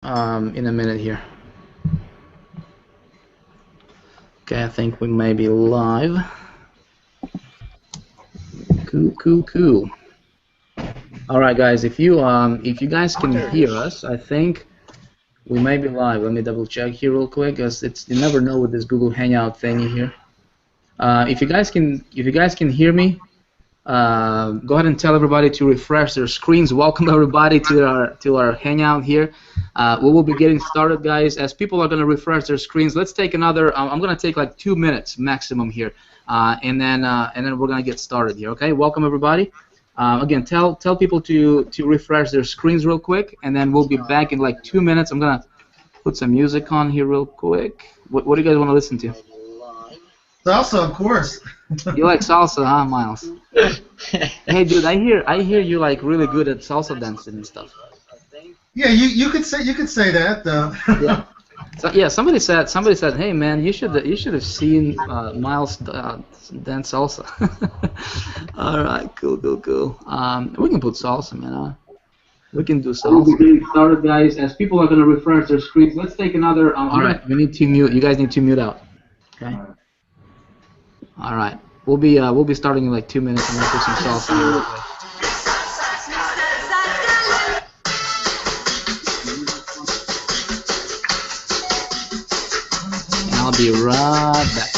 in a minute here. Okay, I think we may be live. Cool. All right, guys. If you guys can hear us, I think we may be live. Let me double check here real quick, because you never know with this Google Hangout thingy here. If you guys can hear me, go ahead and tell everybody to refresh their screens. Welcome everybody to our Hangout here. We will be getting started, guys. As people are going to refresh their screens, let's take another. I'm going to take like 2 minutes maximum here, and then we're going to get started here. Okay. Welcome everybody. Again, tell people to refresh their screens real quick, and then we'll be back in like 2 minutes. I'm going to put some music on here real quick. What do you guys want to listen to? Salsa, of course. You like salsa, huh, Miles? Hey, dude, I hear you like really good at salsa dancing and stuff. Yeah, you could say that. Yeah. So yeah, somebody said, hey man, you should have seen Miles dance salsa. All right, cool. We can put salsa, man. We can do salsa. We'll be getting started, guys. As people are gonna refresh their screens, let's take another. All right, we need to mute. You guys need to mute out. Okay. All right, we'll be starting in like 2 minutes. I'm gonna put some salsa here real quick. And I'll be right back.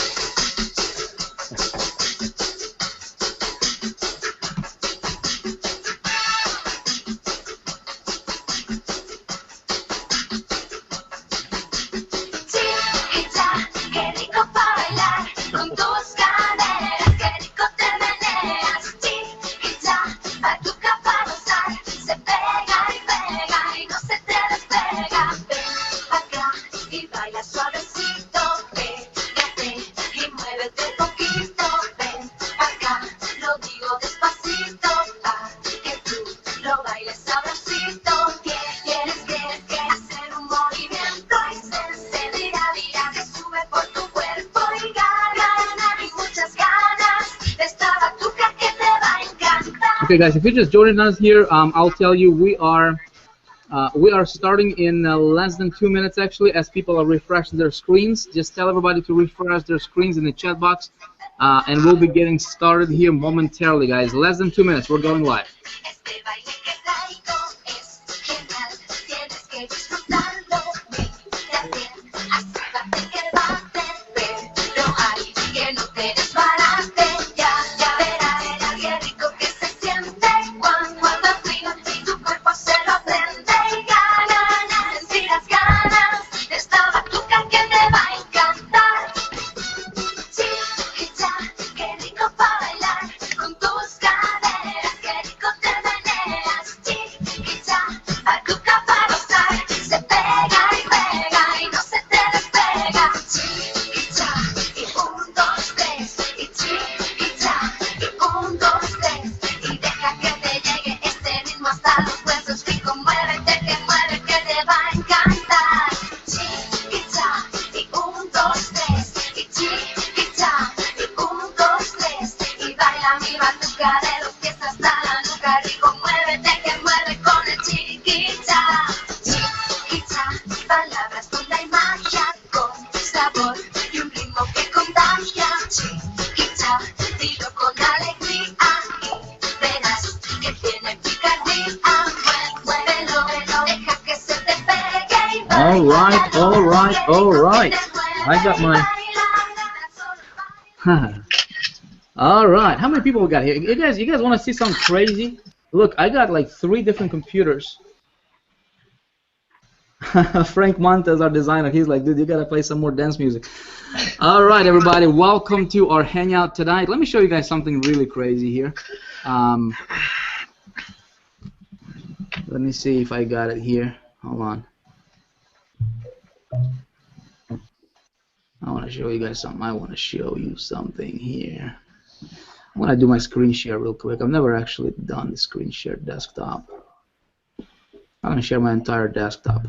Okay, guys, if you're just joining us here, I'll tell you we are starting in less than 2 minutes, actually, as people are refreshing their screens. Just tell everybody to refresh their screens in the chat box, and we'll be getting started here momentarily, guys. Less than 2 minutes, we're going live. All right. I got my. All right. How many people we got here? You guys want to see something crazy? Look, I got like 3 different computers. Frank Montes, our designer, he's like, dude, you gotta play some more dance music. All right, everybody, welcome to our hangout tonight. Let me show you guys something really crazy here. Let me see if I got it here. Hold on. I want to show you guys something. I want to show you something here. I'm going to do my screen share real quick. I've never actually done the screen share desktop. I'm going to share my entire desktop.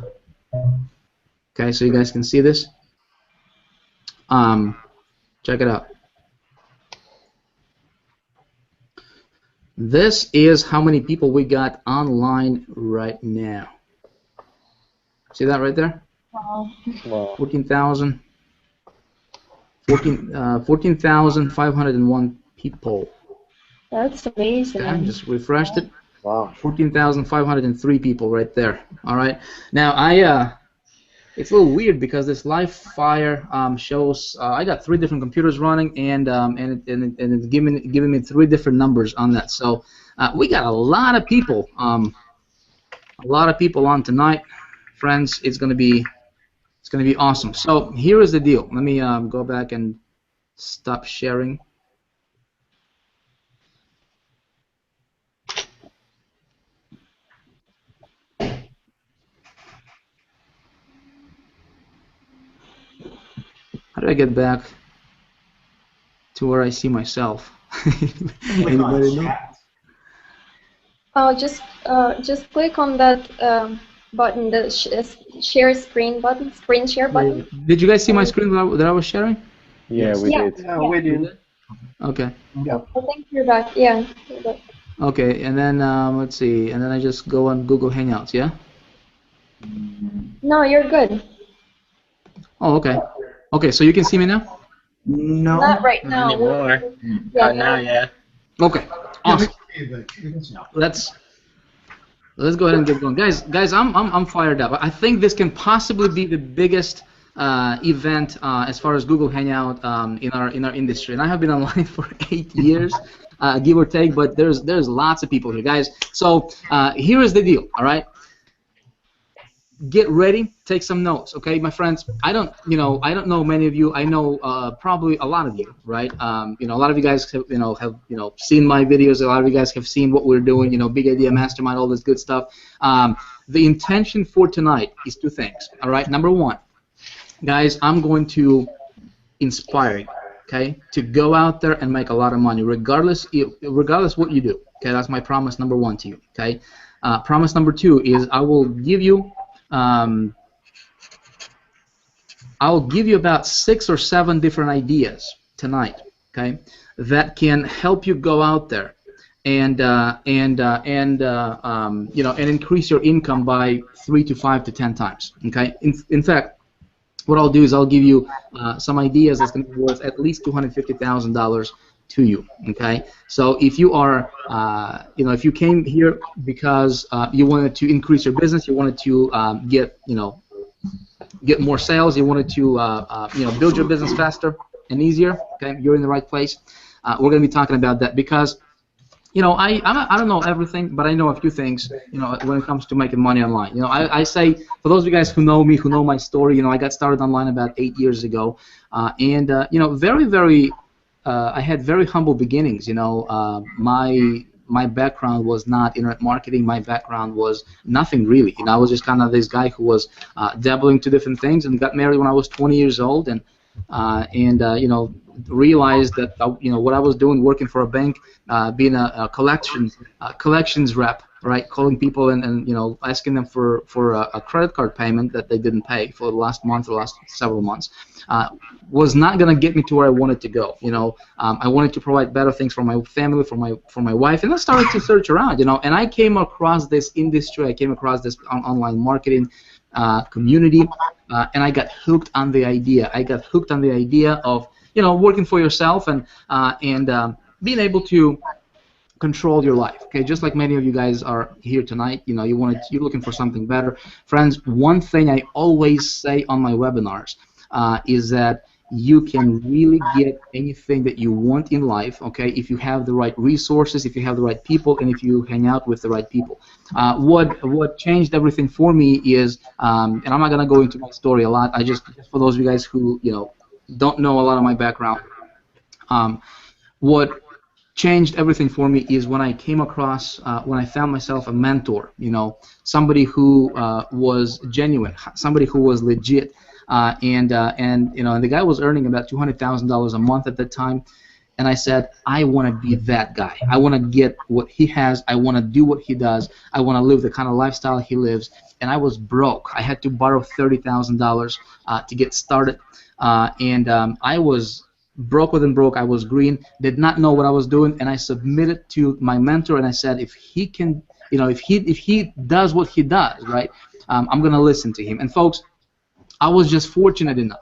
Okay, so you guys can see this. Check it out. This is how many people we got online right now. See that right there? Wow. 14,000. 14,501 people. That's amazing. Okay, I just refreshed it. Wow. 14,503 people right there. All right. Now it's a little weird because this live fire shows I got 3 different computers running and it's giving me 3 different numbers on that. So we got a lot of people on tonight, friends. It's gonna be awesome. So here is the deal. Let me go back and stop sharing. How do I get back to where I see myself? Anybody know? Oh, just click on that button, the share screen button, screen share button. Did you guys see my screen that I was sharing? Yeah, we did. Yeah, we did. Okay. Yeah. I think you're back. Yeah. You're back. Okay, and then let's see, and then I just go on Google Hangouts, yeah? No, you're good. Oh, okay. Okay, so you can see me now? No. Not right now. Not anymore. Yeah, Now, yeah. Okay. Awesome. Yeah, Let's go ahead and get going, guys. I'm fired up. I think this can possibly be the biggest event as far as Google Hangout in our industry, and I have been online for 8 years, give or take. But there's lots of people here, guys. So here is the deal. All right. Get ready, take some notes, okay, my friends. I don't know many of you. I know probably a lot of you, right? A lot of you guys have seen my videos. A lot of you guys have seen what we're doing. Big Idea Mastermind, all this good stuff. The intention for tonight is 2 things. All right, number 1, guys, I'm going to inspire you, okay, to go out there and make a lot of money, regardless what you do. Okay, that's my promise number 1 to you. Okay, promise number 2 is I will give you about 6 or 7 different ideas tonight, okay, that can help you go out there and increase your income by 3 to 5 to 10 times. Okay, in fact, what I'll do is I'll give you some ideas that's going to be worth at least $250,000 to you. Okay, so if you are, if you came here because you wanted to increase your business, you wanted to get more sales, you wanted to build your business faster and easier, okay, you're in the right place. We're going to be talking about that because I don't know everything, but I know a few things, when it comes to making money online. I say, for those of you guys who know me, who know my story, I got started online about 8 years ago, and I had very humble beginnings. My background was not internet marketing. My background was nothing really. I was just kind of this guy who was dabbling to different things, and got married when I was 20 years old, and realized that what I was doing, working for a bank, being a collections rep, right, calling people and asking them for a credit card payment that they didn't pay for the last month or last several months, was not going to get me to where I wanted to go. I wanted to provide better things for my family, for my wife, and I started to search around, and I came across this industry. I came across this online marketing community, and I got hooked on the idea. I got hooked on the idea of working for yourself and being able to control your life. Okay, just like many of you guys are here tonight. You're looking for something better, friends. One thing I always say on my webinars is that you can really get anything that you want in life, okay, if you have the right resources, if you have the right people, and if you hang out with the right people. What changed everything for me is, and I'm not going to go into my story a lot, just for those of you guys who don't know a lot of my background, what changed everything for me is when I came across, when I found myself a mentor, somebody who was genuine, somebody who was legit, and the guy was earning about $200,000 a month at that time, and I said, I want to be that guy. I want to get what he has. I want to do what he does. I want to live the kind of lifestyle he lives. And I was broke. I had to borrow $30,000 to get started, and I was broke within broke. I was green, did not know what I was doing, and I submitted to my mentor, and I said, if he can, if he does what he does, right, I'm going to listen to him. And folks, I was just fortunate enough.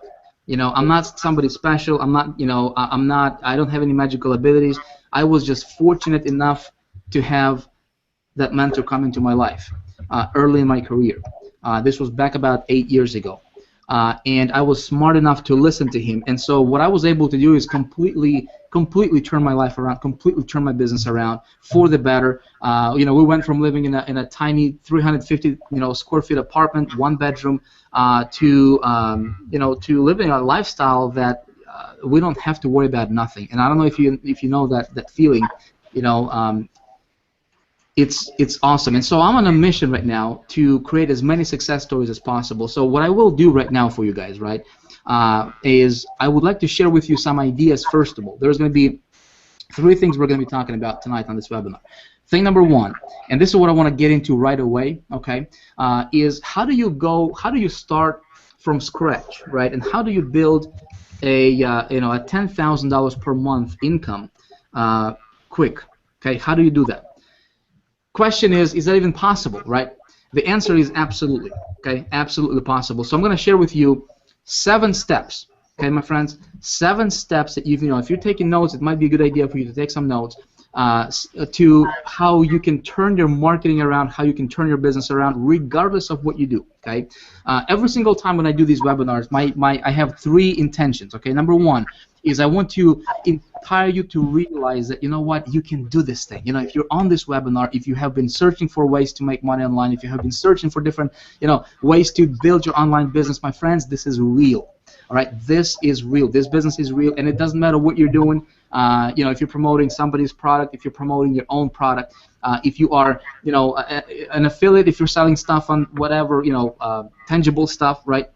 You know, I'm not somebody special. I'm not, you know, I don't have any magical abilities. I was just fortunate enough to have that mentor come into my life early in my career. This was back about 8 years ago. And I was smart enough to listen to him. And so what I was able to do is completely turn my life around, completely turn my business around for the better. You know, we went from living in a tiny 350 square feet apartment, 1 bedroom, to to living a lifestyle that we don't have to worry about nothing. And I don't know if you know that feeling, you know. It's awesome. And so I'm on a mission right now to create as many success stories as possible. So what I will do right now for you guys, right, is I would like to share with you some ideas. First of all, there's going to be 3 things we're going to be talking about tonight on this webinar. Thing number 1, and this is what I want to get into right away, okay, is how do you start from scratch, right, and how do you build a $10,000 per month income quick, okay? How do you do that? Question is that even possible, right? The answer is absolutely, okay? Absolutely possible. So I'm going to share with you 7 steps, okay, my friends? 7 steps that if you're taking notes, it might be a good idea for you to take some notes to how you can turn your marketing around, how you can turn your business around, regardless of what you do, okay? Every single time when I do these webinars, I have 3 intentions, okay? Number 1 is I want to inspire you to realize that, you know what, you can do this thing. You know, if you're on this webinar, if you have been searching for ways to make money online, if you have been searching for different, ways to build your online business, my friends, this is real. All right, this is real. This business is real, and it doesn't matter what you're doing. If you're promoting somebody's product, if you're promoting your own product, if you are, an affiliate, if you're selling stuff on whatever, tangible stuff, right?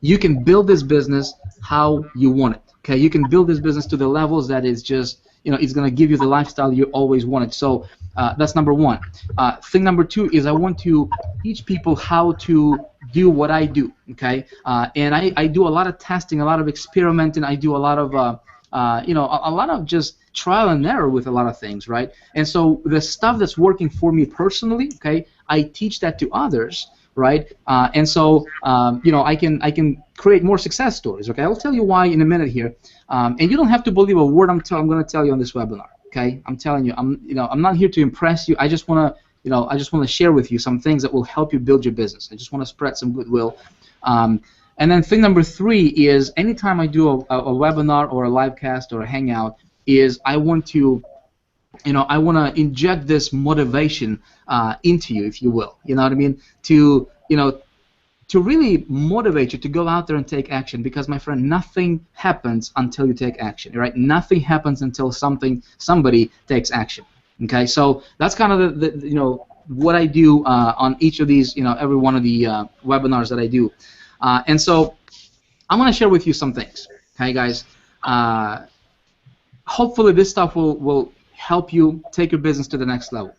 You can build this business how you want it. Okay, you can build this business to the levels that is just, it's going to give you the lifestyle you always wanted. So that's number 1. Thing number 2 is I want to teach people how to do what I do. Okay, and I do a lot of testing, a lot of experimenting. I do a lot of a lot of just trial and error with a lot of things, right? And so the stuff that's working for me personally, okay, I teach that to others, right? And so I can create more success stories. Okay, I'll tell you why in a minute here, and you don't have to believe a word I'm going to tell you on this webinar. Okay, I'm telling you, I'm not here to impress you. I just want to share with you some things that will help you build your business. I just want to spread some goodwill. And then thing number 3 is anytime I do a webinar or a live cast or a hangout, is I want to inject this motivation into you, if you will. You know what I mean? To really motivate you to go out there and take action, because my friend, nothing happens until you take action, right? Nothing happens until somebody takes action. Okay, so that's kind of the what I do on each of these, every one of the webinars that I do, and so I'm going to share with you some things. Okay, guys. Hopefully this stuff will help you take your business to the next level.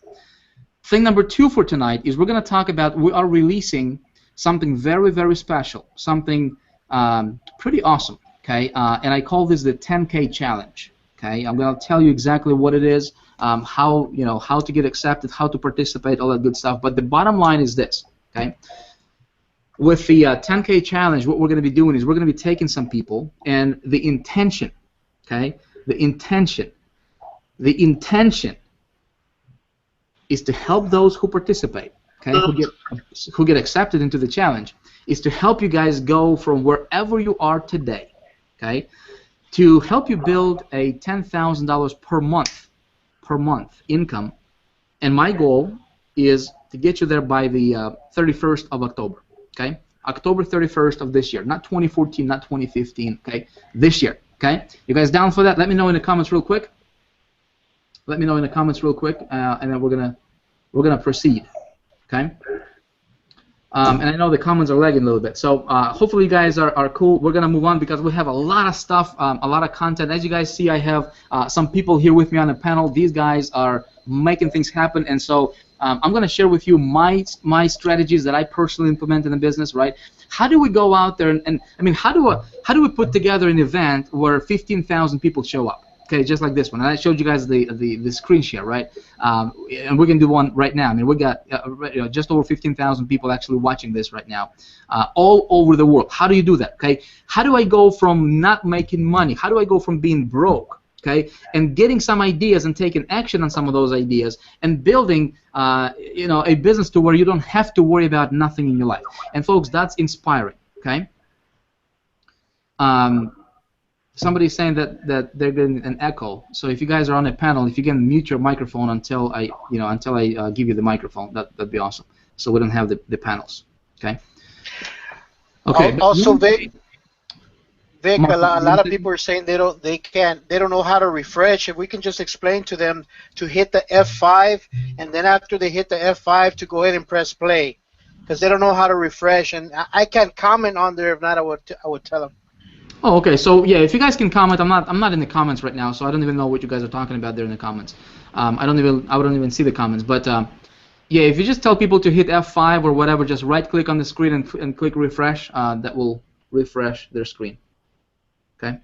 Thing number 2 for tonight is we're going to talk about, we are releasing something very, very special, something pretty awesome, okay? And I call this the 10K challenge. Okay, I'm going to tell you exactly what it is, how to get accepted, how to participate, all that good stuff. But the bottom line is this, okay? With the 10K challenge, what we're going to be doing is we're going to be taking some people, and the intention, okay? The intention is to help those who participate, okay, who get accepted into the challenge, is to help you guys go from wherever you are today, okay, to help you build a $10,000 per month income, and my goal is to get you there by the 31st of October, okay, October 31st of this year, not 2014, not 2015, okay, this year, okay. You guys down for that? Let me know in the comments real quick. Let me know in the comments real quick, and then we're gonna proceed, okay. And I know the comments are lagging a little bit, so hopefully you guys are cool. We're gonna move on because we have a lot of stuff, a lot of content. As you guys see, I have some people here with me on the panel. These guys are making things happen, and so I'm gonna share with you my strategies that I personally implement in the business. Right? How do we go out there and I mean, how do we put together an event where 15,000 people show up? okay, just like this one. And I showed you guys the screen share, right? And we can do one right now. I mean, we got just over 15,000 people actually watching this right now, all over the world. How do you do that? Okay, how do I go from not making money? How do I go from being broke? Okay, and getting some ideas and taking action on some of those ideas and building, a business to where you don't have to worry about nothing in your life. And folks, that's inspiring. Okay. Somebody's saying that they're getting an echo. So if you guys are on a panel, if you can mute your microphone until I give you the microphone, that'd be awesome. So we don't have the panels. Okay. Okay. Also, Vic, Mark, a lot of people are saying they don't know how to refresh. If we can just explain to them to hit the F5, and then after they hit the F5 to go ahead and press play, because they don't know how to refresh. And I can't comment on there. If not, I would tell them. Oh, okay. So yeah, if you guys can comment, I'm not in the comments right now, so I don't even know what you guys are talking about there in the comments. I wouldn't even see the comments. But yeah, if you just tell people to hit F5 or whatever, just right-click on the screen and click refresh, that will refresh their screen. Okay.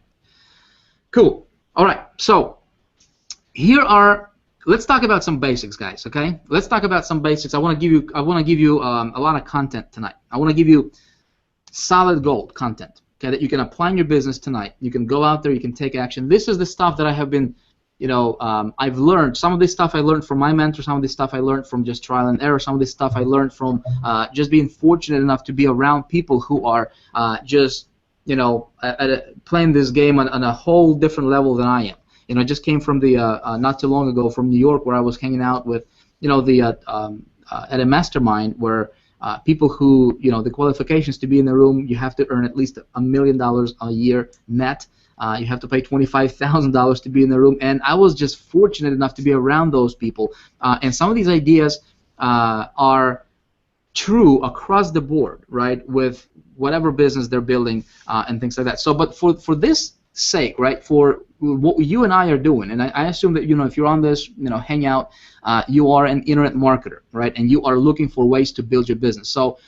Cool. All right. So let's talk about some basics, guys. Okay. Let's talk about some basics. I want to give you a lot of content tonight. I want to give you solid gold content. Okay, that you can apply in your business tonight. You can go out there, you can take action. This is the stuff that I have been, I've learned. Some of this stuff I learned from my mentor, some of this stuff I learned from just trial and error, some of this stuff I learned from just being fortunate enough to be around people who are just, playing this game on a whole different level than I am. I just came from the, not too long ago, from New York, where I was hanging out with, at a mastermind where people who, the qualifications to be in the room, you have to earn at least $1 million a year net. You have to pay $25,000 to be in the room. And I was just fortunate enough to be around those people. And some of these ideas are true across the board, right, with whatever business they're building and things like that. So, but for this sake, right, for what you and I are doing, and I assume that, if you're on this, hangout, you are an internet marketer, right, and you are looking for ways to build your business. So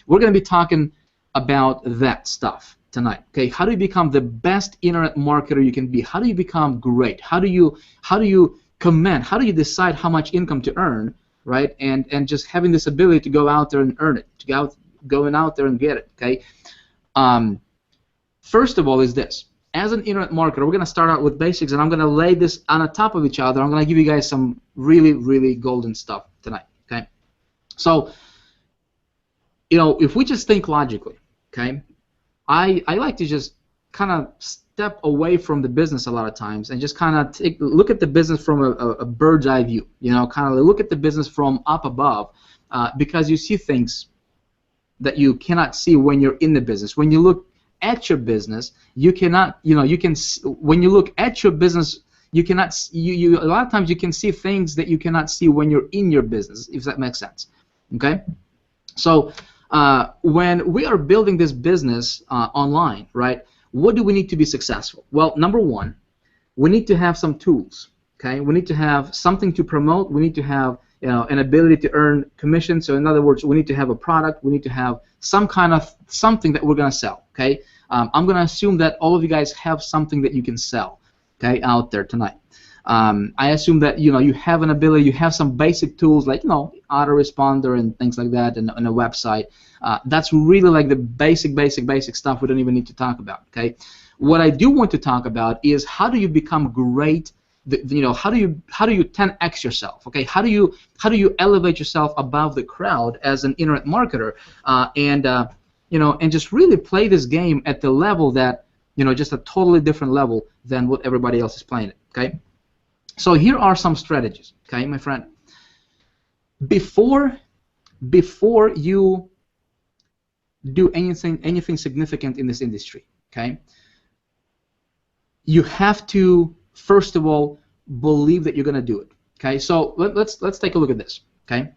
we're going to be talking about that stuff tonight. Okay, how do you become the best internet marketer you can be? How do you become great? How do you command? How do you decide how much income to earn, right? And just having this ability to go out there and earn it, to going out there and get it. Okay. First of all, is this. As an internet marketer, we're going to start out with basics, and I'm going to lay this on the top of each other. I'm going to give you guys some really, really golden stuff tonight, okay? So, if we just think logically, okay, I like to just kind of step away from the business a lot of times and just kind of look at the business from a bird's eye view, kind of look at the business from up above, because you see things that you cannot see when you're in the business. When you look at your business, you cannot, when you look at your business, you cannot, a lot of times you can see things that you cannot see when you're in your business, if that makes sense, okay? So when we are building this business online, right, what do we need to be successful? Well, number one, we need to have some tools, okay? We need to have something to promote. We need to have an ability to earn commission. So in other words, we need to have a product. We need to have some kind of something that we're going to sell, okay? I'm going to assume that all of you guys have something that you can sell, okay, out there tonight. I assume that you have an ability, you have some basic tools like autoresponder and things like that, and a website. That's really like the basic stuff we don't even need to talk about, okay? What I do want to talk about is how do you become great. How do you 10x yourself? Okay, how do you elevate yourself above the crowd as an internet marketer, and just really play this game at the level that just a totally different level than what everybody else is playing it. Okay, so here are some strategies. Okay, my friend. Before you do anything significant in this industry, okay, you have to first of all believe that you're going to do it. Okay, so let's take a look at this. Okay,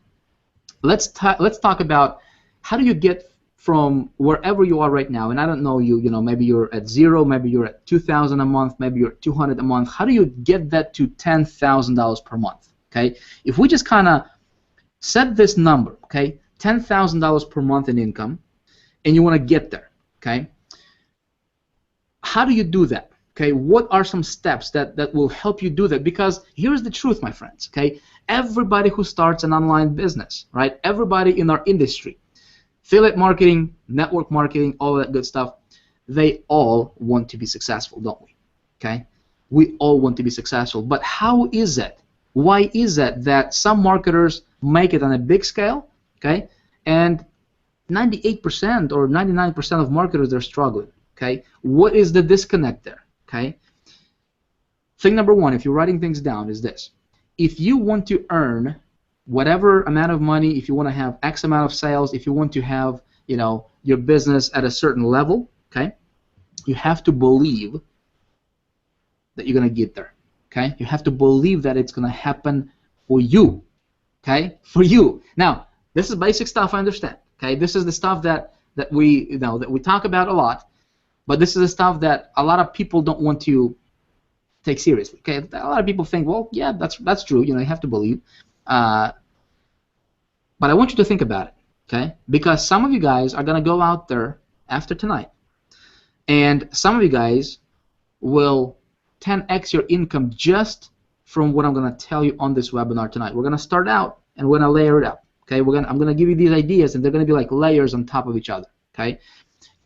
let's talk about how do you get from wherever you are right now, and I don't know maybe you're at 0, maybe you're at 2,000 a month, maybe you're at 200 a month. How do you get that to $10,000 per month? Okay, if we just kind of set this number, okay, $10,000 per month in income, and you want to get there, okay, how do you do that? Okay, what are some steps that will help you do that? Because here's the truth, my friends. Okay, everybody who starts an online business, right? Everybody in our industry, affiliate marketing, network marketing, all that good stuff, they all want to be successful, don't we? Okay, we all want to be successful. But how is it? Why is it that some marketers make it on a big scale, okay, and 98% or 99% of marketers are struggling? Okay, what is the disconnect there? Okay, thing number one, if you're writing things down, is this: if you want to earn whatever amount of money, if you want to have X amount of sales, if you want to have, you know, your business at a certain level, okay, you have to believe that you're going to get there. Okay, you have to believe that it's going to happen for you. Okay, for you. Now, this is basic stuff, I understand. Okay, this is the stuff that we, you know, that we talk about a lot, but this is the stuff that a lot of people don't want to take seriously. Okay, a lot of people think, well, yeah, that's true. You know, you have to believe. But I want you to think about it. Okay, because some of you guys are going to go out there after tonight, and some of you guys will 10x your income just from what I'm going to tell you on this webinar tonight. We're going to start out and we're going to layer it up. Okay, I'm going to give you these ideas, and they're going to be like layers on top of each other. Okay,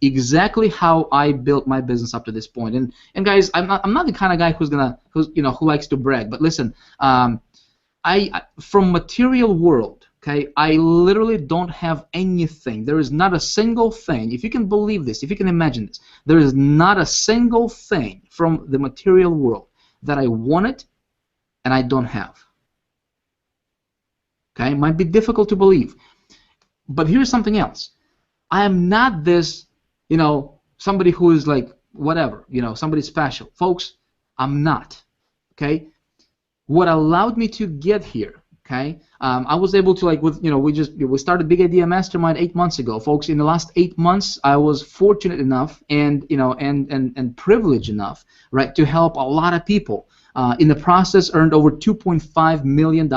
exactly how I built my business up to this point. And guys, I'm not the kind of guy who likes to brag. But listen, I from material world. Okay, I literally don't have anything. There is not a single thing. If you can believe this, if you can imagine this, there is not a single thing from the material world that I wanted and I don't have. Okay, it might be difficult to believe, but here's something else. I am not this, you know, somebody who is like whatever, you know, somebody special. Folks, I'm not. Okay, what allowed me to get here. Okay, I was able to, like, with, you know, we started Big Idea Mastermind 8 months ago, folks. In the last 8 months, I was fortunate enough and, you know, and privileged enough, right, to help a lot of people. In the process, earned over $2.5 million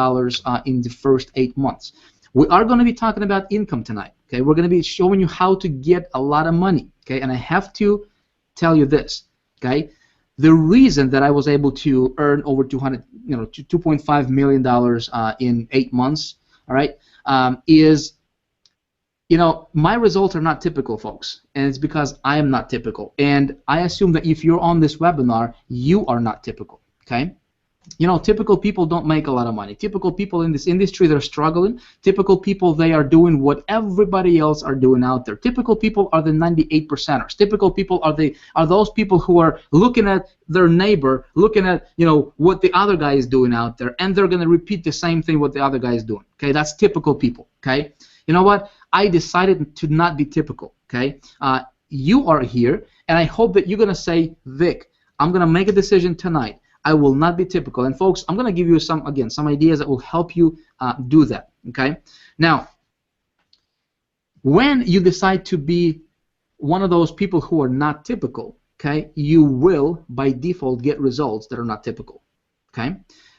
in the first 8 months. We are going to be talking about income tonight. Okay, we're going to be showing you how to get a lot of money. Okay, and I have to tell you this. Okay. The reason that I was able to earn over $2.5 million in 8 months, all right, is, you know, my results are not typical, folks, and it's because I am not typical. And I assume that if you're on this webinar, you are not typical. Okay. You know, typical people don't make a lot of money. Typical people in this industry, they're struggling. Typical people, they are doing what everybody else are doing out there. Typical people are the 98%ers. Typical people are those people who are looking at their neighbor, looking at, you know, what the other guy is doing out there, and they're going to repeat the same thing what the other guy is doing. Okay, that's typical people. Okay, you know what? I decided to not be typical. Okay, you are here, and I hope that you're going to say, Vic, I'm going to make a decision tonight. I will not be typical. And folks, I'm going to give you some ideas that will help you do that. Okay. Now, when you decide to be one of those people who are not typical, okay, you will by default get results that are not typical. Okay.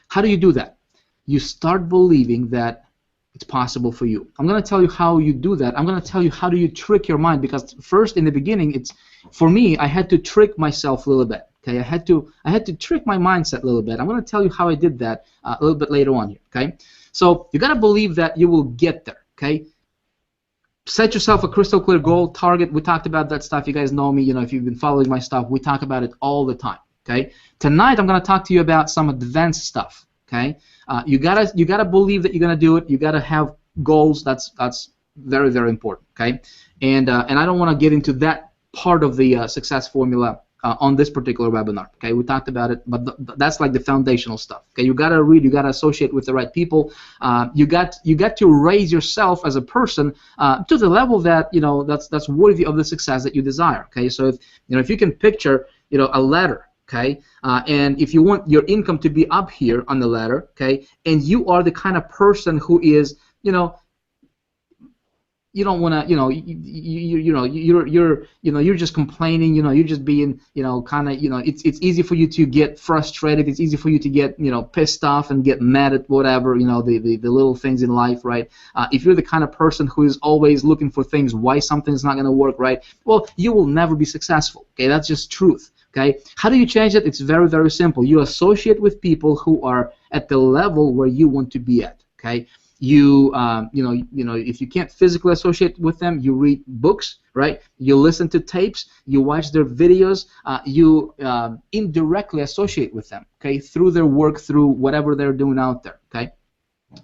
How do you do that? You start believing that it's possible for you. I'm going to tell you how you do that. I'm going to tell you how do you trick your mind, because first in the beginning, it's, for me, I had to trick myself a little bit. Okay, I had to trick my mindset a little bit. I'm going to tell you how I did that a little bit later on here. Okay, so you got to believe that you will get there. Okay, set yourself a crystal clear goal, target. We talked about that stuff. You guys know me. You know, if you've been following my stuff, we talk about it all the time. Okay, tonight I'm going to talk to you about some advanced stuff. Okay, you gotta believe that you're going to do it. You got to have goals. That's very, very important. Okay, and I don't want to get into that part of the success formula on this particular webinar. Okay, we talked about it, but that's like the foundational stuff. Okay, you gotta read, you gotta associate with the right people. You got to raise yourself as a person to the level that, you know, that's worthy of the success that you desire. Okay, so if you can picture, you know, a ladder. Okay, and if you want your income to be up here on the ladder, okay, and you are the kind of person who is, you know, you don't want to, you're just complaining, you're just being, kind of, it's easy for you to get frustrated. It's easy for you to get, pissed off and get mad at whatever, the little things in life, right? If you're the kind of person who is always looking for things, why something's not going to work, right? Well, you will never be successful. Okay, that's just truth. Okay, how do you change it? It's very, very simple. You associate with people who are at the level where you want to be at. Okay, if you can't physically associate with them, you read books, right? You listen to tapes, you watch their videos, you indirectly associate with them, okay, through their work, through whatever they're doing out there, okay.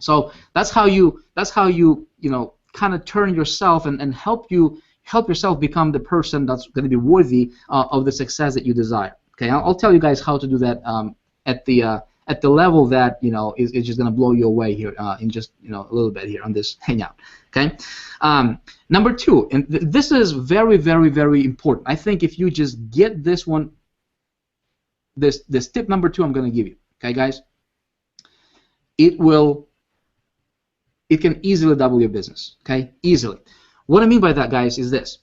So that's how you kind of turn yourself and help yourself become the person that's going to be worthy of the success that you desire. Okay, I'll tell you guys how to do that at the level that is just going to blow you away here in just a little bit here on this hangout. Okay, number two, and this is very, very, very important. I think if you just get this one, this tip number two, I'm going to give you. Okay, guys, it can easily double your business. Okay, easily. What I mean by that, guys, is this.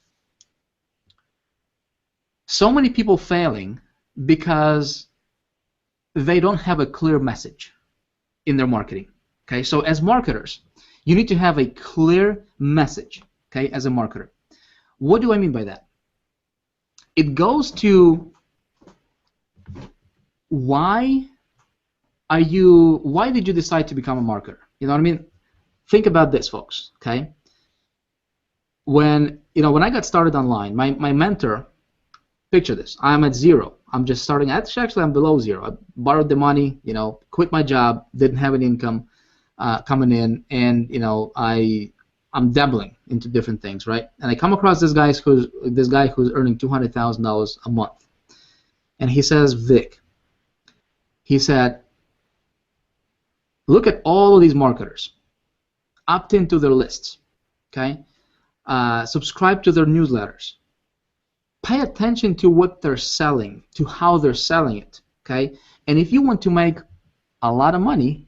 So many people failing because they don't have a clear message in their marketing. Okay, so as marketers, you need to have a clear message. Okay, as a marketer. What do I mean by that? It goes to why did you decide to become a marketer? You know what I mean? Think about this, folks. Okay. When I got started online, my mentor, picture this. I'm at zero. I'm just starting. Actually, I'm below zero. I borrowed the money. Quit my job. Didn't have any income coming in, and I'm dabbling into different things, right? And I come across this guy who's earning $200,000 a month, and he says, Vic. He said, look at all of these marketers. Opt into their lists, okay? Subscribe to their newsletters. Pay attention to what they're selling, to how they're selling it, okay? And if you want to make a lot of money,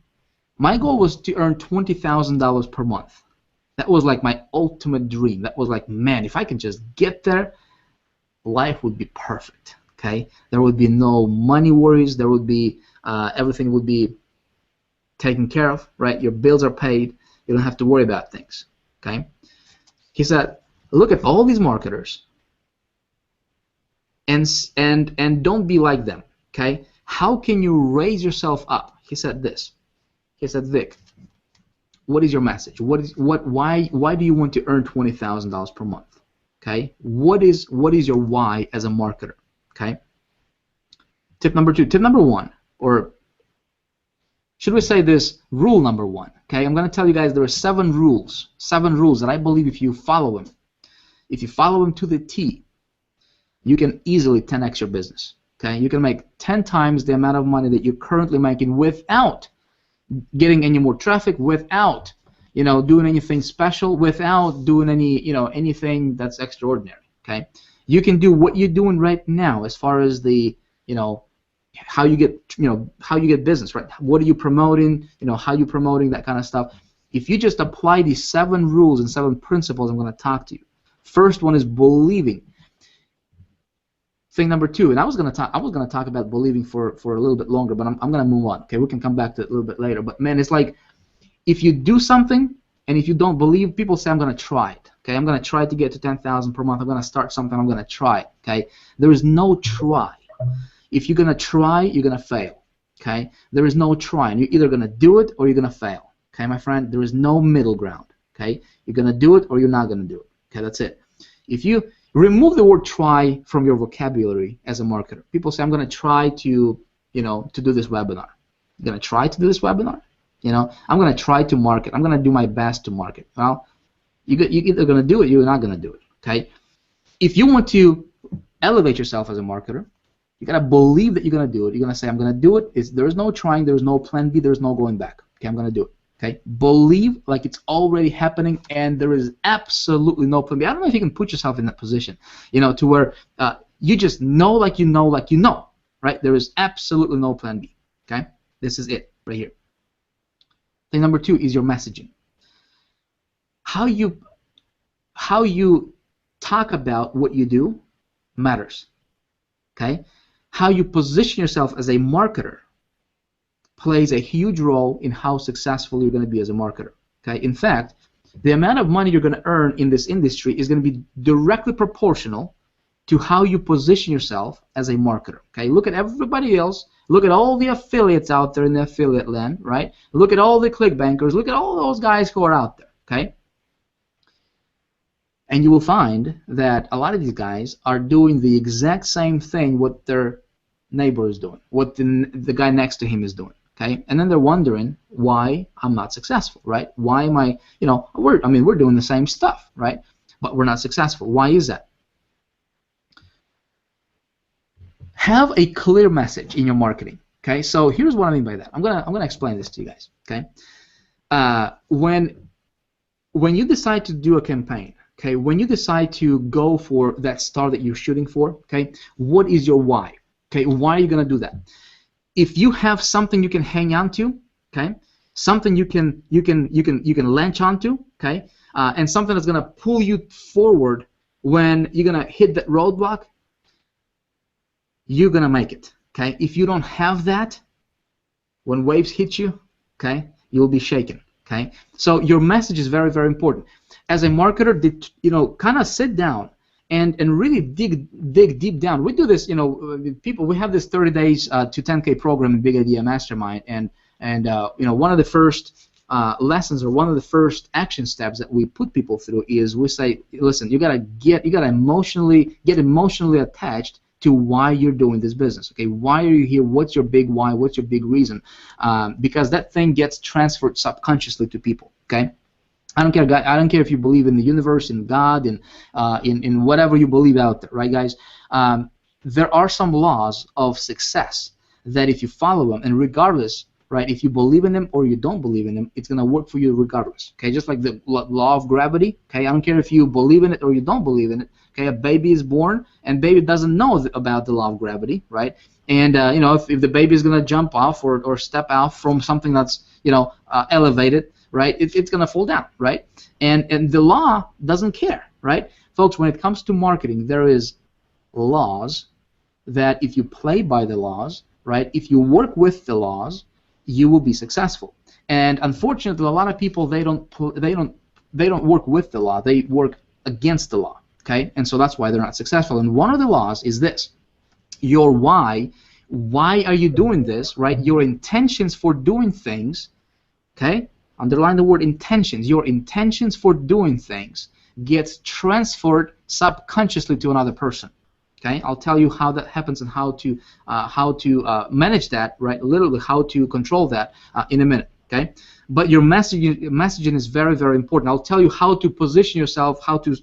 my goal was to earn $20,000 per month. That was like my ultimate dream. That was like, man, if I could just get there, life would be perfect, okay? There would be no money worries. There would be, everything would be taken care of, right? Your bills are paid. You don't have to worry about things, okay? He said, look at all these marketers and don't be like them, okay? How can you raise yourself up? He said this. He said, Vic, what is your message? Why do you want to earn $20,000 per month? Okay? What is your why as a marketer? Okay? Tip number two. Tip number one, or should we say this, rule number one, okay? I'm going to tell you guys there are 7 rules that I believe if you follow them to the T, you can easily 10x your business, okay? You can make 10 times the amount of money that you're currently making without getting any more traffic, without, doing anything special, without doing anything that's extraordinary, okay? You can do what you're doing right now as far as the, how you get business, right? What are you promoting? How you promoting, that kind of stuff. If you just apply these 7 rules and 7 principles, I'm going to talk to you. First one is believing. Thing number 2, and I was going to talk about believing for a little bit longer, but I'm going to move on. Okay, we can come back to it a little bit later. But man, it's like if you do something and if you don't believe, people say I'm going to try it. Okay, I'm going to try to get to 10,000 per month. I'm going to start something. I'm going to try it. Okay, there is no try. If you're going to try, you're going to fail, okay? There is no trying. You're either going to do it or you're going to fail, okay, my friend? There is no middle ground, okay? You're going to do it or you're not going to do it, okay? That's it. If you remove the word try from your vocabulary as a marketer, people say, I'm going to try to, to do this webinar. You're going to try to do this webinar? I'm going to try to market. I'm going to do my best to market. Well, you're either going to do it or you're not going to do it, okay? If you want to elevate yourself as a marketer, you gotta believe that you're gonna do it. You're gonna say, "I'm gonna do it." There's no trying. There's no plan B. There's no going back. Okay, I'm gonna do it. Okay, believe like it's already happening, and there is absolutely no plan B. I don't know if you can put yourself in that position, to where you just know, like you know, right? There is absolutely no plan B. Okay, this is it right here. Thing number 2 is your messaging. How you talk about what you do matters. Okay. How you position yourself as a marketer plays a huge role in how successful you're going to be as a marketer. Okay? In fact, the amount of money you're going to earn in this industry is going to be directly proportional to how you position yourself as a marketer. Okay, look at everybody else. Look at all the affiliates out there in the affiliate land, right? Look at all the ClickBankers. Look at all those guys who are out there. Okay, and you will find that a lot of these guys are doing the exact same thing what their neighbor is doing, what the guy next to him is doing. Okay, and then they're wondering why I'm not successful, right? Why am I, we're doing the same stuff, right? But we're not successful. Why is that? Have a clear message in your marketing. Okay, so here's what I mean by that. I'm gonna explain this to you guys. Okay, when you decide to do a campaign, okay, when you decide to go for that star that you're shooting for, okay, what is your why? Okay, why are you gonna do that? If you have something you can hang on to, okay, something you can latch onto, okay, and something that's gonna pull you forward when you're gonna hit that roadblock, you're gonna make it. Okay, if you don't have that, when waves hit you, okay, you'll be shaken. Okay, so your message is very, very important. As a marketer, kind of sit down and really dig deep down. We do this, people. We have this 30 days to 10K program in Big Idea Mastermind, and one of the first lessons or one of the first action steps that we put people through is we say, listen, you gotta get emotionally attached to why you're doing this business. Okay, why are you here? What's your big why? What's your big reason? Because that thing gets transferred subconsciously to people. Okay, I don't care, guys. I don't care if you believe in the universe, in God, in whatever you believe out there, right, guys? There are some laws of success that if you follow them, and regardless, right, if you believe in them or you don't believe in them, it's gonna work for you regardless. Okay, just like the law of gravity. Okay, I don't care if you believe in it or you don't believe in it. Okay, a baby is born, and baby doesn't know about the law of gravity, right? And if the baby is gonna jump off or step out from something that's elevated, right? It's gonna fall down, right? And the law doesn't care, right? Folks, when it comes to marketing, there is laws that if you play by the laws, right? If you work with the laws, you will be successful. And unfortunately, a lot of people they don't work with the law. They work against the law. Okay, and so that's why they're not successful. And one of the laws is this: your why. Why are you doing this? Right? Your intentions for doing things. Okay, underline the word intentions. Your intentions for doing things gets transferred subconsciously to another person. Okay, I'll tell you how that happens and how to manage that. Right, literally how to control that in a minute. Okay, but your messaging is very, very important. I'll tell you how to position yourself, how to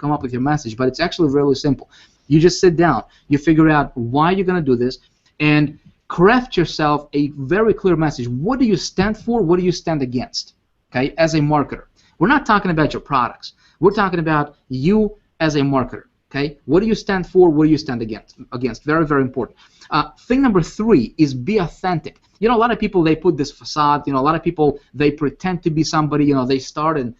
come up with your message. But it's actually really simple. You just sit down, you figure out why you're gonna do this, and craft yourself a very clear message. What do you stand for? What do you stand against? Okay, as a marketer, we're not talking about your products. We're talking about you as a marketer. Okay, what do you stand for? What do you stand against? Very, very important. Thing number 3 is be authentic. A lot of people, they put this facade. A lot of people, they pretend to be somebody. They start and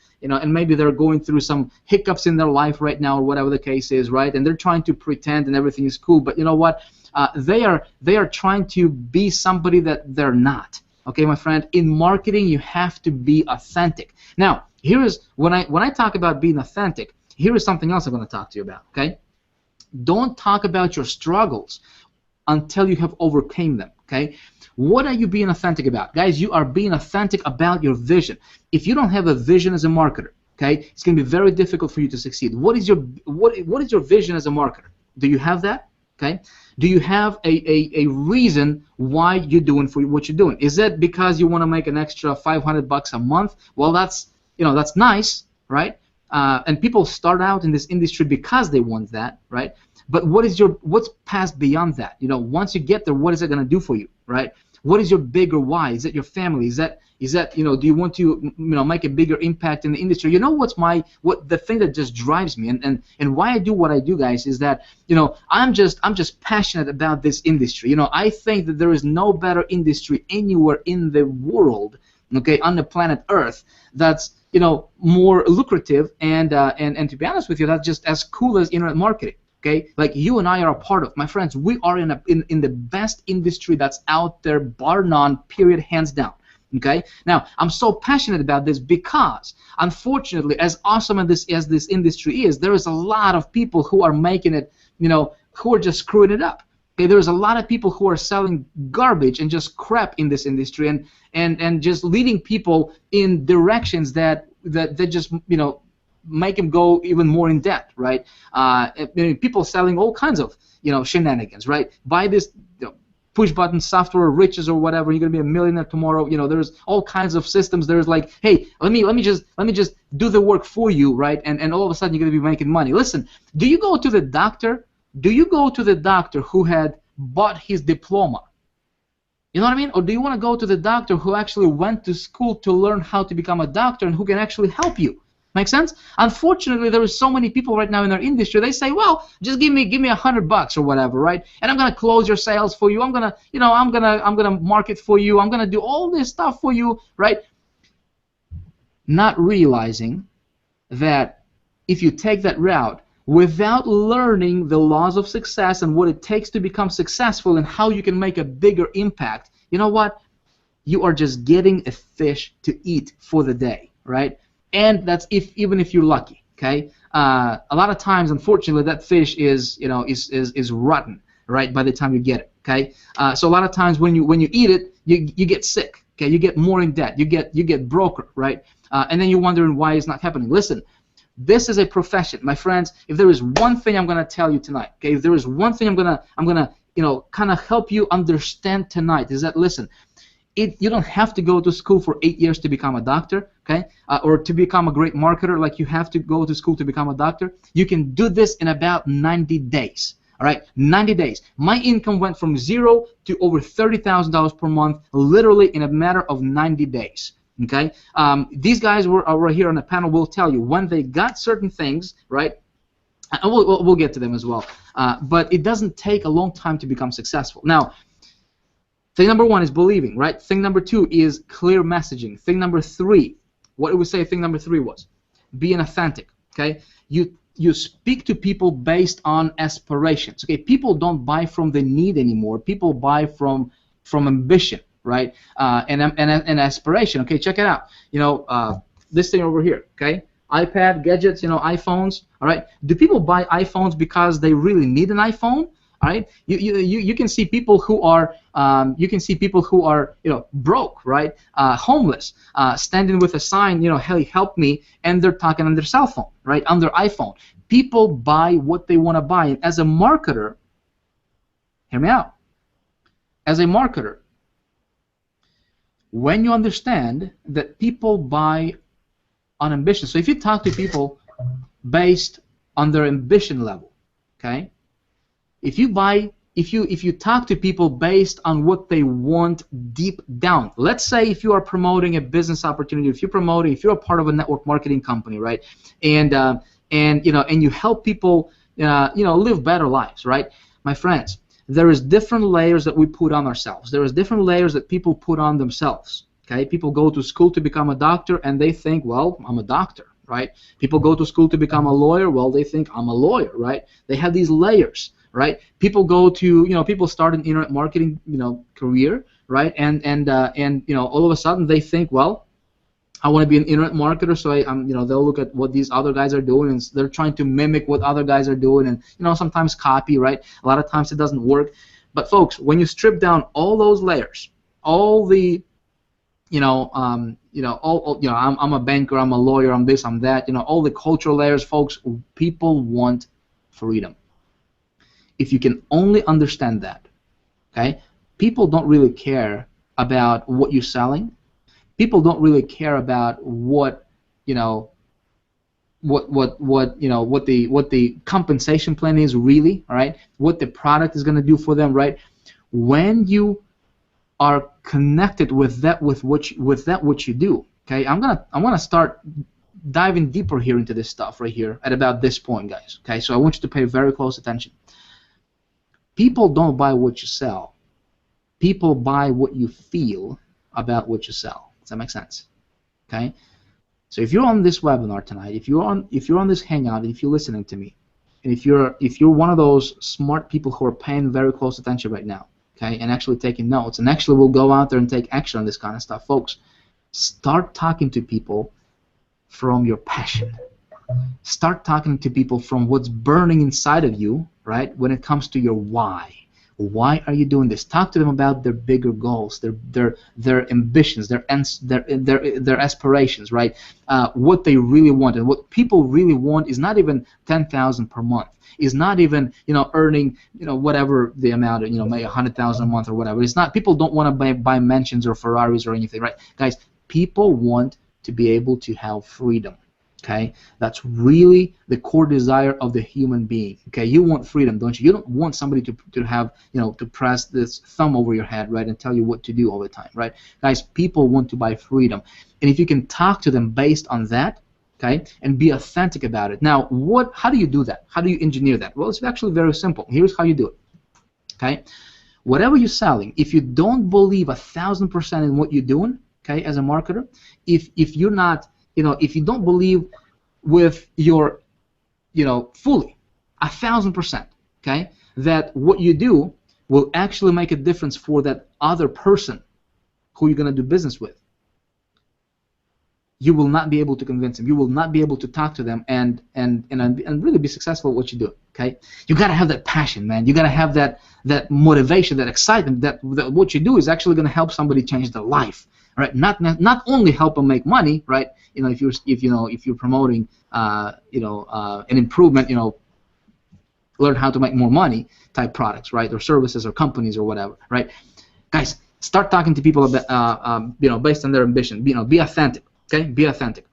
maybe they're going through some hiccups in their life right now or whatever the case is, right? And they're trying to pretend and everything is cool. But you know what? They are trying to be somebody that they're not. Okay, my friend. In marketing, you have to be authentic. Now, here is when I talk about being authentic. Here is something else I'm going to talk to you about. Okay, don't talk about your struggles until you have overcame them. Okay, what are you being authentic about, guys? You are being authentic about your vision. If you don't have a vision as a marketer, okay, it's going to be very difficult for you to succeed. What is your vision as a marketer? Do you have that? Okay, do you have a reason why you're doing what you're doing? Is it because you want to make an extra $500 a month? Well, that's nice, right? And people start out in this industry because they want that, right? But what's past beyond that? Once you get there, what is it going to do for you, right? What is your bigger why? Is it your family? Is that do you want to make a bigger impact in the industry? What the thing that just drives me and why I do what I do, guys, is that I'm just passionate about this industry. I think that there is no better industry anywhere in the world, okay, on the planet Earth that's more lucrative and to be honest with you, that's just as cool as internet marketing. Okay, like you and I are a part of. My friends, we are in the best industry that's out there, bar none, period, hands down. Okay, now I'm so passionate about this because, unfortunately, as awesome as this industry is, there is a lot of people who are making it, who are just screwing it up. Okay, there's a lot of people who are selling garbage and just crap in this industry, and just leading people in directions that just make them go even more in debt, right? People selling all kinds of shenanigans, right? Buy this push button software, riches or whatever, you're gonna be a millionaire tomorrow. There's all kinds of systems. There's like, hey, let me just do the work for you, right? And all of a sudden you're gonna be making money. Listen, do you go to the doctor? Do you go to the doctor who had bought his diploma? You know what I mean? Or do you want to go to the doctor who actually went to school to learn how to become a doctor and who can actually help you? Make sense? Unfortunately, there are so many people right now in our industry. They say, well, just give me $100 or whatever, right? And I'm gonna close your sales for you. I'm gonna market for you. I'm gonna do all this stuff for you, right? Not realizing that if you take that route without learning the laws of success and what it takes to become successful and how you can make a bigger impact, you know what? You are just getting a fish to eat for the day, right? And that's even if you're lucky, okay? A lot of times, unfortunately, that fish is rotten, right? By the time you get it, okay? So a lot of times when you eat it, you get sick, okay? You get more in debt, you get broker, right? And then you're wondering why it's not happening. Listen, this is a profession, my friends. If there is one thing I'm gonna tell you tonight, okay? If there is one thing I'm gonna kind of help you understand tonight, is that listen. You don't have to go to school for 8 years to become a doctor, okay? Or to become a great marketer like you have to go to school to become a doctor. You can do this in about 90 days, all right? 90 days. My income went from zero to over $30,000 per month, literally in a matter of 90 days, okay? These guys were here on the panel will tell you when they got certain things, right? And we'll get to them as well. But it doesn't take a long time to become successful. Now, thing number one is believing, right? Thing number two is clear messaging. Thing number three, what did we say thing number three was? Being authentic, okay? You speak to people based on aspirations, okay? People don't buy from the need anymore. People buy from ambition, right? And aspiration, okay? Check it out. This thing over here, okay? iPad, gadgets, iPhones, all right? Do people buy iPhones because they really need an iPhone? All right, you can see people who are broke, right, homeless, standing with a sign, hey, help me, and they're talking on their cell phone, right, on their iPhone. People buy what they want to buy, and as a marketer, hear me out. As a marketer, when you understand that people buy on ambition, so if you talk to people based on their ambition level, okay. If you talk to people based on what they want deep down, let's say if you are promoting a business opportunity, if you're a part of a network marketing company, right, and you help people, live better lives, right, my friends, there is different layers that we put on ourselves. There is different layers that people put on themselves. Okay, people go to school to become a doctor, and they think, well, I'm a doctor, right? People go to school to become a lawyer, well, they think I'm a lawyer, right? They have these layers. Right? People go to, people start an internet marketing, career, right? And all of a sudden they think, well, I want to be an internet marketer, so they'll look at what these other guys are doing, and they're trying to mimic what other guys are doing, and sometimes copy, right? A lot of times it doesn't work. But folks, when you strip down all those layers, all the, I'm a banker, I'm a lawyer, I'm this, I'm that, all the cultural layers, folks, people want freedom. If you can only understand that, okay, people don't really care about what you're selling. People don't really care about what the compensation plan is really, all right? What the product is going to do for them, right? When you are connected with what you do, okay? I'm gonna start diving deeper here into this stuff right here at about this point, guys. Okay, so I want you to pay very close attention. People don't buy what you sell. People buy what you feel about what you sell. Does that make sense? Okay. So if you're on this webinar tonight, if you're on this hangout, if you're listening to me, and if you're one of those smart people who are paying very close attention right now, okay, and actually taking notes, and actually will go out there and take action on this kind of stuff, folks, start talking to people from your passion. Start talking to people from what's burning inside of you, right? When it comes to your why. Why are you doing this? Talk to them about their bigger goals, their ambitions, their aspirations, right? What they really want, and what people really want is not even 10,000 per month. Is not even earning whatever the amount, maybe 100,000 a month or whatever. It's not. People don't want to buy mansions or Ferraris or anything, right? Guys, people want to be able to have freedom. Okay, that's really the core desire of the human being. Okay, you want freedom, don't you? You don't want somebody to have, to press this thumb over your head, right, and tell you what to do all the time, right? Guys, people want to buy freedom, and if you can talk to them based on that, okay, and be authentic about it. Now, how do you do that? How do you engineer that? Well, it's actually very simple. Here's how you do it. Okay, whatever you're selling, if you don't believe 1,000% in what you're doing, okay, as a marketer, if you're not, if you don't believe with your, fully 1,000%, okay, that what you do will actually make a difference for that other person who you're going to do business with, you will not be able to convince them. You will not be able to talk to them and really be successful at what you do. Okay, you got to have that passion, man. You got to have that motivation, that excitement, that what you do is actually going to help somebody change their life. Right, not only help them make money, right? If you're promoting, an improvement, learn how to make more money type products, right, or services or companies or whatever, right? Guys, start talking to people about, based on their ambition. Be authentic, okay? Be authentic.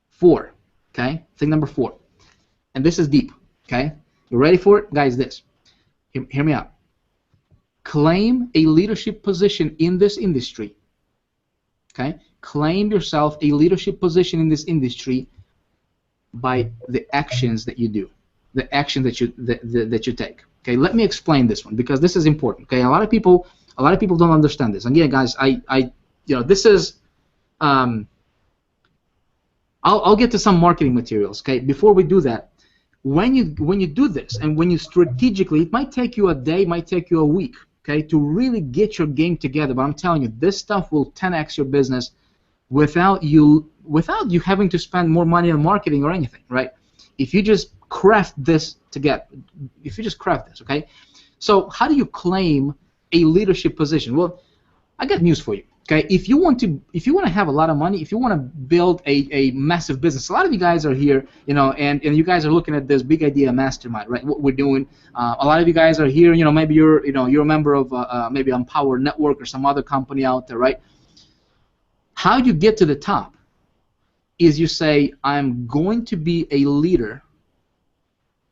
4, okay? Thing number 4, and this is deep, okay? You ready for it, guys? This, hear me out. Claim a leadership position in this industry. Okay? Claim yourself a leadership position in this industry by the actions that you do, the action that you take. Okay? Let me explain this one because this is important. Okay? A lot of people don't understand this. Again, guys, this is I'll get to some marketing materials. Okay? Before we do that, when you do this and when you strategically, it might take you a day, might take you a week. Okay, to really get your game together, but I'm telling you, this stuff will 10x your business without you having to spend more money on marketing or anything, right? If you just craft this together, okay? So how do you claim a leadership position? Well, I got news for you. Okay, if you want to have a lot of money, if you want to build a massive business, a lot of you guys are here, and you guys are looking at this big idea mastermind, right? What we're doing. A lot of you guys are here, maybe you're a member of maybe Empower Network or some other company out there, right? How you get to the top is you say, I'm going to be a leader,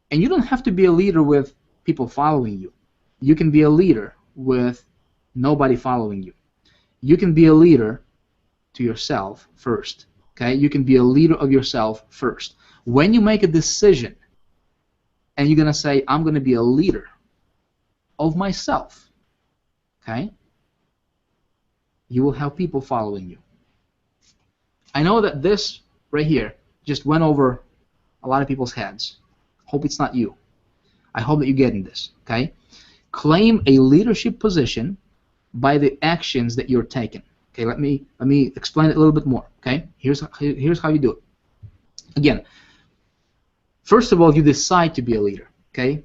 and you don't have to be a leader with people following you. You can be a leader with nobody following you. You can be a leader to yourself first, okay? You can be a leader of yourself first. When you make a decision and you're going to say, I'm going to be a leader of myself, okay? You will have people following you. I know that this right here just went over a lot of people's heads. Hope it's not you. I hope that you're getting this, okay? Claim a leadership position by the actions that you're taking. Okay, let me explain it a little bit more. Okay, here's how you do it. Again, first of all, you decide to be a leader. Okay,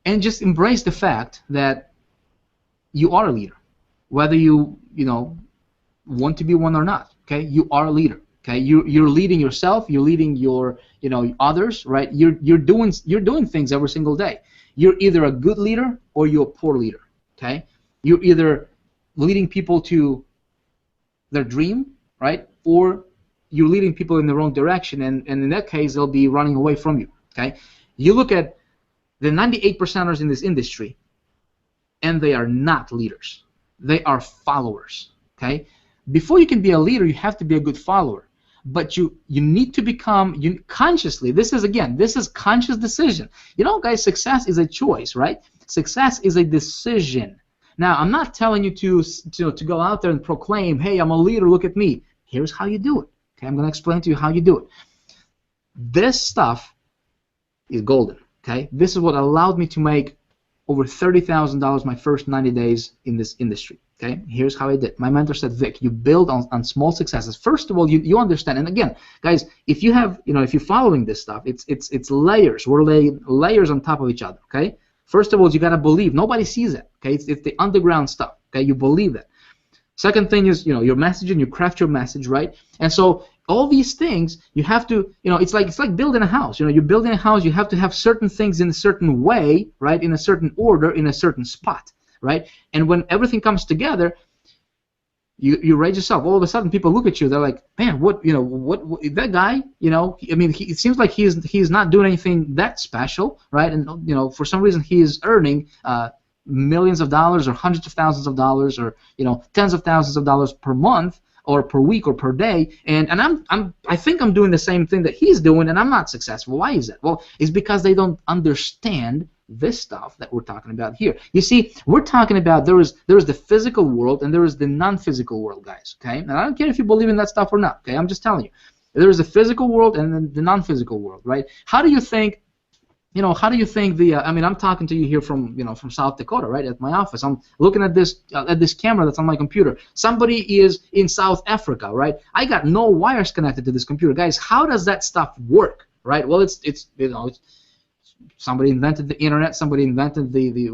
and just embrace the fact that you are a leader, whether you want to be one or not. Okay, you are a leader. Okay, you're leading yourself. You're leading your others. Right. You're doing things every single day. You're either a good leader or you're a poor leader. Okay. You're either leading people to their dream, right, or you're leading people in the wrong direction, and in that case, they'll be running away from you, okay? You look at the 98%ers in this industry, and they are not leaders. They are followers, okay? Before you can be a leader, you have to be a good follower, but you need to become, consciously, this is conscious decision. Guys, success is a choice, right? Success is a decision. Now, I'm not telling you to go out there and proclaim, hey, I'm a leader, look at me. Here's how you do it. Okay, I'm going to explain to you how you do it. This stuff is golden. Okay, this is what allowed me to make over $30,000 my first 90 days in this industry. Okay, here's how I did. My mentor said, Vic, you build on small successes. First of all, you understand. And again, guys, if you have, if you're following this stuff, it's layers. We're laying layers on top of each other. Okay. First of all, you gotta believe. Nobody sees it. Okay, it's the underground stuff. Okay, you believe it. Second thing is, your messaging. You craft your message, right? And so all these things you have to, it's like building a house. You're building a house. You have to have certain things in a certain way, right? In a certain order, in a certain spot, right? And when everything comes together, you raise yourself. All of a sudden, people look at you. They're like, man, what that guy? I mean, it seems like he's not doing anything that special, right? And for some reason, he is earning millions of dollars, or hundreds of thousands of dollars, or tens of thousands of dollars per month, or per week, or per day, and I think I'm doing the same thing that he's doing, and I'm not successful. Why is that? Well, it's because they don't understand this stuff that we're talking about here. You see, we're talking about there is the physical world and there is the non-physical world, guys. Okay, and I don't care if you believe in that stuff or not. Okay, I'm just telling you, there is the physical world and then the non-physical world, right? How do you think? How do you think I mean, I'm talking to you here from, from South Dakota, right, at my office. I'm looking at this camera that's on my computer. Somebody is in South Africa, right? I got no wires connected to this computer, guys. How does that stuff work, right? Well, it's somebody invented the internet. Somebody invented the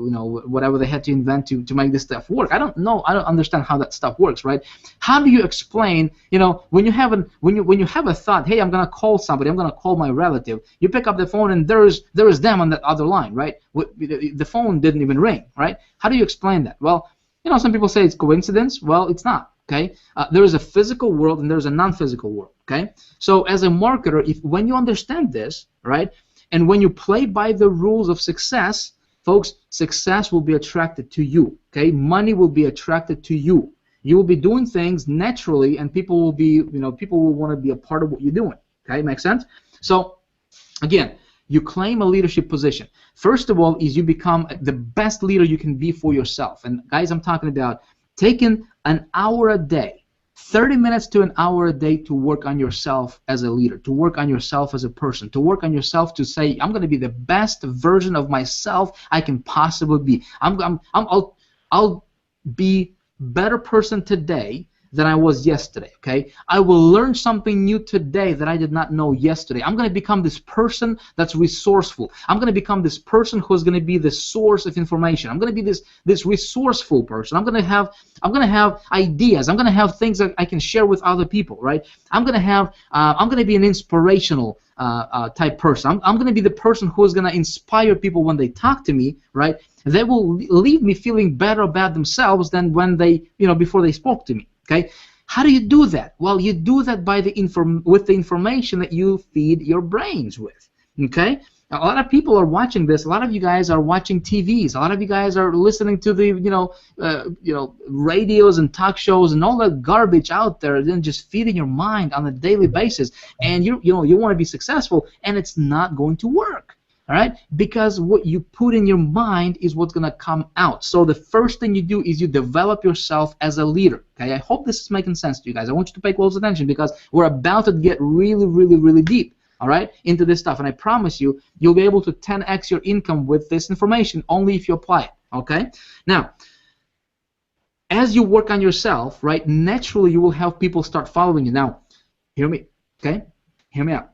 whatever they had to invent to make this stuff work. I don't know. I don't understand how that stuff works, right? How do you explain? When you have a thought, hey, I'm gonna call somebody. I'm gonna call my relative. You pick up the phone and there is them on that other line, right? The phone didn't even ring, right? How do you explain that? Well, some people say it's coincidence. Well, it's not. Okay, there is a physical world and there's a non-physical world. Okay, so as a marketer, when you understand this, right? And when you play by the rules of success, folks, success will be attracted to you. Okay, money will be attracted to you. You will be doing things naturally, and people will be, people will want to be a part of what you're doing. Okay, make sense? So, again, you claim a leadership position. First of all, is you become the best leader you can be for yourself. And guys, I'm talking about taking an hour a day. 30 minutes to an hour a day to work on yourself as a leader, to work on yourself as a person, to work on yourself to say, I'm going to be the best version of myself I can possibly be. I'll be a better person today than I was yesterday, okay? I will learn something new today that I did not know yesterday. I'm going to become this person that's resourceful. I'm going to become this person who's going to be the source of information. I'm going to be this resourceful person. I'm going to have ideas. I'm going to have things that I can share with other people, right? I'm going to be an inspirational type person. I'm going to be the person who is going to inspire people when they talk to me, right? They will leave me feeling better about themselves than when they, before they spoke to me. Okay, how do you do that? Well, you do that by with the information that you feed your brains with. Okay, now, a lot of people are watching this. A lot of you guys are watching TVs. A lot of you guys are listening to the radios and talk shows and all that garbage out there, then just feeding your mind on a daily basis. And you want to be successful, and it's not going to work. All right, because what you put in your mind is what's going to come out. So the first thing you do is you develop yourself as a leader. Okay, I hope this is making sense to you guys. I want you to pay close attention because we're about to get really, really, really deep, all right, into this stuff. And I promise you, you'll be able to 10x your income with this information only if you apply it, okay? Now, as you work on yourself, right, naturally you will have people start following you. Now, hear me, okay? Hear me out.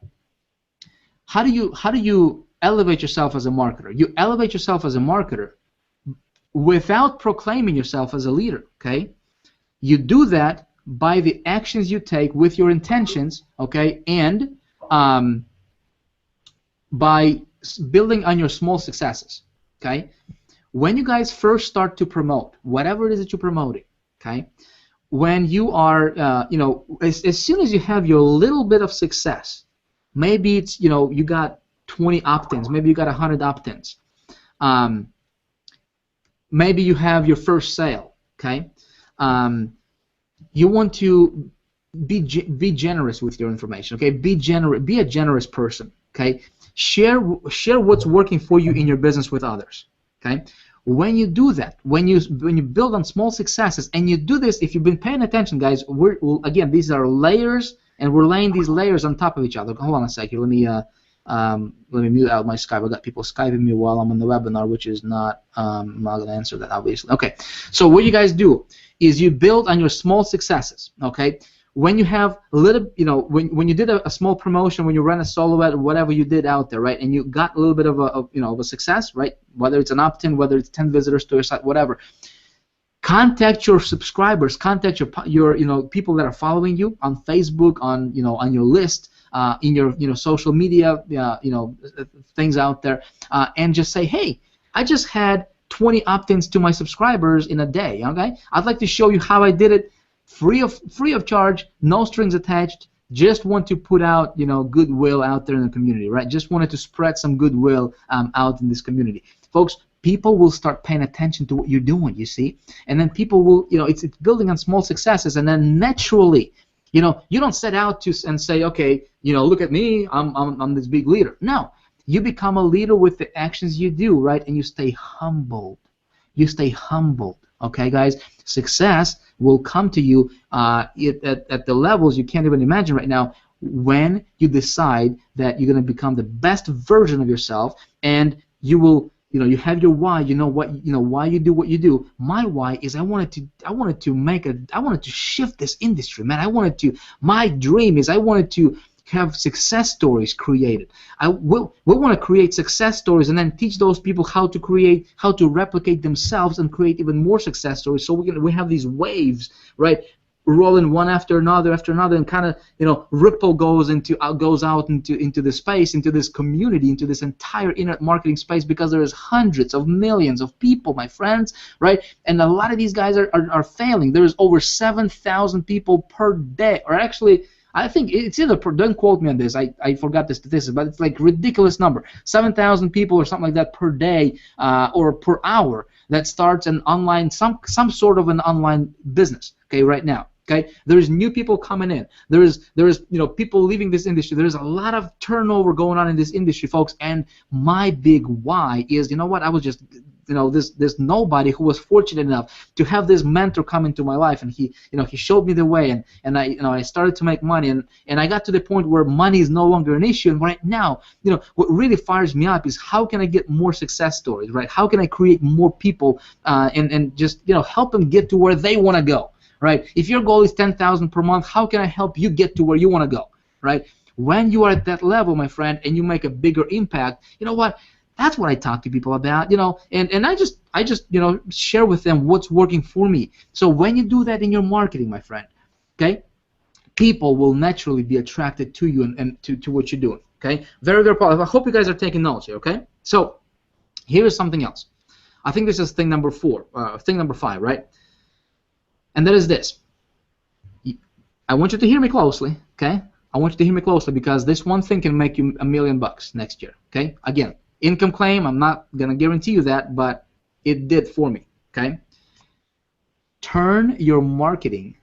How do you elevate yourself as a marketer? You elevate yourself as a marketer without proclaiming yourself as a leader, okay? You do that by the actions you take with your intentions, okay, and by building on your small successes, okay? When you guys first start to promote, whatever it is that you're promoting, okay, when you are, as soon as you have your little bit of success, maybe it's, you got 20 opt-ins, maybe you got 100 opt-ins. Maybe you have your first sale, okay? You want to be generous with your information, okay? Be a generous person, okay? Share what's working for you in your business with others, okay? When you do that, when you build on small successes, and you do this, if you've been paying attention, guys, again, these are layers, and we're laying these layers on top of each other. Hold on a second, let me Let me mute out my Skype. I got people Skyping me while I'm on the webinar, which is not, I'm not going to answer that, obviously. Okay, so what you guys do is you build on your small successes, okay? When you have a little, you know, when you did a small promotion, when you ran a solo ad, whatever you did out there, right, and you got a little bit of a success, right, whether it's an opt-in, whether it's 10 visitors to your site, whatever, contact your subscribers, contact your people that are following you on Facebook, on your list, in your social media, things out there, and just say, hey, I just had 20 opt-ins to my subscribers in a day. Okay, I'd like to show you how I did it, free of charge, no strings attached. Just want to put out goodwill out there in the community, right? Just wanted to spread some goodwill out in this community, folks. People will start paying attention to what you're doing, you see, and then people will, it's building on small successes, and then naturally, you don't set out to and say, okay, look at me, I'm this big leader. No, you become a leader with the actions you do, right? And you stay humbled. You stay humbled, okay, guys? Success will come to you at the levels you can't even imagine right now when you decide that you're going to become the best version of yourself, and you will. You have your why. Why you do what you do. My why is I wanted to shift this industry, man. My dream is I wanted to have success stories created. We want to create success stories and then teach those people how to replicate themselves and create even more success stories. So we have these waves, right? Rolling one after another, and kind of ripple goes out into the space, into this community, into this entire internet marketing space, because there is hundreds of millions of people, my friends, right? And a lot of these guys are failing. There is over 7,000 people per day, or actually, I think it's either don't quote me on this. I forgot the statistics, but it's like ridiculous number. 7,000 people or something like that per day or per hour that starts an online some sort of an online business. Okay, right now. Okay, there's new people coming in. There is people leaving this industry. There's a lot of turnover going on in this industry, folks. And my big why is, I was just this nobody who was fortunate enough to have this mentor come into my life, and he showed me the way, and I started to make money, and I got to the point where money is no longer an issue. And right now, what really fires me up is how can I get more success stories, right? How can I create more people and just help them get to where they want to go. Right? If your goal is 10,000 per month, how can I help you get to where you want to go? Right? When you are at that level, my friend, and you make a bigger impact, you know what? That's what I talk to people about, and I just share with them what's working for me. So when you do that in your marketing, my friend, okay, people will naturally be attracted to you and to what you're doing. Okay? Very, very powerful. I hope you guys are taking notes here, okay? So here is something else. I think this is thing number 5, right? And that is this. I want you to hear me closely, okay? I want you to hear me closely, because this one thing can make you $1 million next year, okay? Again, income claim, I'm not going to guarantee you that, but it did for me, okay? Turn your marketing,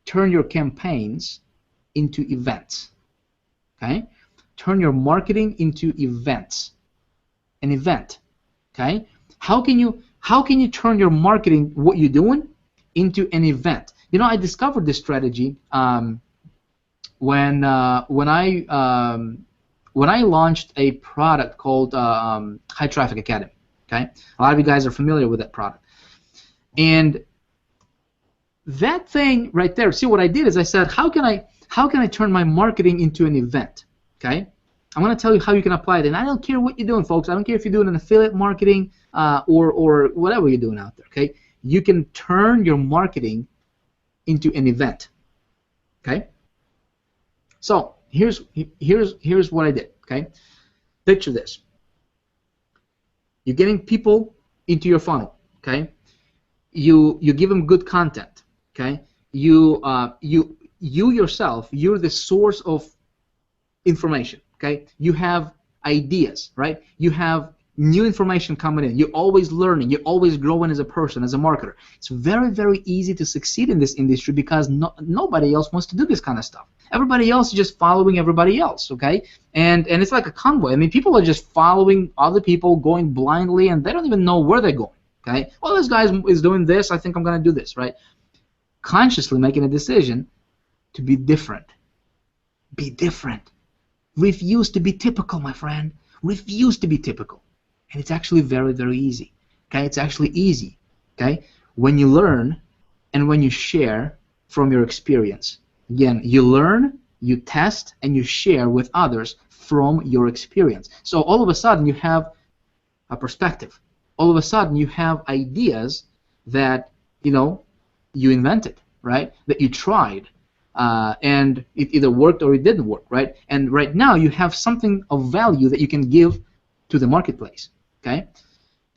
turn your campaigns into events, okay? Turn your marketing into events. An event, okay? How can you turn your marketing, what you're doing, into an event? I discovered this strategy when I launched a product called High Traffic Academy. Okay, a lot of you guys are familiar with that product, and that thing right there. See, what I did is I said, how can I turn my marketing into an event? Okay, I'm going to tell you how you can apply it, and I don't care what you're doing, folks. I don't care if you're doing an affiliate marketing or whatever you're doing out there. Okay. You can turn your marketing into an event. Okay? So here's what I did. Okay? Picture this. You're getting people into your funnel. Okay? You give them good content. Okay? You yourself, you're the source of information. Okay? You have ideas, right? You have new information coming in. You're always learning. You're always growing as a person, as a marketer. It's very, very easy to succeed in this industry because nobody else wants to do this kind of stuff. Everybody else is just following everybody else, okay? And it's like a convoy. I mean, people are just following other people, going blindly, and they don't even know where they're going, okay? Well, this guy is doing this. I think I'm going to do this, right? Consciously making a decision to be different. Be different. Refuse to be typical, my friend. Refuse to be typical. And it's actually very, very easy. Okay, it's actually easy. Okay, when you learn and when you share from your experience. Again, you learn, you test, and you share with others from your experience. So all of a sudden you have a perspective. All of a sudden you have ideas that you invented, right? That you tried, and it either worked or it didn't work, right? And right now you have something of value that you can give to the marketplace, okay?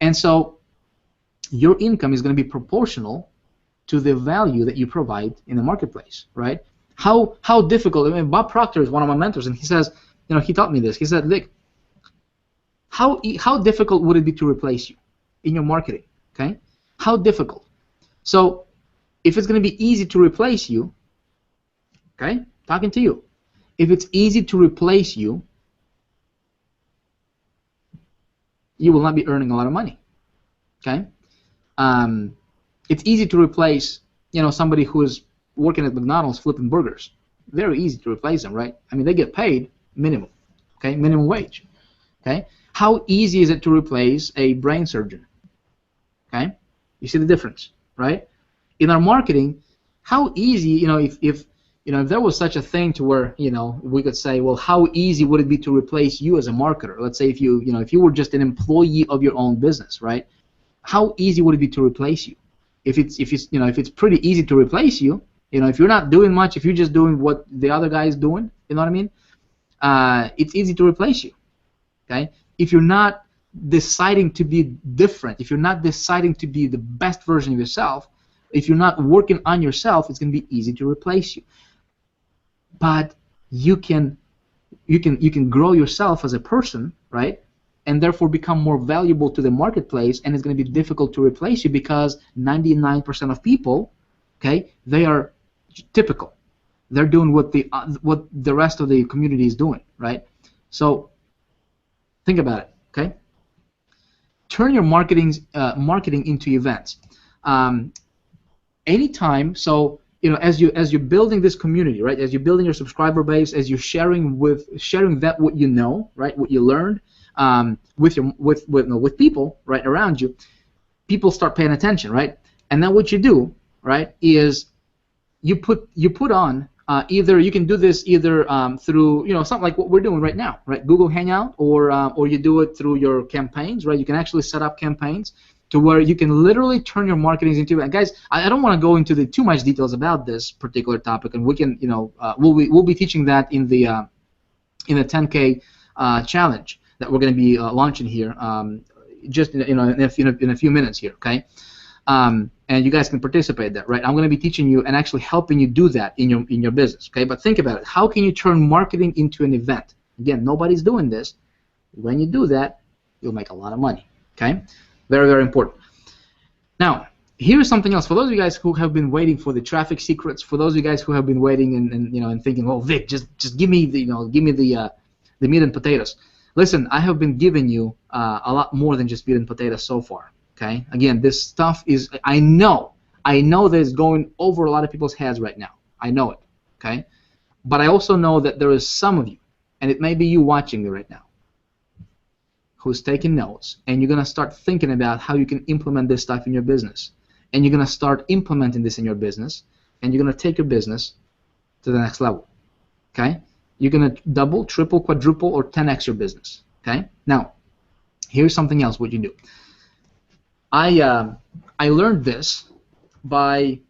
And so your income is going to be proportional to the value that you provide in the marketplace, right? How difficult? I mean, Bob Proctor is one of my mentors, and he says, he taught me this. He said, look, how difficult would it be to replace you in your marketing? Okay, how difficult? So if it's going to be easy to replace you, okay, talking to you, if it's easy to replace you, you will not be earning a lot of money. Okay, it's easy to replace somebody who is working at McDonald's flipping burgers. Very easy to replace them, right? I mean, they get paid minimum, okay, minimum wage. Okay, how easy is it to replace a brain surgeon? Okay, you see the difference, right? In our marketing, how easy, if there was such a thing to where we could say, well, how easy would it be to replace you as a marketer? Let's say if you were just an employee of your own business, right? How easy would it be to replace you? If it's pretty easy to replace you, if you're not doing much, if you're just doing what the other guy is doing, you know what I mean? It's easy to replace you. Okay? If you're not deciding to be different, if you're not deciding to be the best version of yourself, if you're not working on yourself, it's going to be easy to replace you. But you can grow yourself as a person, right? And therefore become more valuable to the marketplace, and it's going to be difficult to replace you because 99% of people, okay, they are typical. They're doing what the rest of the community is doing, right? So think about it, okay? Turn your marketing into events. Anytime, so as you're building this community, right? As you're building your subscriber base, as you're sharing that what you know, right? What you learned with people right around you, people start paying attention, right? And then what you do, right, is you put on either you can do this either through something like what we're doing right now, right? Google Hangout, or you do it through your campaigns, right? You can actually set up campaigns to where you can literally turn your marketing into. And guys, I don't want to go into too much details about this particular topic, and we can we'll be teaching that in the 10K challenge that we're going to be launching here just in a few minutes here, okay? And you guys can participate there, right? I'm going to be teaching you and actually helping you do that in your business, okay? But think about it. How can you turn marketing into an event? Again, nobody's doing this. When you do that, you'll make a lot of money, okay? Very, very important. Now, here's something else. For those of you guys who have been waiting for the traffic secrets, for those of you guys who have been waiting and thinking, well, Vic, just give me the meat and potatoes. Listen, I have been giving you a lot more than just meat and potatoes so far. Okay. Again, this stuff is, I know that it's going over a lot of people's heads right now. I know it. Okay. But I also know that there is some of you, and it may be you watching me right now, who's taking notes, and you're gonna start thinking about how you can implement this stuff in your business, and you're gonna start implementing this in your business, and you're gonna take your business to the next level. Okay. You're gonna double, triple, quadruple, or 10x your business. Okay. Now, here's something else. What you do. I learned this by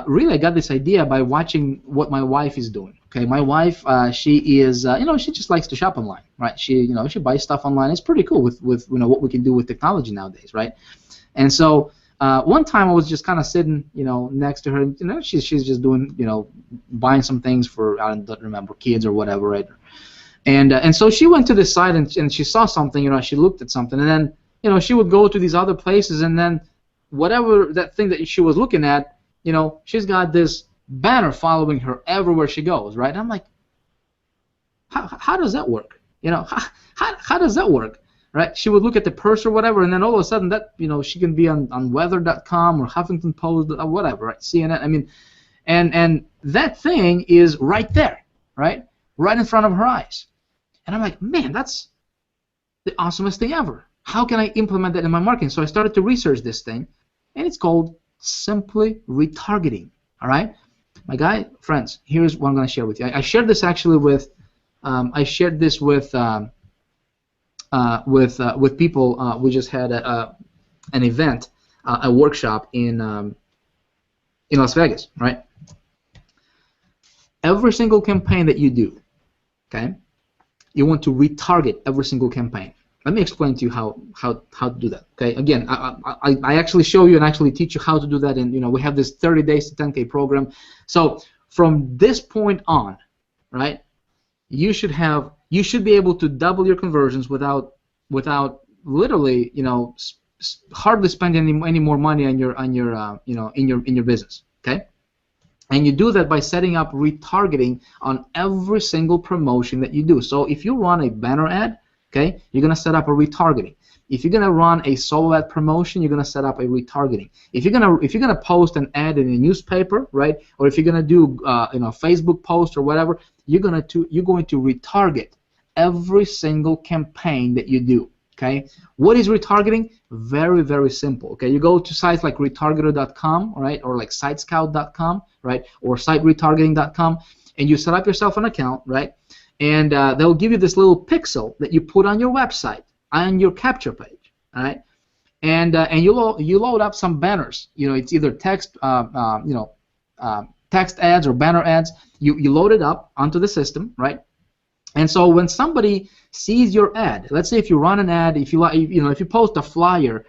really I got this idea by watching what my wife is doing. Okay, my wife she is she just likes to shop online, right? She she buys stuff online. It's pretty cool with what we can do with technology nowadays, right? And so one time I was just kind of sitting next to her. She's just doing buying some things for I don't remember kids or whatever, right? And so she went to the site and she saw something. She looked at something and then. She would go to these other places, and then whatever that thing that she was looking at, she's got this banner following her everywhere she goes, right? And I'm like, how does that work? How does that work, right? She would look at the purse or whatever, and then all of a sudden that, she can be on weather.com or Huffington Post or whatever, right? CNN. I mean, and that thing is right there, right? right in front of her eyes. And I'm like, man, that's the awesomest thing ever. How can I implement that in my marketing? So I started to research this thing, and it's called simply retargeting. All right, my friends, here's what I'm going to share with you. I shared this actually with with people. We just had an event, a workshop in Las Vegas, right? Every single campaign that you do, okay, you want to retarget every single campaign. Let me explain to you how to do that. Okay, again, I actually show you and actually teach you how to do that, and we have this 30 days to 10K program. So from this point on, right, you should be able to double your conversions without literally hardly spending any more money on your in your business. Okay. And you do that by setting up retargeting on every single promotion that you do. So if you run a banner ad, okay, you're going to set up a retargeting. If you're going to run a solo ad promotion, you're going to set up a retargeting. If you're going to post an ad in a newspaper, right, or if you're going to do Facebook post or whatever, you're going to retarget every single campaign that you do. Okay, what is retargeting? Very, very simple. Okay, you go to sites like retargeter.com, right, or like sitescout.com, right, or siteretargeting.com, and you set up yourself an account, right, and they'll give you this little pixel that you put on your website, on your capture page, all right, and you load up some banners. It's either text, text ads or banner ads. You load it up onto the system, right? And so when somebody sees your ad, let's say if you run an ad, if you post a flyer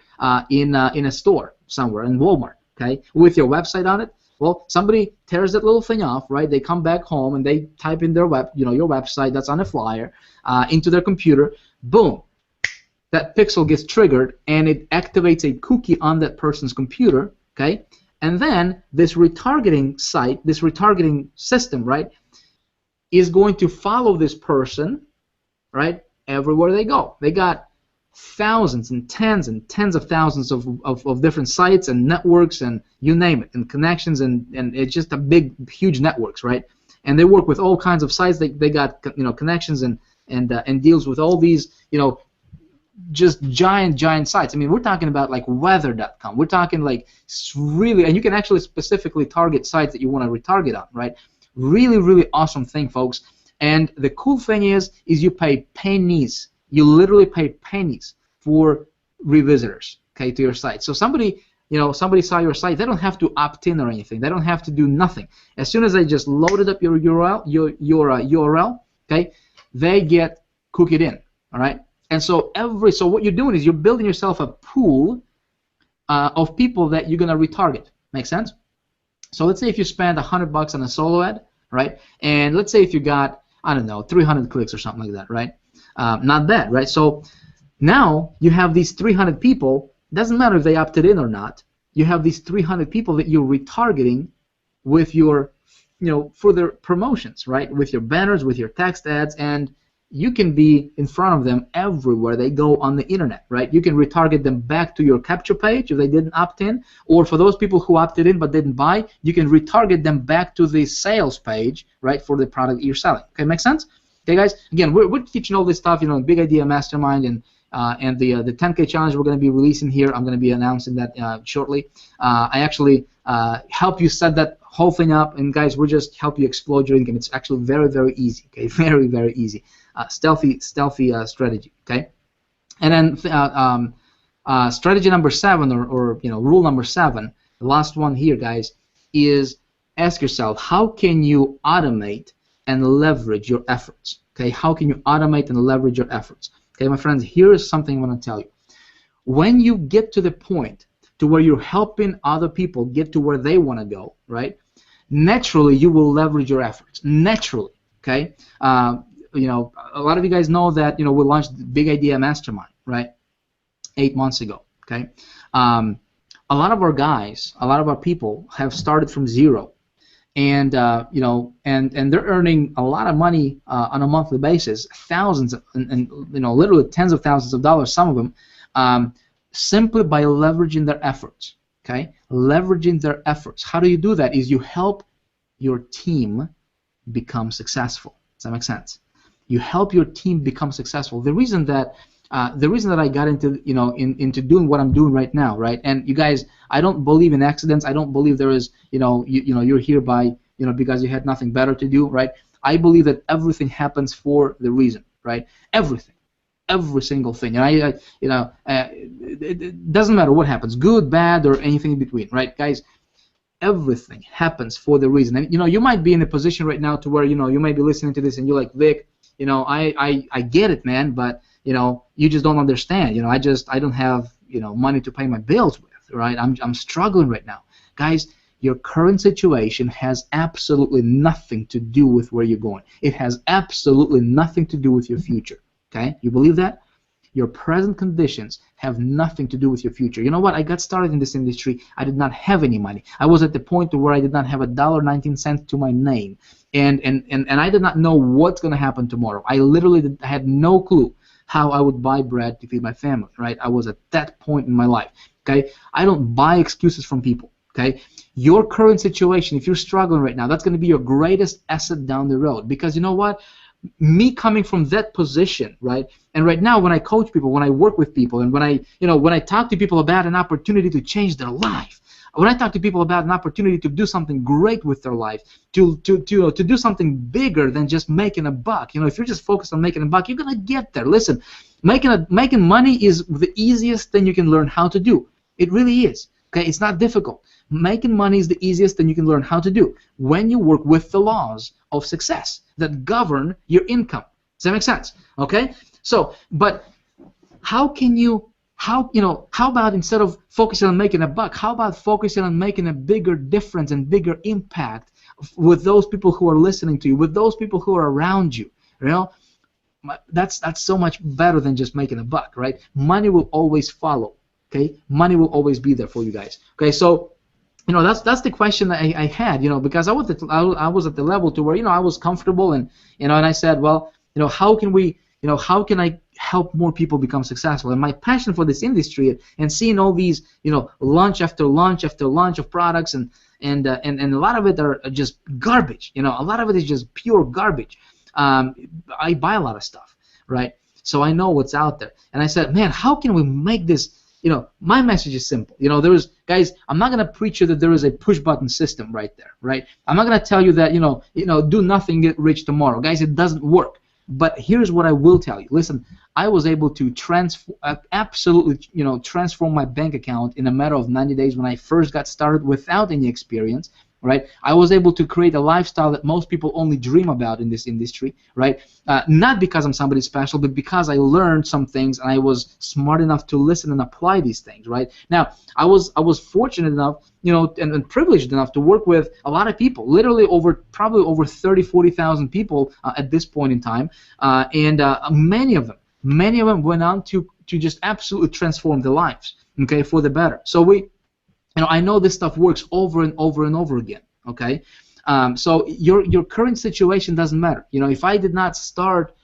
in a store somewhere in Walmart, okay, with your website on it, well, somebody tears that little thing off, right? They come back home and they type in their your website that's on a flyer into their computer. Boom, that pixel gets triggered and it activates a cookie on that person's computer, okay? And then this retargeting site, this retargeting system, right, is going to follow this person, right, everywhere they go. They got thousands and tens of thousands of different sites and networks and you name it, and connections, and it's just a big, huge networks, right? And they work with all kinds of sites. They got connections and deals with all these just giant sites. I mean, we're talking about like weather.com. We're talking like really, and you can actually specifically target sites that you want to retarget on, right? Really, really awesome thing, folks. And the cool thing is you pay pennies. You literally pay pennies for revisitors, okay, to your site. So somebody saw your site. They don't have to opt in or anything. They don't have to do nothing. As soon as they just loaded up your URL, okay, they get cookied in, all right. And so what you're doing is you're building yourself a pool of people that you're gonna retarget. Make sense? So let's say if you spend $100 on a solo ad, right? And let's say if you got, I don't know, 300 clicks or something like that, right? Not bad, right? So now you have these 300 people. Doesn't matter if they opted in or not. You have these 300 people that you're retargeting with your, further promotions, right? With your banners, with your text ads, and you can be in front of them everywhere they go on the internet, right? You can retarget them back to your capture page if they didn't opt in, or for those people who opted in but didn't buy, you can retarget them back to the sales page, right, for the product you're selling. Okay, make sense? Okay, guys. Again, we're teaching all this stuff, Big Idea Mastermind and the 10K challenge we're going to be releasing here. I'm going to be announcing that shortly. I actually help you set that whole thing up, and guys, we'll just help you explode your income. It's actually very, very easy. Okay, very, very easy. Stealthy strategy. Okay, and then strategy number 7, or rule number 7, the last one here, guys, is ask yourself, how can you automate and leverage your efforts? Okay, how can you automate and leverage your efforts? Okay, my friends, here is something I want to tell you. When you get to the point to where you're helping other people get to where they want to go, right? Naturally, you will leverage your efforts. Naturally, okay. A lot of you guys know that we launched Big Idea Mastermind, right? 8 months ago, okay. A lot of our guys, a lot of our people have started from zero, and and they're earning a lot of money on a monthly basis, thousands and literally tens of thousands of dollars, some of them, simply by leveraging their efforts. Okay, leveraging their efforts. How do you do that? Is you help your team become successful. Does that make sense? You help your team become successful. The reason that I got into into doing what I'm doing right now, right? And you guys, I don't believe in accidents. I don't believe there is you're here by because you had nothing better to do, right? I believe that everything happens for the reason, right? Everything, every single thing. And it doesn't matter what happens, good, bad, or anything in between, right, guys? Everything happens for the reason. And you might be in a position right now to where you might be listening to this and you're like, Vic, I get it, man, but you just don't understand. I don't have money to pay my bills with, right? I'm struggling right now, guys. Your current situation has absolutely nothing to do with where you're going. It has absolutely nothing to do with your future. Okay, you believe that? Your present conditions have nothing to do with your future. You know what? I got started in this industry. I did not have any money. I was at the point where I did not have $1.19 to my name, and I did not know what's going to happen tomorrow. I literally had no clue how I would buy bread to feed my family. Right? I was at that point in my life. Okay, I don't buy excuses from people. Okay, your current situation, if you're struggling right now, that's going to be your greatest asset down the road. Because you know what? Me coming from that position, right? And right now, when I coach people, when I work with people, and when I talk to people about an opportunity to change their life, when I talk to people about an opportunity to do something great with their life, to do something bigger than just making a buck. If you're just focused on making a buck, you're gonna get there. Listen, making money is the easiest thing you can learn how to do. It really is. Okay, it's not difficult. Making money is the easiest thing you can learn how to do when you work with the laws of success that govern your income. Does that make sense? Okay? So, but how about instead of focusing on making a buck, how about focusing on making a bigger difference and bigger impact with those people who are listening to you, with those people who are around you? That's so much better than just making a buck, right? Money will always follow. Okay? Money will always be there for you guys. Okay? So, that's the question that I had, because I was at the level to where I was comfortable, and and I said, well, how can I help more people become successful? And my passion for this industry and seeing all these lunch after lunch after lunch of products, and a lot of it are just garbage. A lot of it is just pure garbage. I buy a lot of stuff, right? So I know what's out there, and I said, man, how can we make this? My message is simple. Guys, I'm not gonna preach you that there is a push-button system right there, right? I'm not gonna tell you that do nothing, get rich tomorrow, guys. It doesn't work. But here's what I will tell you. Listen, I was able to absolutely transform my bank account in a matter of 90 days when I first got started without any experience. Right? I was able to create a lifestyle that most people only dream about in this industry, right? Not because I'm somebody special, but because I learned some things and I was smart enough to listen and apply these things, right? Now, I was fortunate enough, and privileged enough to work with a lot of people, literally probably over 40,000 people at this point in time, and many of them went on to just absolutely transform their lives, okay, for the better. So I know this stuff works over and over and over again. Okay, so your current situation doesn't matter. If I did not start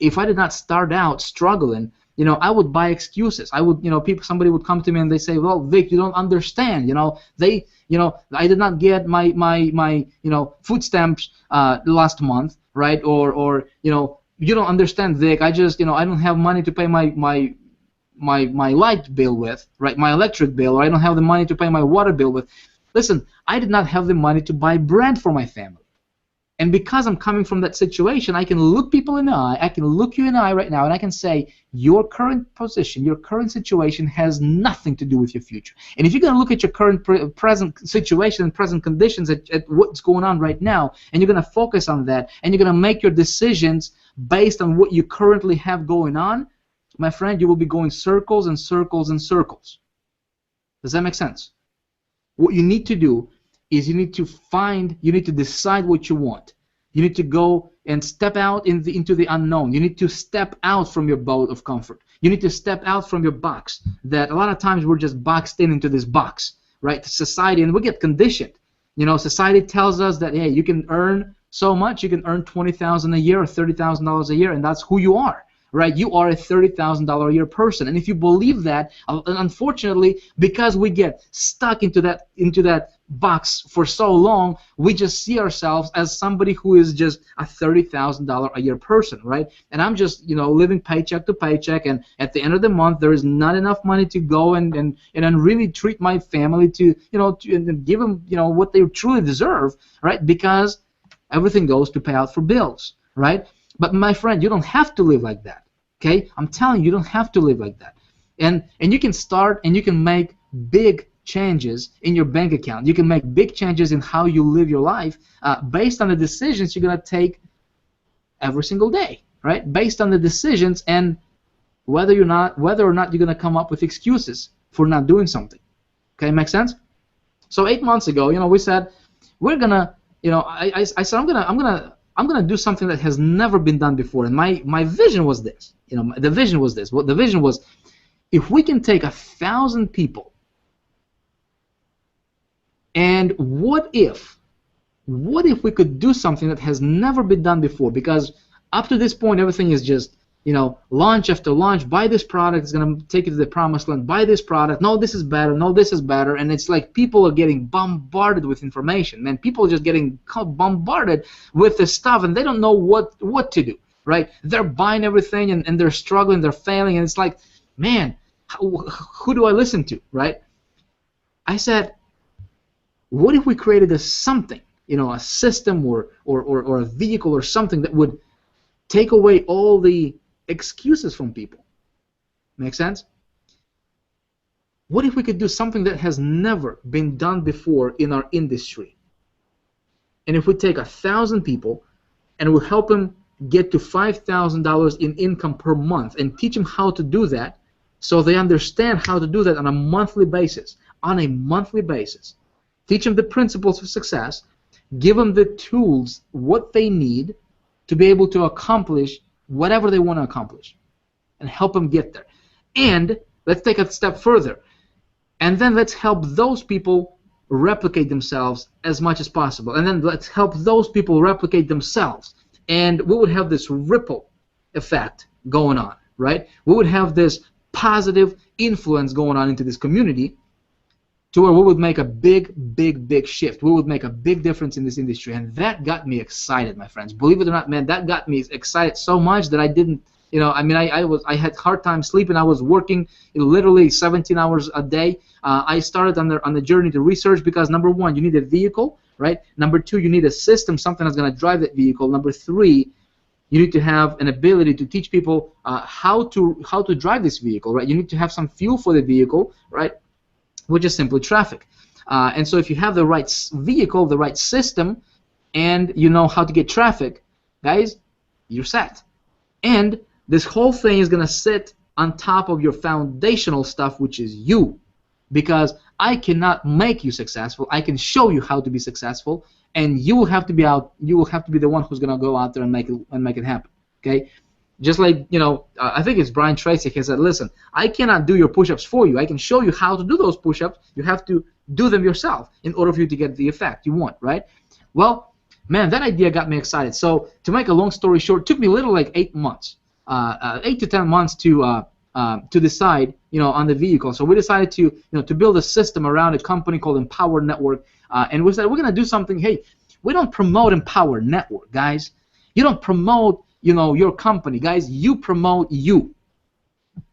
out struggling, I would buy excuses. I would, somebody would come to me and they say, well, Vic, you don't understand. I did not get my food stamps last month, right? Or you don't understand, Vic. I don't have money to pay my light bill with, right? My electric bill, or I don't have the money to pay my water bill with. Listen, I did not have the money to buy bread for my family. And because I'm coming from that situation, I can look people in the eye, I can look you in the eye right now, and I can say, your current position, your current situation has nothing to do with your future. And if you're going to look at your current present situation and present conditions at what's going on right now, and you're going to focus on that, and you're going to make your decisions based on what you currently have going on, my friend, you will be going circles and circles and circles. Does that make sense? What you need to do is you need to decide what you want. You need to go and step out into the unknown. You need to step out from your boat of comfort. You need to step out from your box. That a lot of times we're just boxed into this box, right? Society, and we get conditioned. Society tells us that, hey, you can earn so much. You can earn $20,000 a year or $30,000 a year, and that's who you are. right? You are a $30,000 a year person, and if you believe that, unfortunately, because we get stuck into that box for so long, we just see ourselves as somebody who is just a $30,000 a year person, right? And I'm just, living paycheck to paycheck, and at the end of the month, there is not enough money to go and really treat my family to, and give them, what they truly deserve, right? Because everything goes to pay out for bills, right? But my friend, you don't have to live like that, okay? I'm telling you, you don't have to live like that. And you can start and you can make big changes in your bank account. You can make big changes in how you live your life based on the decisions you're going to take every single day, right? Based on the decisions and whether or not you're going to come up with excuses for not doing something. Okay, make sense? So 8 months ago, we said we're gonna, I said I'm gonna do something that has never been done before, and my vision was this. The vision was this. Well, the vision was, if we can take 1,000 people, and what if we could do something that has never been done before? Because up to this point, everything is just, launch after launch. Buy this product, it's going to take you to the promised land. Buy this product. No, this is better. No, this is better. And it's like people are getting bombarded with information. Man, people are just getting bombarded with this stuff, and they don't know what to do, right? They're buying everything, and they're struggling, they're failing, and it's like, man, who do I listen to, right? I said, what if we created a system or a vehicle or something that would take away all the excuses from people? Make sense? What if we could do something that has never been done before in our industry? And if we take 1,000 people and we help them get to $5,000 in income per month and teach them how to do that, so they understand how to do that on a monthly basis. Teach them the principles of success, give them the tools, what they need to be able to accomplish whatever they want to accomplish, and help them get there. And let's take a step further, and then let's help those people replicate themselves as much as possible, and then let's help those people replicate themselves, and we would have this ripple effect going on, right? We would have this positive influence going on into this community, to where we would make a big shift. We would make a big difference in this industry, and that got me excited, my friends. Believe it or not, man, that got me excited so much that I didn't, I had hard time sleeping. I was working literally 17 hours a day. I started on the journey to research because, number one, you need a vehicle, right? Number two, you need a system, something that's going to drive that vehicle. Number three, you need to have an ability to teach people how to drive this vehicle, right? You need to have some fuel for the vehicle, right? Which is simply traffic. And so if you have the right vehicle, the right system, and you know how to get traffic, guys, you're set. And this whole thing is going to sit on top of your foundational stuff, which is you. Because I cannot make you successful. I can show you how to be successful, and you will have to be the one who's going to go out there and make it happen. Okay? Just like, I think it's Brian Tracy. He said, listen, I cannot do your push-ups for you. I can show you how to do those push-ups. You have to do them yourself in order for you to get the effect you want, right? Well, man, that idea got me excited. So to make a long story short, it took me literally like 8 months, 8 to 10 months to decide, on the vehicle. So we decided to build a system around a company called Empower Network, and we said we're going to do something. Hey, we don't promote Empower Network, guys. You don't promote your company, guys. You promote you.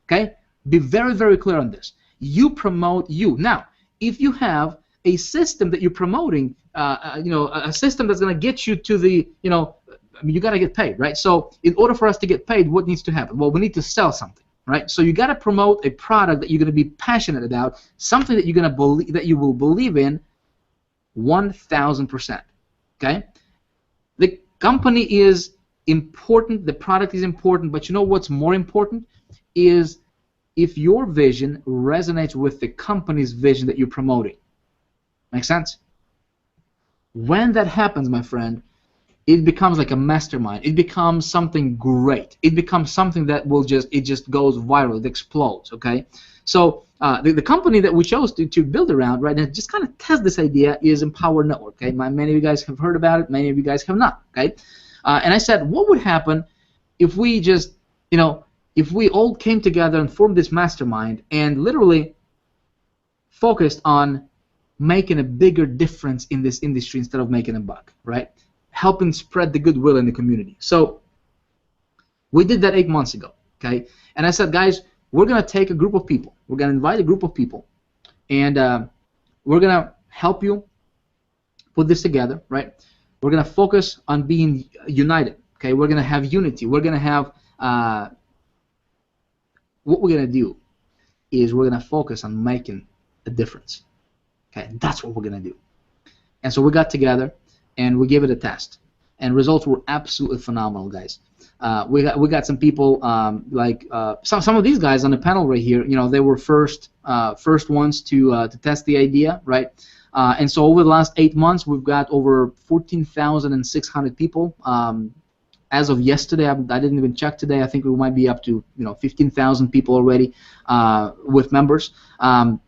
Okay? Be very, very clear on this. You promote you. Now, if you have a system that you're promoting, a system that's going to get you to the, you got to get paid, right? So, in order for us to get paid, what needs to happen? Well, we need to sell something, right? So, you got to promote a product that you're going to be passionate about, something that you're going to believe, that you will believe in, 1,000%. Okay? The company is important, the product is important, but you know what's more important is if your vision resonates with the company's vision that you're promoting. Make sense? When that happens, my friend, it becomes like a mastermind. It becomes something great. It becomes something that it just goes viral. It explodes. Okay, so the company that we chose to build around, right, and just kind of test this idea is Empower Network. Okay, many of you guys have heard about it. Many of you guys have not. Okay. And I said, what would happen if we just, if we all came together and formed this mastermind and literally focused on making a bigger difference in this industry instead of making a buck, right? Helping spread the goodwill in the community. So we did that 8 months ago, okay? And I said, guys, we're going to take a group of people. We're going to invite a group of people, and we're going to help you put this together, right? We're going to focus on being united, okay? We're going to have unity. We're going to have, what we're going to do is we're going to focus on making a difference, okay? That's what we're going to do. And so we got together, and we gave it a test, and results were absolutely phenomenal, guys. We got some people like some of these guys on the panel right here. You know, they were first ones to test the idea, right? And so over the last 8 months, we've got over 14,600 people. As of yesterday, I didn't even check today. I think we might be up to 15,000 people already with members.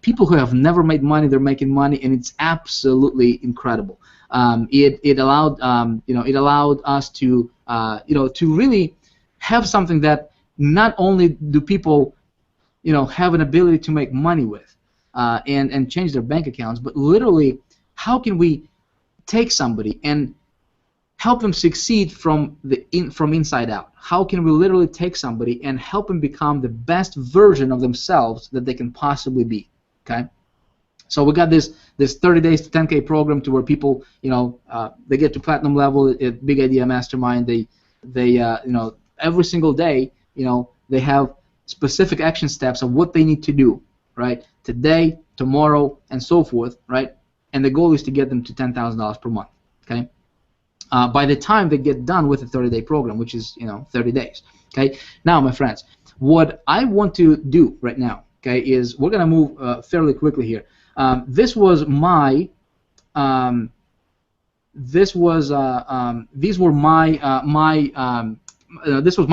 People who have never made money, they're making money, and it's absolutely incredible. It allowed us to to really have something that not only do people have an ability to make money with and change their bank accounts, but literally how can we take somebody and help them succeed from inside out? How can we literally take somebody and help them become the best version of themselves that they can possibly be? Okay. So we got this 30 days to 10K program to where people, they get to platinum level at Big Idea Mastermind. They every single day, they have specific action steps of what they need to do, right? Today, tomorrow, and so forth, right? And the goal is to get them to $10,000 per month, okay? By the time they get done with the 30-day program, which is 30 days, okay? Now, my friends, what I want to do right now, okay, is we're gonna move fairly quickly here. This was my this was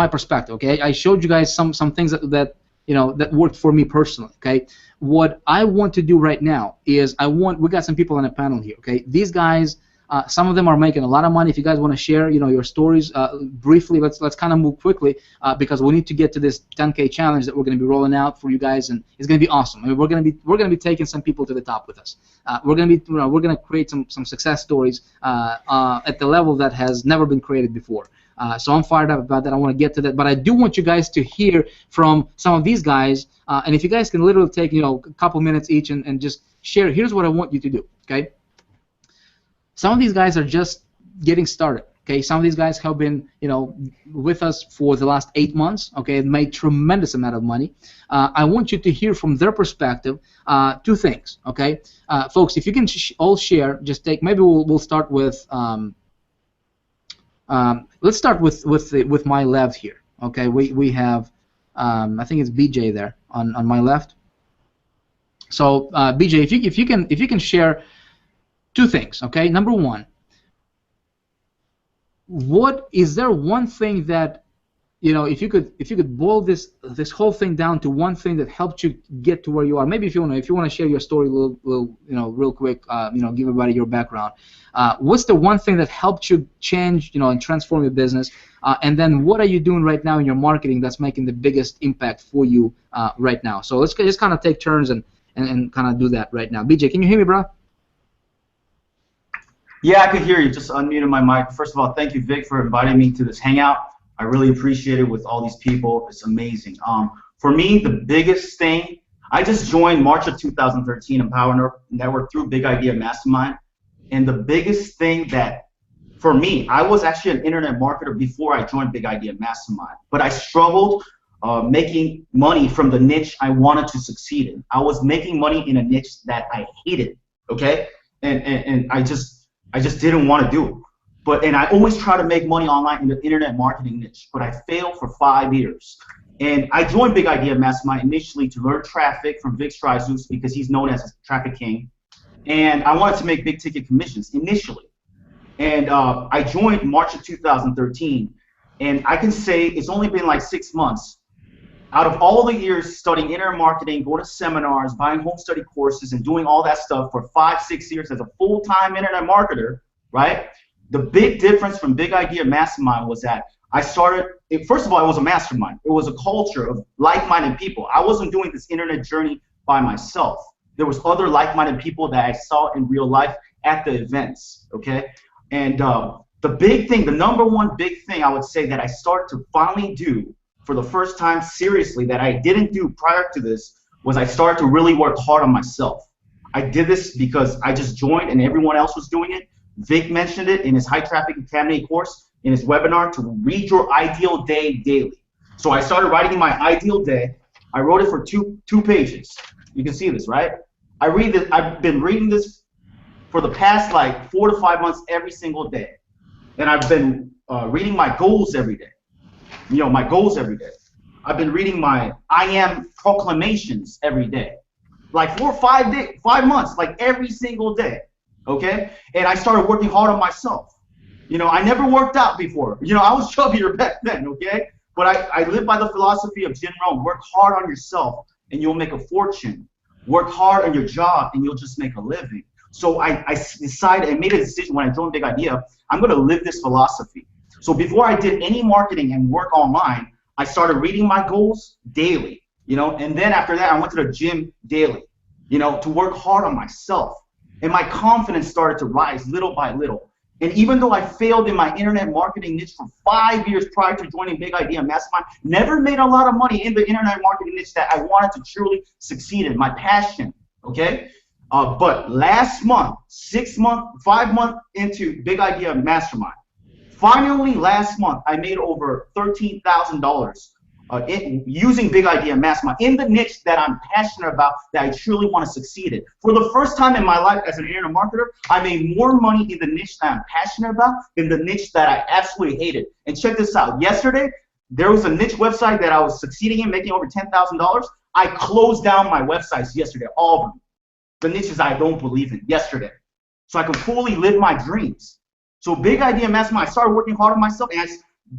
my perspective. Okay, I showed you guys some things that worked for me personally. Okay, what I want to do right now is we got some people on the panel here. Okay, these guys. Some of them are making a lot of money. If you guys want to share, your stories briefly, let's kind of move quickly because we need to get to this 10K challenge that we're going to be rolling out for you guys, and it's going to be awesome. I mean, we're going to be taking some people to the top with us. We're going to create some success stories at the level that has never been created before. So I'm fired up about that. I want to get to that, but I do want you guys to hear from some of these guys, and if you guys can literally take a couple minutes each and just share. Here's what I want you to do. Okay. Some of these guys are just getting started. Okay, some of these guys have been, with us for the last 8 months. Okay, and made tremendous amount of money. I want you to hear from their perspective 2 things. Okay, folks, if you can all share, just take. Maybe we'll start with. Let's start with my left here. Okay, we have. I think it's BJ there on my left. So BJ, if you can share 2 things, okay? Number 1, what is there one thing that if you could boil this whole thing down to one thing that helped you get to where you are? Maybe if you want to share your story real quick, give everybody your background. What's the one thing that helped you change, and transform your business? And then what are you doing right now in your marketing that's making the biggest impact for you right now? So let's just kind of take turns and kind of do that right now. BJ, can you hear me, bro? Yeah, I could hear you. Just unmuted my mic. First of all, thank you, Vic, for inviting me to this hangout. I really appreciate it with all these people. It's amazing. For me, the biggest thing, I just joined March of 2013 Empower Network through Big Idea Mastermind. And the biggest thing that, for me, I was actually an internet marketer before I joined Big Idea Mastermind. But I struggled making money from the niche I wanted to succeed in. I was making money in a niche that I hated, okay? And I just didn't want to do it. And I always try to make money online in the internet marketing niche, but I failed for 5 years. And I joined Big Idea Mastermind initially to learn traffic from Vick Strizheus because he's known as a traffic king. And I wanted to make big ticket commissions initially. And I joined March of 2013. And I can say it's only been like 6 months. Out of all the years studying internet marketing, going to seminars, buying home study courses, and doing all that stuff for 5-6 years as a full-time internet marketer, right? The big difference from Big Idea Mastermind was that I started, first of all, it was a mastermind. It was a culture of like-minded people. I wasn't doing this internet journey by myself. There was other like-minded people that I saw in real life at the events, okay? And the big thing, the number one big thing I would say that I started to finally do for the first time seriously that I didn't do prior to this was I started to really work hard on myself. I did this because I just joined and everyone else was doing it. Vic mentioned it in his High Traffic Academy course, in his webinar, to read your ideal day daily. So I started writing my ideal day. I wrote it for two pages. You can see this, right? I've been reading this for the past like 4 to 5 months every single day. And I've been reading my goals every day. You know, my goals every day. I've been reading my I am proclamations every day. Like 4 or 5 months, like every single day. Okay? And I started working hard on myself. You know, I never worked out before. You know, I was chubbier back then, okay? But I live by the philosophy of Jim Rohn. Work hard on yourself and you'll make a fortune. Work hard on your job and you'll just make a living. So I decided and made a decision when I joined Big Idea, I'm going to live this philosophy. So before I did any marketing and work online, I started reading my goals daily, you know, and then after that, I went to the gym daily, you know, to work hard on myself. And my confidence started to rise little by little. And even though I failed in my internet marketing niche for 5 years prior to joining Big Idea Mastermind, never made a lot of money in the internet marketing niche that I wanted to truly succeed in, my passion, okay? But last month, 5 months into Big Idea Mastermind, finally last month, I made over $13,000 using Big Idea Mastermind in the niche that I'm passionate about, that I truly want to succeed in. For the first time in my life as an internet marketer, I made more money in the niche that I'm passionate about than the niche that I absolutely hated. And check this out. Yesterday, there was a niche website that I was succeeding in, making over $10,000. I closed down my websites yesterday, all of them. The niches I don't believe in, yesterday. So I could fully live my dreams. So Big Idea Mastermind, I started working hard on myself,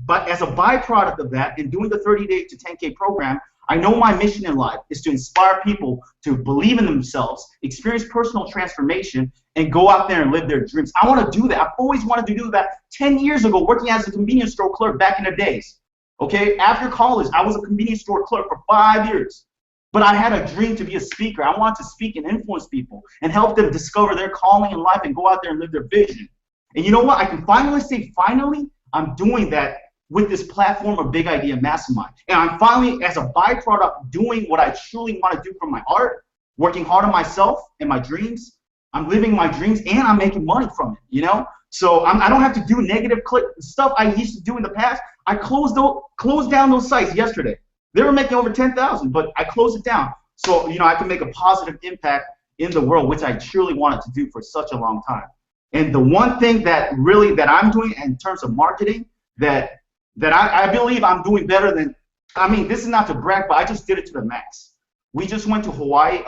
but as a byproduct of that, and doing the 30-day to 10K program, I know my mission in life is to inspire people to believe in themselves, experience personal transformation, and go out there and live their dreams. I want to do that. I've always wanted to do that 10 years ago, working as a convenience store clerk back in the days. Okay, after college, I was a convenience store clerk for 5 years. But I had a dream to be a speaker. I wanted to speak and influence people and help them discover their calling in life and go out there and live their vision. And you know what? I can finally say, finally, I'm doing that with this platform of Big Idea Mastermind. And I'm finally, as a byproduct, doing what I truly want to do from my heart, working hard on myself and my dreams. I'm living my dreams and I'm making money from it, you know? So I don't have to do negative stuff I used to do in the past. I closed down those sites yesterday. They were making over 10,000, but I closed it down. So, you know, I can make a positive impact in the world, which I truly wanted to do for such a long time. And the one thing that really that I'm doing in terms of marketing that I believe I'm doing better than, I mean, this is not to brag, but I just did it to the max. We just went to Hawaii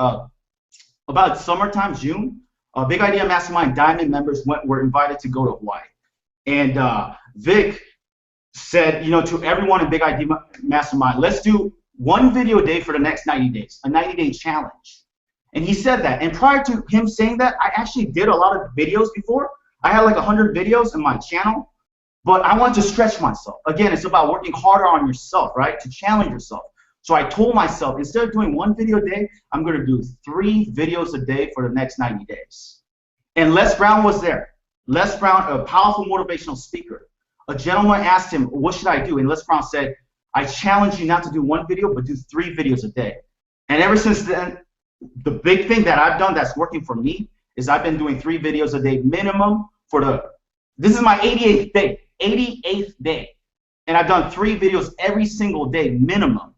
about summertime, June. Big Idea Mastermind Diamond members were invited to go to Hawaii. And Vic said, you know, to everyone in Big Idea Mastermind, let's do 1 video a day for the next 90 days, a 90-day challenge. And he said that. And prior to him saying that, I actually did a lot of videos before. I had like 100 videos in my channel, but I wanted to stretch myself. Again, it's about working harder on yourself, right? To challenge yourself. So I told myself, instead of doing 1 video a day, I'm going to do 3 videos a day for the next 90 days. And Les Brown was there. Les Brown, a powerful motivational speaker. A gentleman asked him, what should I do? And Les Brown said, I challenge you not to do 1 video, but do 3 videos a day. And ever since then, the big thing that I've done that's working for me is I've been doing 3 videos a day minimum this is my 88th day, 88th day. And I've done 3 videos every single day minimum.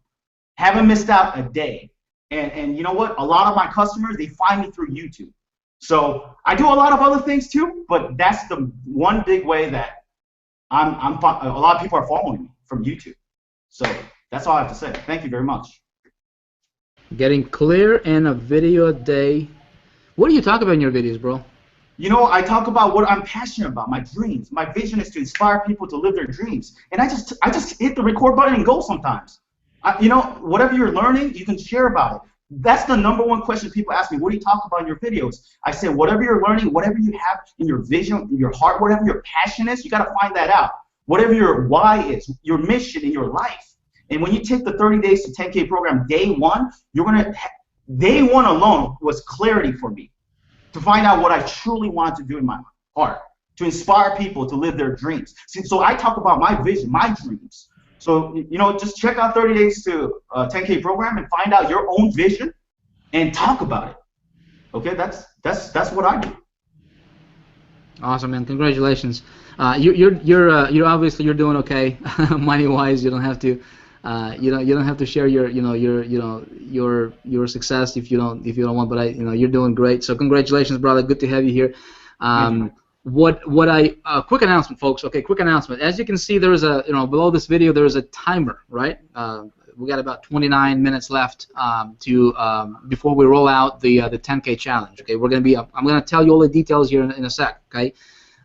Haven't missed out a day. And you know what? A lot of my customers, they find me through YouTube. So I do a lot of other things too, but that's the one big way that a lot of people are following me from YouTube. So that's all I have to say. Thank you very much. Getting clear and a video a day. What do you talk about in your videos, bro? You know, I talk about what I'm passionate about, my dreams. My vision is to inspire people to live their dreams. And I just hit the record button and go sometimes. You know, whatever you're learning, you can share about it. That's the #1 question people ask me. What do you talk about in your videos? I say, whatever you're learning, whatever you have in your vision, in your heart, whatever your passion is, you got to find that out. whatever your why is, your mission in your life. And when you take the 30 days to 10K program day one, day one alone was clarity for me to find out what I truly wanted to do in my heart, to inspire people to live their dreams. See, so I talk about my vision, my dreams. So, just check out 30 days to 10K program and find out your own vision and talk about it. Okay, that's what I do. Awesome, man! Congratulations. You're obviously you're doing okay, money wise. You don't have to, you don't have to share your success if you don't want. But you're doing great. So congratulations, brother. Good to have you here. Quick announcement, folks. Okay, quick announcement. As you can see, there is below this video there is a timer, right? We got about 29 minutes left before we roll out the 10K challenge. Okay, I'm gonna tell you all the details here in a sec. Okay,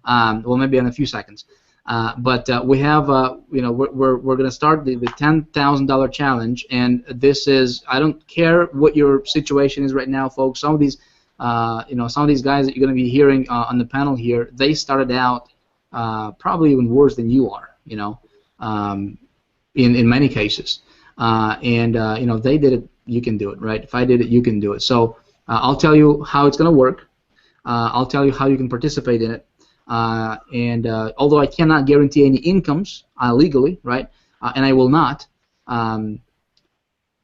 well maybe in a few seconds. But we have we're gonna start the $10,000 challenge, and this is, I don't care what your situation is right now, folks. Some of these some of these guys that you're gonna be hearing on the panel here, they started out probably even worse than you are. In many cases. They did it, you can do it, right? If I did it, you can do it. So I'll tell you how it's going to work. I'll tell you how you can participate in it. Although I cannot guarantee any incomes legally, right? And I will not.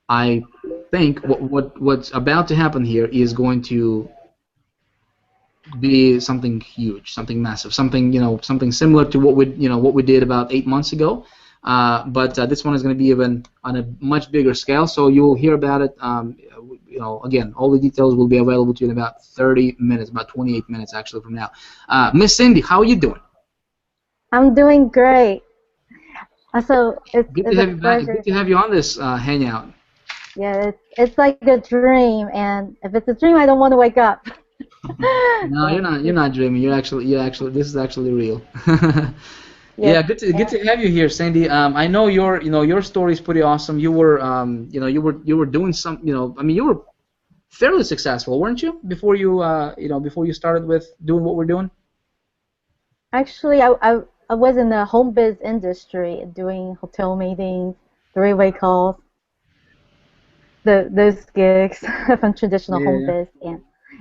I think what's about to happen here is going to be something huge, something massive, something similar to what we did about 8 months ago. But this one is going to be even on a much bigger scale, so you'll hear about it. Again, all the details will be available to you in about 30 minutes, about 28 minutes actually from now. Miss Cindy, how are you doing? I'm doing great. So it's good to have you back. Good to have you on this hangout. Yeah, it's like a dream, and if it's a dream, I don't want to wake up. No, you're not dreaming. You're actually this is actually real. Yeah, good to have you here, Sandy. I know your story is pretty awesome. You were you were doing some, I mean, you were fairly successful, weren't you, before you started with doing what we're doing? Actually, I was in the home biz industry, doing hotel meetings, three-way calls, those gigs from traditional home biz,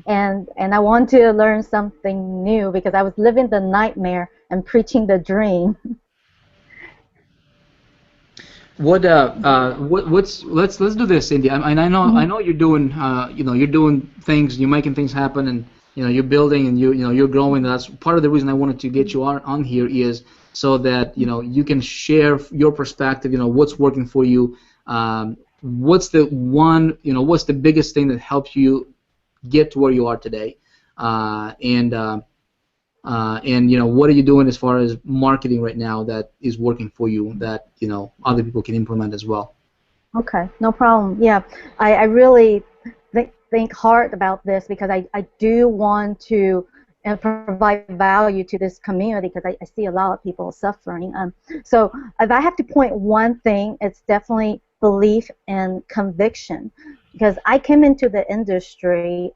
and I want to learn something new because I was living the nightmare and preaching the dream. Let's do this, Cindy. I know you're doing you're doing things, you're making things happen, and you're building and you're growing. That's part of the reason I wanted to get you on here, is so that you can share your perspective. What's working for you. What's the biggest thing that helps you get to where you are today, and what are you doing as far as marketing right now that is working for you that other people can implement as well? Okay, no problem. Yeah, I really think hard about this because I do want to provide value to this community because I see a lot of people suffering. So if I have to point one thing, it's definitely belief and conviction, because I came into the industry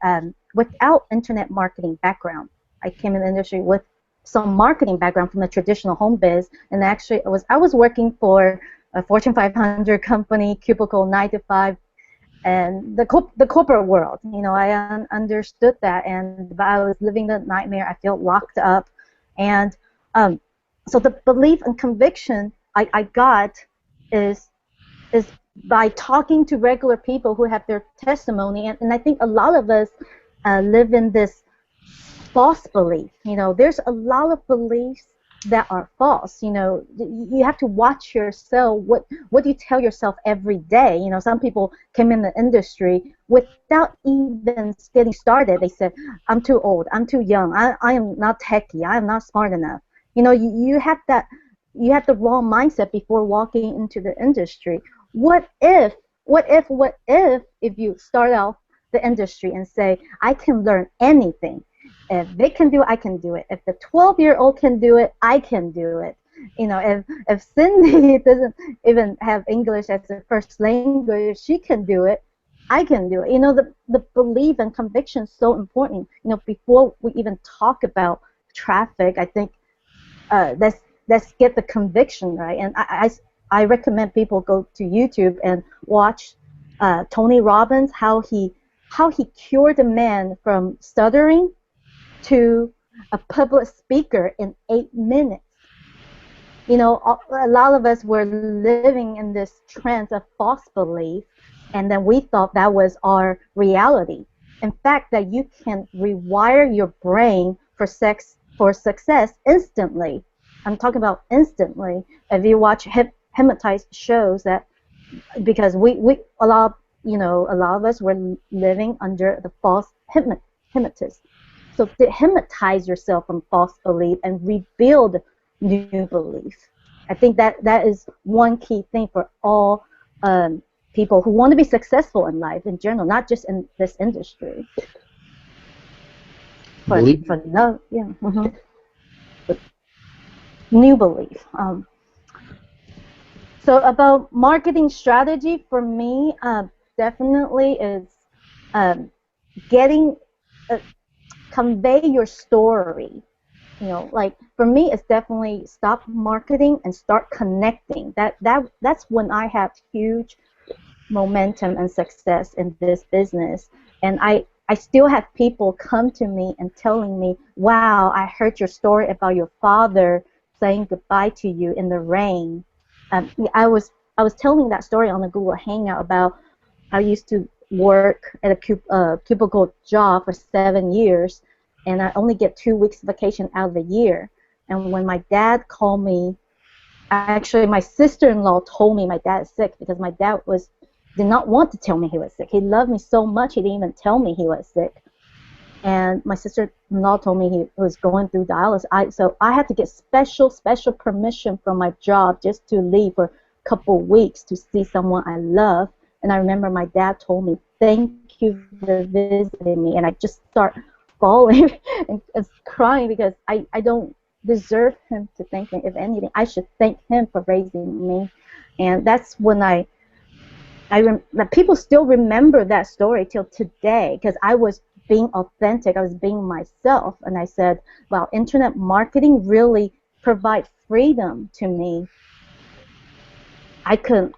without internet marketing background. I came in the industry with some marketing background from the traditional home biz, and actually I was working for a Fortune 500 company, cubicle 9 to 5, and the corporate world. I understood that, and I was living the nightmare. I felt locked up, and so the belief and conviction I got is by talking to regular people who have their testimony, and I think a lot of us live in this false belief. There's a lot of beliefs that are false. You have to watch yourself. What do you tell yourself every day? Some people came in the industry without even getting started. They said, "I'm too old. I'm too young. I am not techie. I am not smart enough." You have the wrong mindset before walking into the industry. What if you start out the industry and say, "I can learn anything. If they can do it, I can do it. If the 12-year-old can do it, I can do it." If Cindy doesn't even have English as a first language, she can do it. I can do it. The belief and conviction is so important. Before we even talk about traffic, I think let's get the conviction right. And I recommend people go to YouTube and watch Tony Robbins, how he cured a man from stuttering to a public speaker in 8 minutes. You know, a lot of us were living in this trance of false belief, and then we thought that was our reality. In fact, that you can rewire your brain for success instantly. I'm talking about instantly. If you watch hypnotized shows, that because a lot of us were living under the false hypnotist. So to hypnotize yourself from false belief and rebuild new belief. I think that is one key thing for all people who want to be successful in life in general, not just in this industry. New belief. So about marketing strategy for me, definitely is convey your story. You know, like for me, it's definitely stop marketing and start connecting. That's when I have huge momentum and success in this business. And I still have people come to me and telling me, wow, I heard your story about your father saying goodbye to you in the rain. I was telling that story on the Google Hangout about I used to work at a cubicle job for 7 years, and I only get 2 weeks vacation out of the year. And when my dad called me, actually my sister-in-law told me my dad is sick, because my dad did not want to tell me he was sick. He loved me so much he didn't even tell me he was sick. And my sister-in-law told me he was going through dialysis. So I had to get special permission from my job just to leave for a couple weeks to see someone I love. And I remember my dad told me, thank you for visiting me. And I just start bawling and crying, because I don't deserve him to thank me. If anything, I should thank him for raising me. And that's when people still remember that story till today, because I was being authentic, I was being myself, and I said, well, internet marketing really provides freedom to me. I can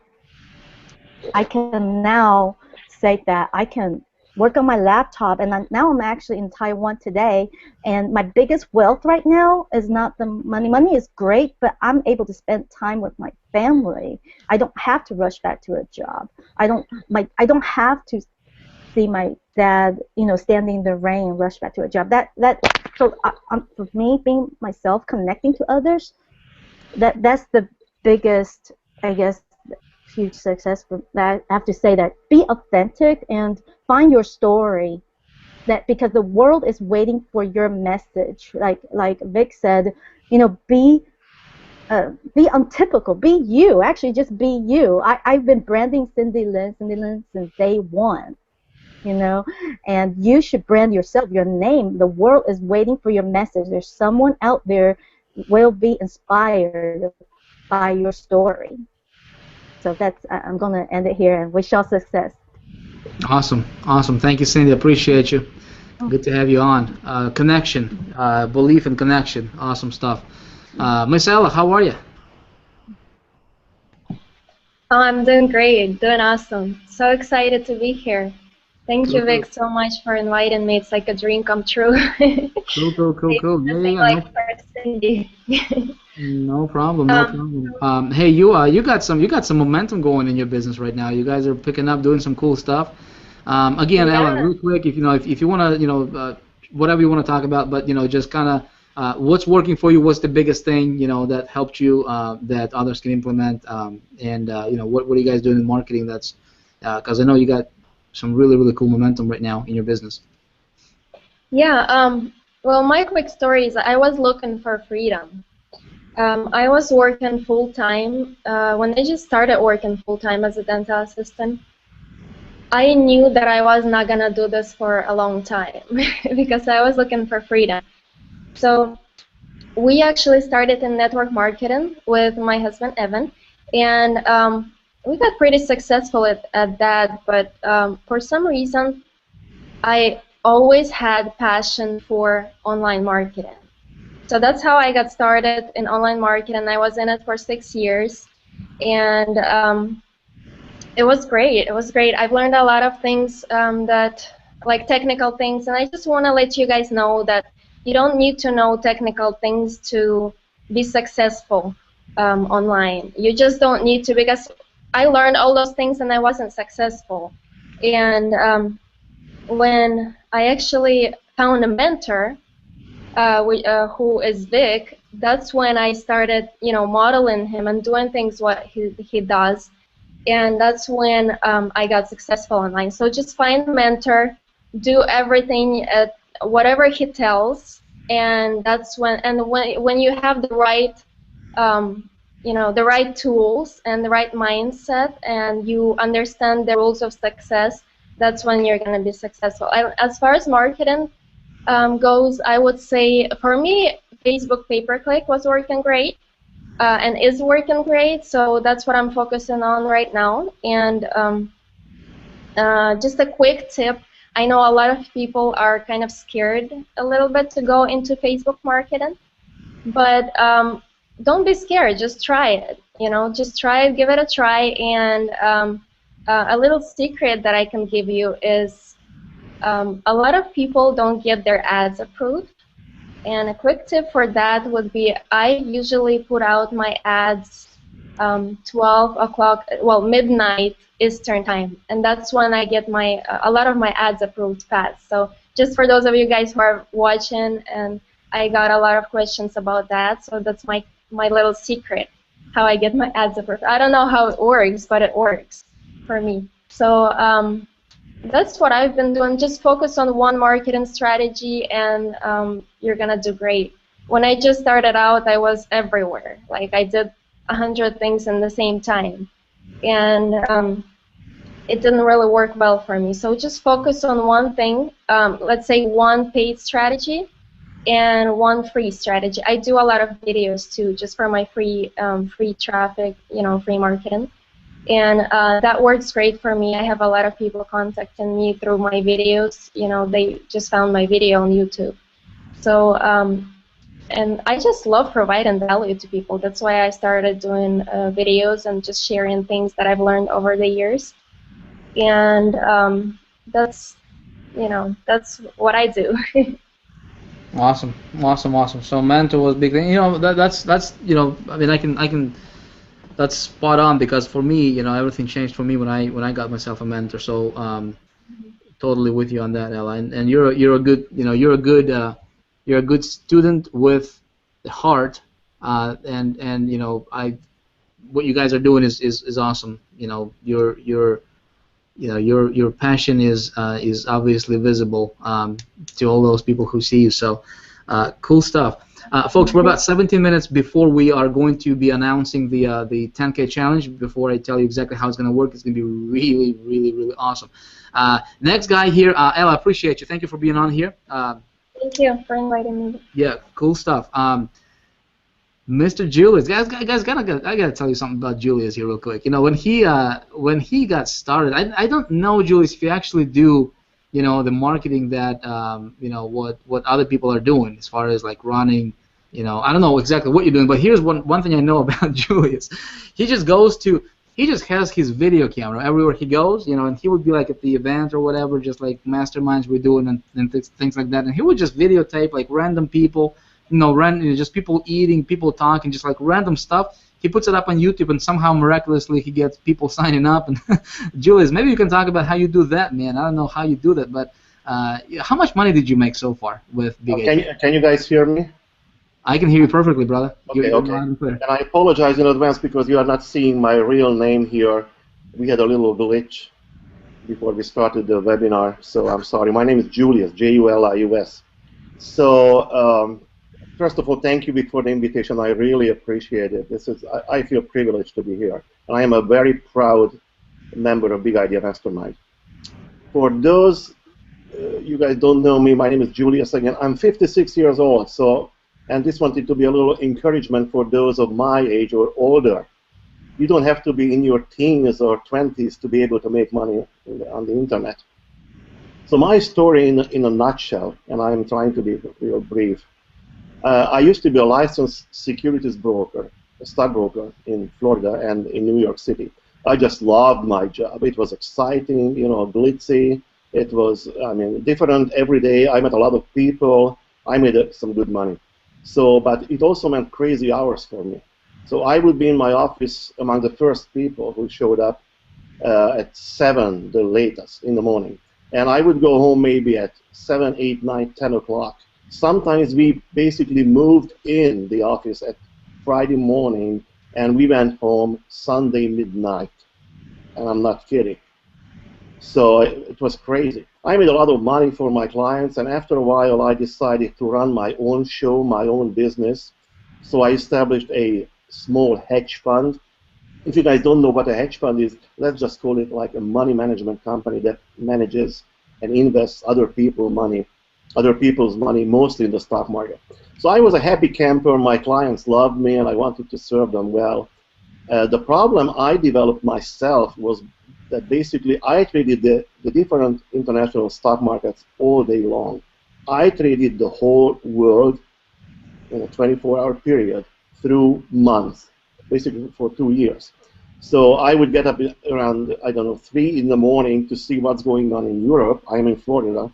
now say that I can work on my laptop, and now I'm actually in Taiwan today, and my biggest wealth right now is not the money. Money is great, but I'm able to spend time with my family. I don't have to rush back to a job. I don't have to see my dad, standing in the rain and rush back to a job. So for me, being myself, connecting to others, that's the biggest, I guess, huge success for that. I have to say that be authentic and find your story. That because the world is waiting for your message. Like Vic said, be untypical, be you. Actually, just be you. I've been branding Cindy Lin since day one. And you should brand yourself, your name. The world is waiting for your message. There's someone out there will be inspired by your story. So I'm going to end it here and wish y'all success. Awesome. Thank you, Cindy. Appreciate you. Good to have you on. Connection, belief and connection. Awesome stuff. Miss Ella, how are you? Oh, I'm doing great, doing awesome. So excited to be here. Thank you, Vic, so much for inviting me. It's like a dream come true. Cool. Yeah. Cindy. No problem. Hey, you got some momentum going in your business right now. You guys are picking up, doing some cool stuff. Again, yeah. Ella, real quick, if you want to, whatever you want to talk about, but just kind of what's working for you. What's the biggest thing that helped you that others can implement, and what are you guys doing in marketing? That's because I know you got some really cool momentum right now in your business. Yeah. Well, my quick story is I was looking for freedom. I was working full-time. When I just started working full-time as a dental assistant, I knew that I was not going to do this for a long time because I was looking for freedom. So we actually started in network marketing with my husband, Evan, and we got pretty successful at that, but for some reason, I always had passion for online marketing. So that's how I got started in online marketing. I was in it for 6 years, and it was great. It was great. I've learned a lot of things like technical things, and I just want to let you guys know that you don't need to know technical things to be successful online. You just don't need to, because I learned all those things and I wasn't successful. And when I actually found a mentor, who is Vick, that's when I started, modeling him and doing things what he does, and that's when I got successful online. So just find a mentor, do everything at whatever he tells, and that's when you have the right, the right tools and the right mindset, and you understand the rules of success, that's when you're going to be successful. As far as marketing goes, I would say for me, Facebook pay-per-click was working great and is working great, so that's what I'm focusing on right now. And just a quick tip, I know a lot of people are kind of scared a little bit to go into Facebook marketing, but don't be scared, just try it. Just try it, give it a try, and a little secret that I can give you is a lot of people don't get their ads approved, and a quick tip for that would be I usually put out my ads 12 o'clock, well, midnight Eastern time, and that's when I get a lot of my ads approved fast. So just for those of you guys who are watching, and I got a lot of questions about that, so that's my little secret, how I get my ads approved. I don't know how it works, but it works for me. So that's what I've been doing. Just focus on one marketing strategy, and you're gonna do great. When I just started out, I was everywhere. Like, I did 100 things in the same time, and it didn't really work well for me. So just focus on one thing. Let's say one paid strategy and one free strategy. I do a lot of videos too, just for my free traffic, free marketing. And that works great for me. I have a lot of people contacting me through my videos. They just found my video on YouTube. So, and I just love providing value to people. That's why I started doing videos and just sharing things that I've learned over the years. And that's what I do. Awesome. So mentor was big thing. That's I mean, I can. That's spot on, because for me, everything changed for me when I got myself a mentor. So totally with you on that, Ella. And you're a good you're a good student with the heart, and what you guys are doing is awesome. Your passion is obviously visible to all those people who see you. So cool stuff. Folks, we're about 17 minutes before we are going to be announcing the 10K challenge. Before I tell you exactly how it's going to work, it's going to be really, really, really awesome. Next guy here, Ella, appreciate you. Thank you for being on here. Thank you for inviting me. Yeah, cool stuff. Mr. Julius, guys, I gotta tell you something about Julius here real quick. When he got started, I don't know, Julius, if you actually do the marketing that what other people are doing as far as like running. I don't know exactly what you're doing, but here's one thing I know about Julius. He just has his video camera everywhere he goes, and he would be like at the event or whatever, just like masterminds we're doing and things like that, and he would just videotape like random people, just people eating, people talking, just like random stuff. He puts it up on YouTube, and somehow miraculously he gets people signing up. And Julius, maybe you can talk about how you do that, man. I don't know how you do that, but how much money did you make so far with Big Can you guys hear me? I can hear you perfectly, brother. Okay. And I apologize in advance because you are not seeing my real name here. We had a little glitch before we started the webinar, so I'm sorry. My name is Julius, Julius. So, first of all, thank you for the invitation. I really appreciate it. I feel privileged to be here. And I am a very proud member of Big Idea Mastermind. For those you guys don't know me, my name is Julius again. I'm 56 years old, and this wanted to be a little encouragement for those of my age or older. You don't have to be in your teens or 20s to be able to make money on the internet. So my story in a nutshell, and I'm trying to be real brief. I used to be a licensed securities broker, a stockbroker in Florida and in New York City. I just loved my job. It was exciting, you know, glitzy. It was, I mean, different every day. I met a lot of people. I made some good money. So, but it also meant crazy hours for me. So I would be in my office among the first people who showed up at 7, the latest, in the morning. And I would go home maybe at 7, 8, 9, 10 o'clock. Sometimes we basically moved in the office at Friday morning, and we went home Sunday midnight. And I'm not kidding. So it was crazy. I made a lot of money for my clients, and after a while, I decided to run my own show, my own business. So I established a small hedge fund. If you guys don't know what a hedge fund is, let's just call it like a money management company that manages and invests other people's money, mostly in the stock market. So I was a happy camper. My clients loved me, and I wanted to serve them well. The problem I developed myself was that basically I traded the different international stock markets all day long. I traded the whole world in a 24-hour period through months, basically for 2 years. So I would get up around, I don't know, 3 in the morning to see what's going on in Europe. I'm in Florida.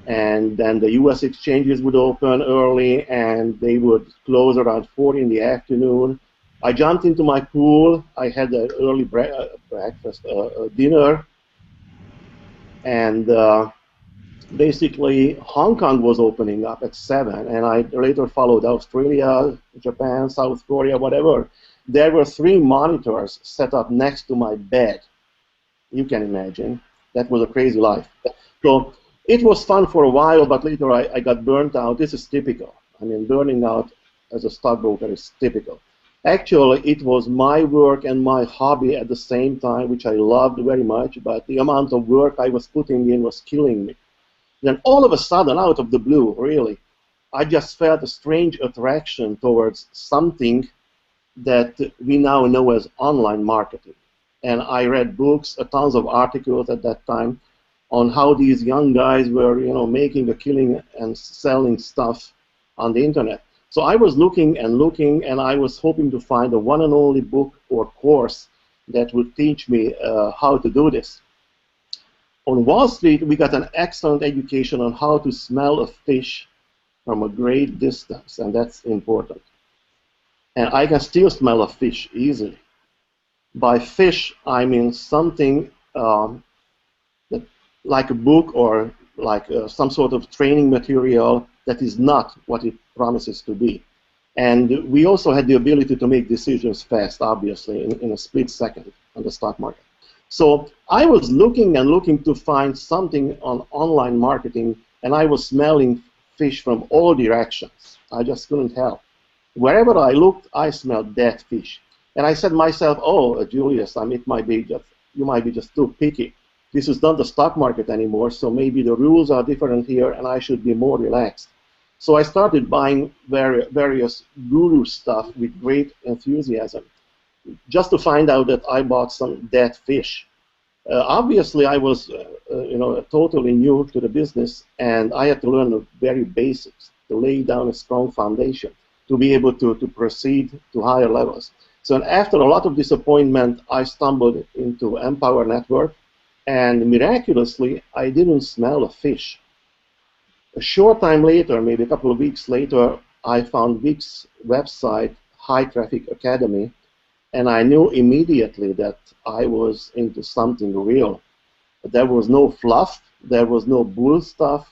And then the U.S. exchanges would open early, and they would close around 4 in the afternoon. I jumped into my pool. I had an early breakfast, dinner, and basically Hong Kong was opening up at 7, and I later followed Australia, Japan, South Korea, whatever. There were 3 monitors set up next to my bed. You can imagine. That was a crazy life. So it was fun for a while, but later I got burnt out. This is typical. I mean, burning out as a stockbroker is typical. Actually, it was my work and my hobby at the same time, which I loved very much, but the amount of work I was putting in was killing me. Then all of a sudden, out of the blue, really, I just felt a strange attraction towards something that we now know as online marketing. And I read books, tons of articles at that time on how these young guys were, you know, making a killing and selling stuff on the internet. So I was looking, and I was hoping to find the one and only book or course that would teach me how to do this. On Wall Street, we got an excellent education on how to smell a fish from a great distance, and that's important. And I can still smell a fish easily. By fish, I mean something that, like a book or like some sort of training material that is not what it promises to be. And we also had the ability to make decisions fast, obviously, in a split second on the stock market. So I was looking and looking to find something on online marketing, and I was smelling fish from all directions. I just couldn't help. Wherever I looked, I smelled dead fish. And I said to myself, oh, Julius, I mean, you might be just too picky. This is not the stock market anymore, so maybe the rules are different here, and I should be more relaxed. So I started buying various guru stuff with great enthusiasm, just to find out that I bought some dead fish. Obviously, I was, totally new to the business, and I had to learn the very basics to lay down a strong foundation to be able to proceed to higher levels. So after a lot of disappointment, I stumbled into Empower Network, and miraculously, I didn't smell a fish. A short time later, maybe a couple of weeks later, I found Vick's website, High Traffic Academy, and I knew immediately that I was into something real. There was no fluff, there was no bull stuff,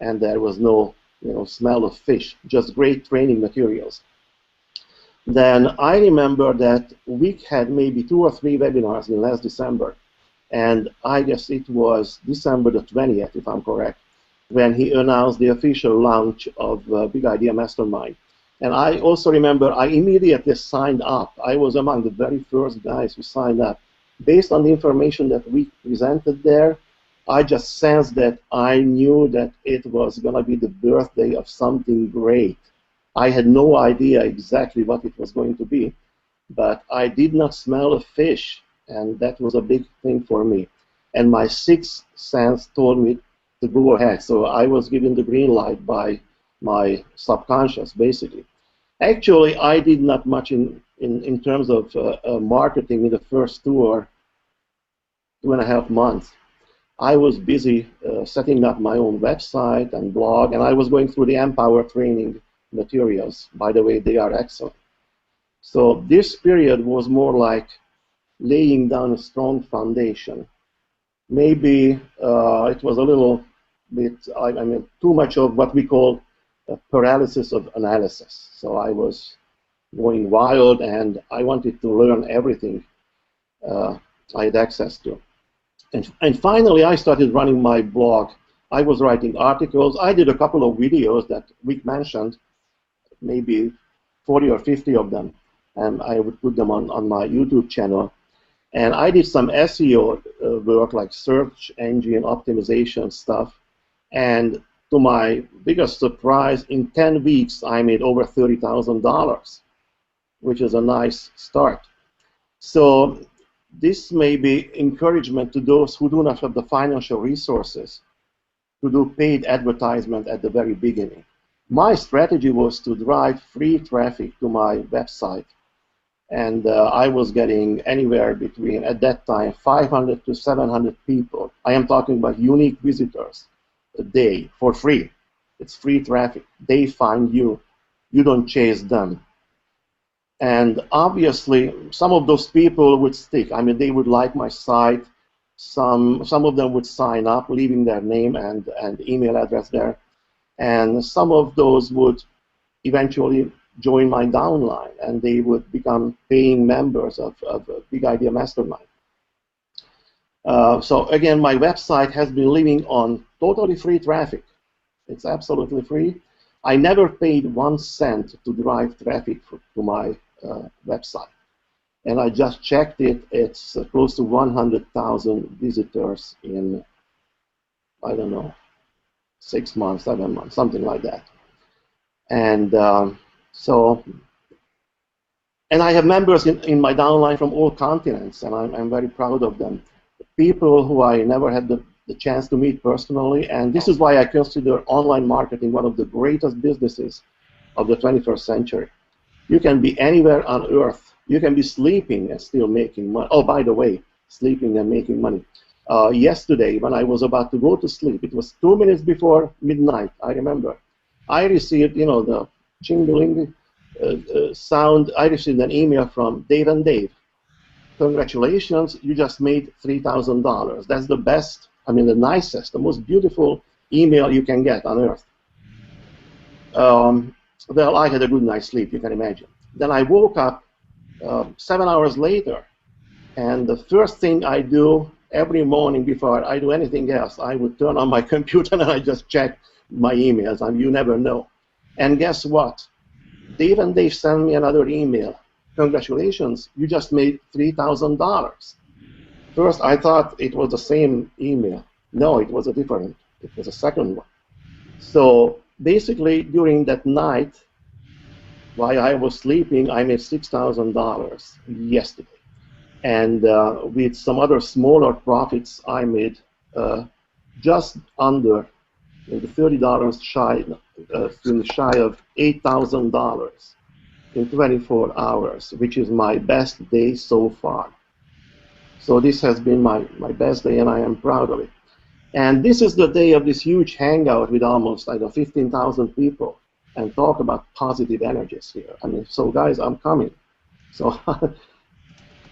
and there was no smell of fish, just great training materials. Then I remember that Vick had maybe 2 or 3 webinars in last December, and I guess it was December the 20th, if I'm correct, when he announced the official launch of Big Idea Mastermind. And I also remember I immediately signed up. I was among the very first guys who signed up. Based on the information that we presented there, I just sensed that I knew that it was going to be the birthday of something great. I had no idea exactly what it was going to be, but I did not smell a fish, and that was a big thing for me. And my sixth sense told me to go ahead. So I was given the green light by my subconscious, basically. Actually, I did not much in terms of marketing in the first 2.5 months. I was busy setting up my own website and blog, and I was going through the Empower training materials. By the way, they are excellent. So this period was more like laying down a strong foundation. Maybe it was a little bit, I mean, too much of what we call paralysis of analysis. So I was going wild, and I wanted to learn everything I had access to. And finally, I started running my blog. I was writing articles. I did a couple of videos that Vick mentioned, maybe 40 or 50 of them, and I would put them on my YouTube channel. And I did some SEO work, like search engine optimization stuff. And to my biggest surprise, in 10 weeks, I made over $30,000, which is a nice start. So this may be encouragement to those who do not have the financial resources to do paid advertisement at the very beginning. My strategy was to drive free traffic to my website, and I was getting anywhere between, at that time, 500 to 700 people. I am talking about unique visitors a day for free. It's free traffic. They find you. You don't chase them. And obviously, some of those people would stick. I mean, they would like my site. Some of them would sign up, leaving their name and email address there. And some of those would eventually join my downline, and they would become paying members of Big Idea Mastermind. So again, my website has been living on totally free traffic. It's absolutely free. I never paid 1 cent to drive traffic to my website. And I just checked it. It's close to 100,000 visitors in, I don't know, 6 months, 7 months, something like that. And and I have members in my downline from all continents, and I'm very proud of them. People who I never had the chance to meet personally, and this is why I consider online marketing one of the greatest businesses of the 21st century. You can be anywhere on earth. You can be sleeping and still making money. Oh, by the way, sleeping and making money. Yesterday, when I was about to go to sleep, it was 2 minutes before midnight, I remember. I received, you know, the jingling sound. I received an email from Dave and Dave. Congratulations, you just made $3,000. That's the best, I mean, the nicest, the most beautiful email you can get on earth. Well, I had a good night's sleep, you can imagine. Then I woke up 7 hours later, and the first thing I do every morning before I do anything else, I would turn on my computer and I just check my emails, and you never know. And guess what? Dave and Dave sent me another email. Congratulations, you just made $3,000. First, I thought it was the same email. No, it was a different. It was a second one. So basically, during that night, while I was sleeping, I made $6,000 yesterday. And with some other smaller profits, I made just under maybe $30 shy of $8,000 in 24 hours, which is my best day so far. So this has been my best day, and I am proud of it. And this is the day of this huge hangout with almost, I don't know, 15,000 people, and talk about positive energies here. I mean, so guys, I'm coming. So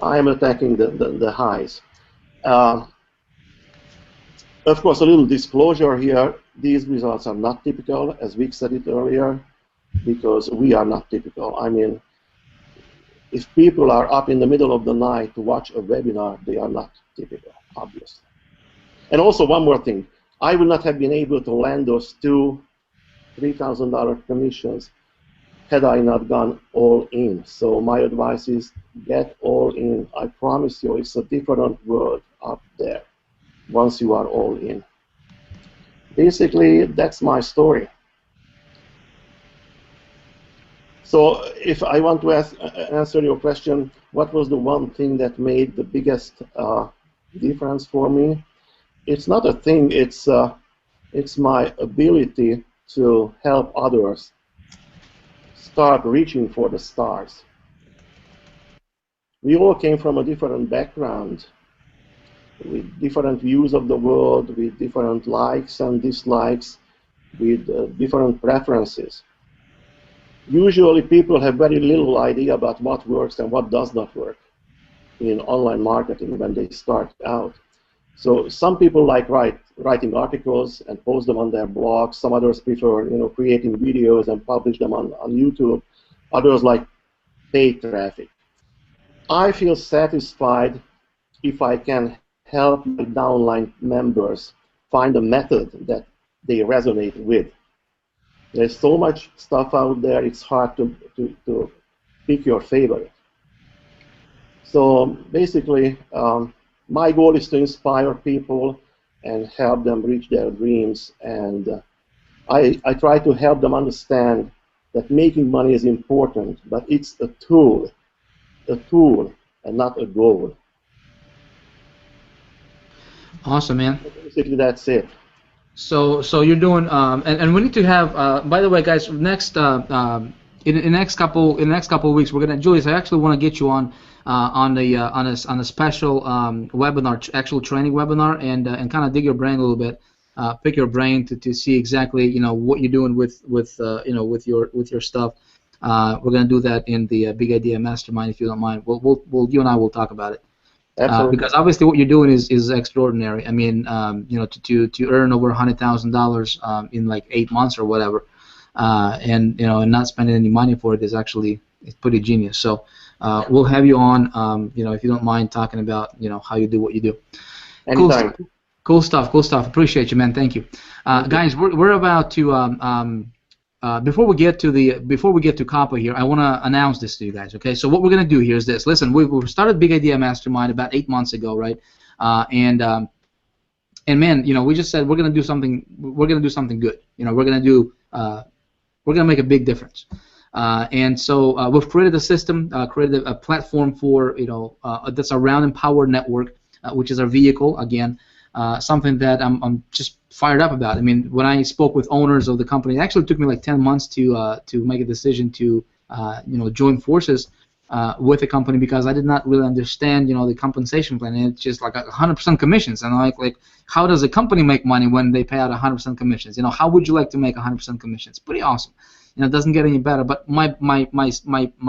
I am attacking the highs. Of course, a little disclosure here. These results are not typical, as Vick said it earlier, because we are not typical. I mean, if people are up in the middle of the night to watch a webinar, they are not typical, obviously. And also, one more thing. I would not have been able to land those two $3,000 commissions had I not gone all in. So my advice is get all in. I promise you, it's a different world up there once you are all in. Basically, that's my story. So if I want to answer your question, what was the one thing that made the biggest difference for me? It's not a thing, it's my ability to help others start reaching for the stars. We all came from a different background, with different views of the world, with different likes and dislikes, with different preferences. Usually people have very little idea about what works and what does not work in online marketing when they start out. So some people like writing articles and post them on their blogs. Some others prefer, creating videos and publish them on YouTube. Others like paid traffic. I feel satisfied if I can help my downline members find a method that they resonate with. There's so much stuff out there, it's hard to pick your favorite. So basically, my goal is to inspire people and help them reach their dreams. And I try to help them understand that making money is important, but it's a tool and not a goal. Awesome, man. Basically, that's it. So you're doing, and we need to have. By the way, guys, next in the next couple of weeks, we're gonna, Julius, I actually want to get you on a special webinar, actual training webinar, and kind of dig your brain a little bit, pick your brain to see exactly what you're doing with your stuff. We're gonna do that in the Big Idea Mastermind, if you don't mind. We'll you and I will talk about it. Because obviously what you're doing is extraordinary. I mean, to earn over $100,000 in like 8 months or whatever, and not spending any money for it is actually, it's pretty genius. So we'll have you on, if you don't mind talking about how you do what you do. Anytime. Cool stuff. Appreciate you, man. Thank you, guys. We're about to. Before we get to COPPA here, I want to announce this to you guys. Okay, so what we're gonna do here is this. Listen, we started Big Idea Mastermind about 8 months ago, right? And man, we just said we're gonna do something. We're gonna do something good. We're gonna make a big difference. And so we've created a system, created a platform for that's a Round and Power network, which is our vehicle again. Something that I'm just fired up about. I mean, when I spoke with owners of the company, it actually took me like 10 months to make a decision to join forces with the company, because I did not really understand the compensation plan, and it's just like 100% commissions. And I'm like, how does a company make money when they pay out 100% commissions? How would you like to make 100% commissions? Pretty awesome. It doesn't get any better. But my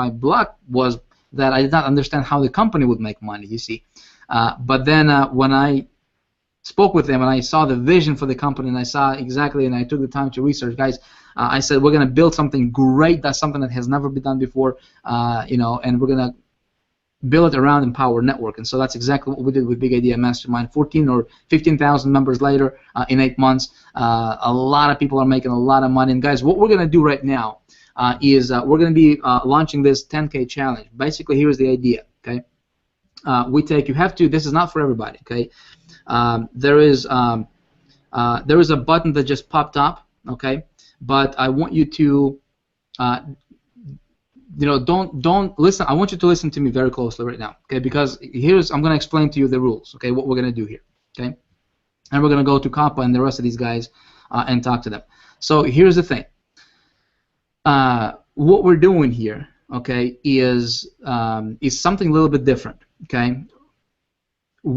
block was that I did not understand how the company would make money. You see, but then when I spoke with them and I saw the vision for the company, and I saw exactly, and I took the time to research, guys. I said we're gonna build something great. That's something that has never been done before, and we're gonna build it around Empower Network. And so that's exactly what we did with Big Idea Mastermind. 14 or 15,000 members later in 8 months. A lot of people are making a lot of money. And guys, what we're gonna do right now is we're gonna be launching this 10K challenge. Basically, here's the idea. Okay, this is not for everybody. Okay. There is a button that just popped up, okay? But I want you to, don't listen. I want you to listen to me very closely right now, okay? Because I'm going to explain to you the rules, okay? What we're going to do here, okay? And we're going to go to COPPA and the rest of these guys and talk to them. So here's the thing. What we're doing here, okay, is something a little bit different, okay? Let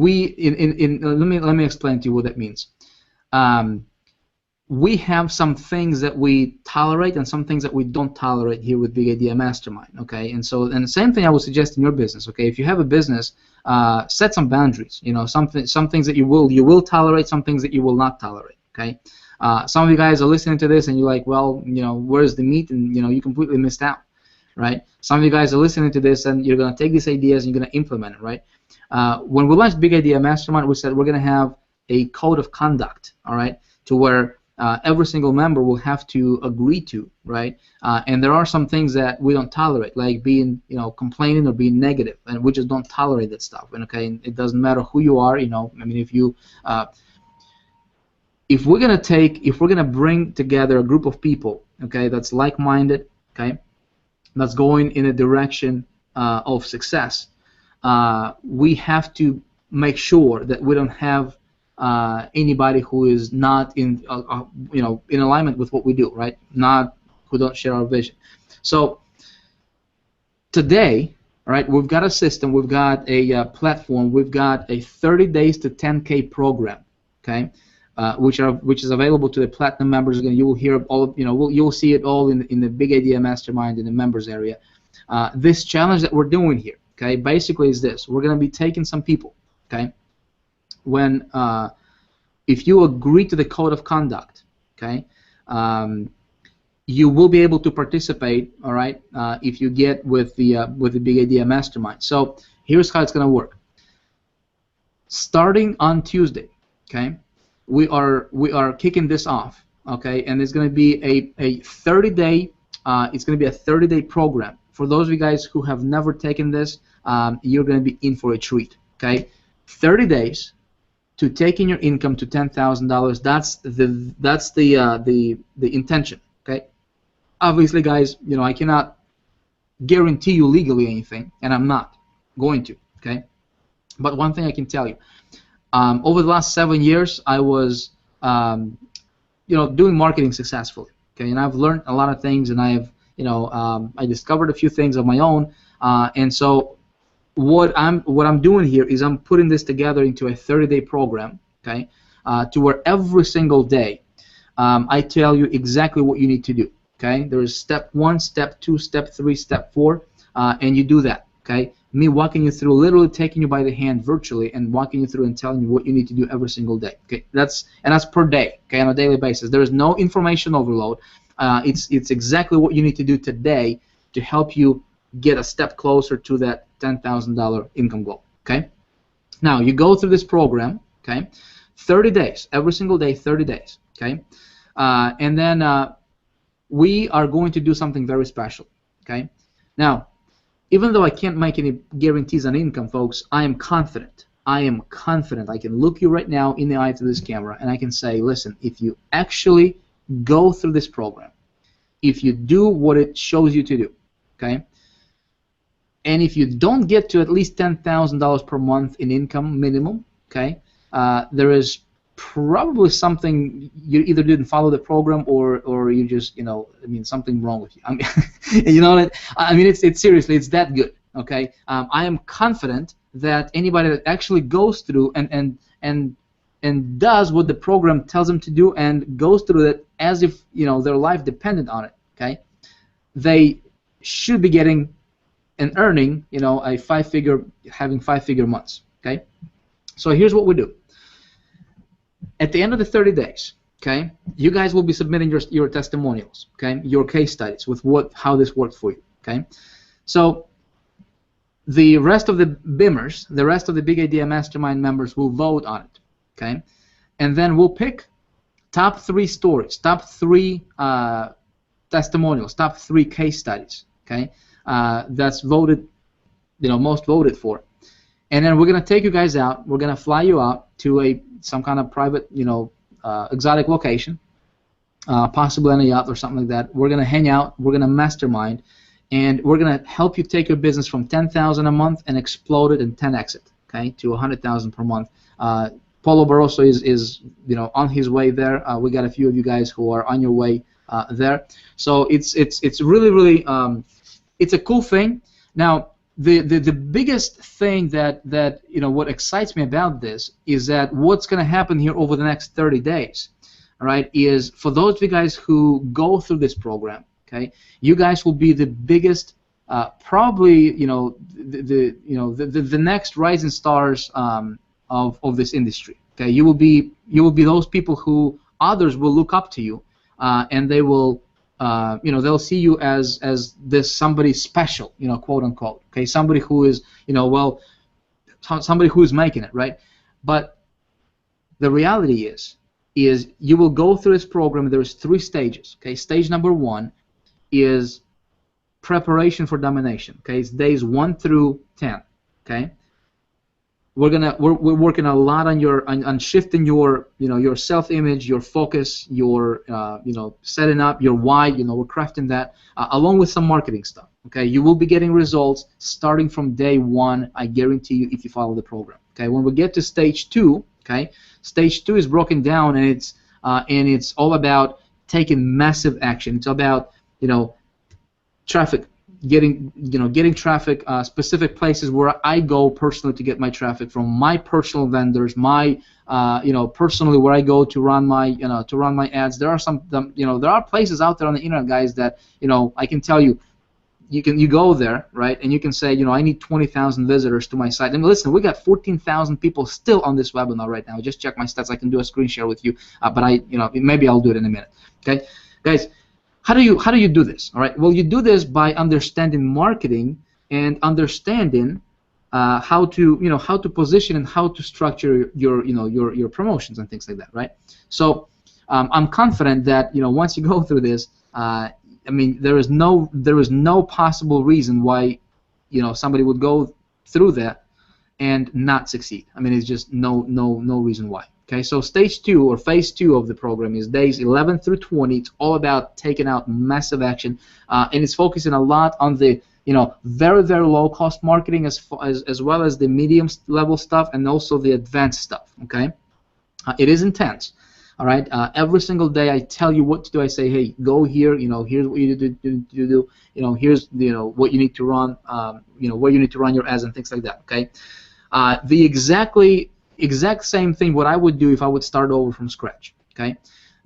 me explain to you what that means. We have some things that we tolerate and some things that we don't tolerate here with Big Idea Mastermind. Okay, and the same thing I would suggest in your business. Okay, if you have a business, set some boundaries. Some things that you will tolerate, some things that you will not tolerate. Okay, some of you guys are listening to this and you're like, well, where's the meat? And you completely missed out, right? Some of you guys are listening to this and you're gonna take these ideas and you're gonna implement it, right? When we launched Big Idea Mastermind, we said we're going to have a code of conduct, all right, to where every single member will have to agree to, right? And there are some things that we don't tolerate, like being, complaining or being negative, and we just don't tolerate that stuff. And okay, it doesn't matter who you are, I mean, if we're gonna bring together a group of people, okay, that's like-minded, okay, that's going in a direction of success. We have to make sure that we don't have anybody who is not in in alignment with what we do, right? Not who don't share our vision. So today, right, we've got a system, we've got a platform, we've got a 30 days to 10K program, okay, which is available to the platinum members. Again, you will hear all, you'll see it all in the Big Idea Mastermind in the members area. This challenge that we're doing here, okay, basically is this: we're going to be taking some people, okay, when if you agree to the code of conduct, okay, you will be able to participate, all right, if you get with the Big Idea Mastermind. So here's how it's going to work. Starting on Tuesday, okay, we are kicking this off, okay, and it's going to be a 30-day. It's going to be a 30-day program. For those of you guys who have never taken this, you're going to be in for a treat, okay? 30 days to taking your income to $10,000. That's the intention, okay? Obviously, guys, I cannot guarantee you legally anything, and I'm not going to, okay? But one thing I can tell you, over the last 7 years, I was, doing marketing successfully, okay? And I've learned a lot of things, and I discovered a few things of my own, and so what I'm doing here is I'm putting this together into a 30-day program, okay? To where every single day, I tell you exactly what you need to do. Okay, there is step 1, step 2, step 3, step 4, and you do that. Okay, me walking you through, literally taking you by the hand virtually and walking you through and telling you what you need to do every single day. Okay, that's per day. Okay, on a daily basis. There is no information overload. It's exactly what you need to do today to help you get a step closer to that $10,000 income goal. Okay, now you go through this program. Okay, 30 days, every single day, 30 days. Okay, and then we are going to do something very special, okay? Now, even though I can't make any guarantees on income, folks, I am confident. I can look you right now in the eye through this camera, and I can say, listen, if you actually go through this program, if you do what it shows you to do, okay, and if you don't get to at least $10,000 per month in income minimum, okay, there is probably something, you either didn't follow the program or you just, something wrong with you. I mean, it's seriously, it's that good, okay? I am confident that anybody that actually goes through and does what the program tells them to do and goes through it as if, their life depended on it, okay? They should be getting and earning, having 5-figure months, okay? So here's what we do. At the end of the 30 days, okay, you guys will be submitting your testimonials, okay, your case studies with how this worked for you, okay. So the rest of the BIMers, the rest of the Big Idea Mastermind members will vote on it, okay, and then we'll pick top 3 stories, top 3 testimonials, top 3 case studies, okay, that's voted, most voted for. And then we're going to take you guys out. We're going to fly you out to some kind of private, exotic location, possibly on a yacht or something like that. We're going to hang out. We're going to mastermind, and we're going to help you take your business from $10,000 a month and explode it and 10x it, okay, to $100,000 per month. Paulo Barroso is on his way there. We got a few of you guys who are on your way there. So it's really it's a cool thing. Now, the biggest thing that what excites me about this is that what's going to happen here over the next 30 days, all right, is for those of you guys who go through this program, okay, you guys will be the biggest, probably the next rising stars of this industry. Okay, you will be those people who others will look up to you, and they will. They'll see you as this somebody special, quote unquote. Okay, somebody who is, somebody who is making it, right? But the reality is you will go through this program. There's 3 stages. Okay, stage number 1 is preparation for domination. Okay, it's days 1 through 10. Okay. We're working a lot on shifting your your self-image, your focus, your setting up your why. We're crafting that along with some marketing stuff. Okay, you will be getting results starting from day 1. I guarantee you, if you follow the program. Okay, when we get to stage 2, Okay, stage 2 is broken down, and it's all about taking massive action. It's about traffic, getting traffic, specific places where I go personally to get my traffic from, my personal vendors, my personally where I go to run my ads. There are there are places out there on the internet, guys, that I can tell you. You go there, right, and you can say, I need 20,000 visitors to my site. And listen, we got 14,000 people still on this webinar right now. Just check my stats. I can do a screen share with you, but maybe I'll do it in a minute. Okay, guys, how do you do this? All right. Well, you do this by understanding marketing and understanding how to position and how to structure your promotions and things like that, right? So I'm confident that once you go through this. I mean, there is no possible reason why somebody would go through that and not succeed. I mean, it's just no reason why. Okay, so stage 2 or phase 2 of the program is days 11 through 20. It's all about taking out massive action, and it's focusing a lot on the very low cost marketing as well as the medium level stuff and also the advanced stuff. Okay, it is intense. All right. Every single day, I tell you what to do. I say, hey, go here. Here's what you do. Here's what you need to run. Where you need to run your ads and things like that. Okay. The exact same thing. What I would do if I would start over from scratch. Okay.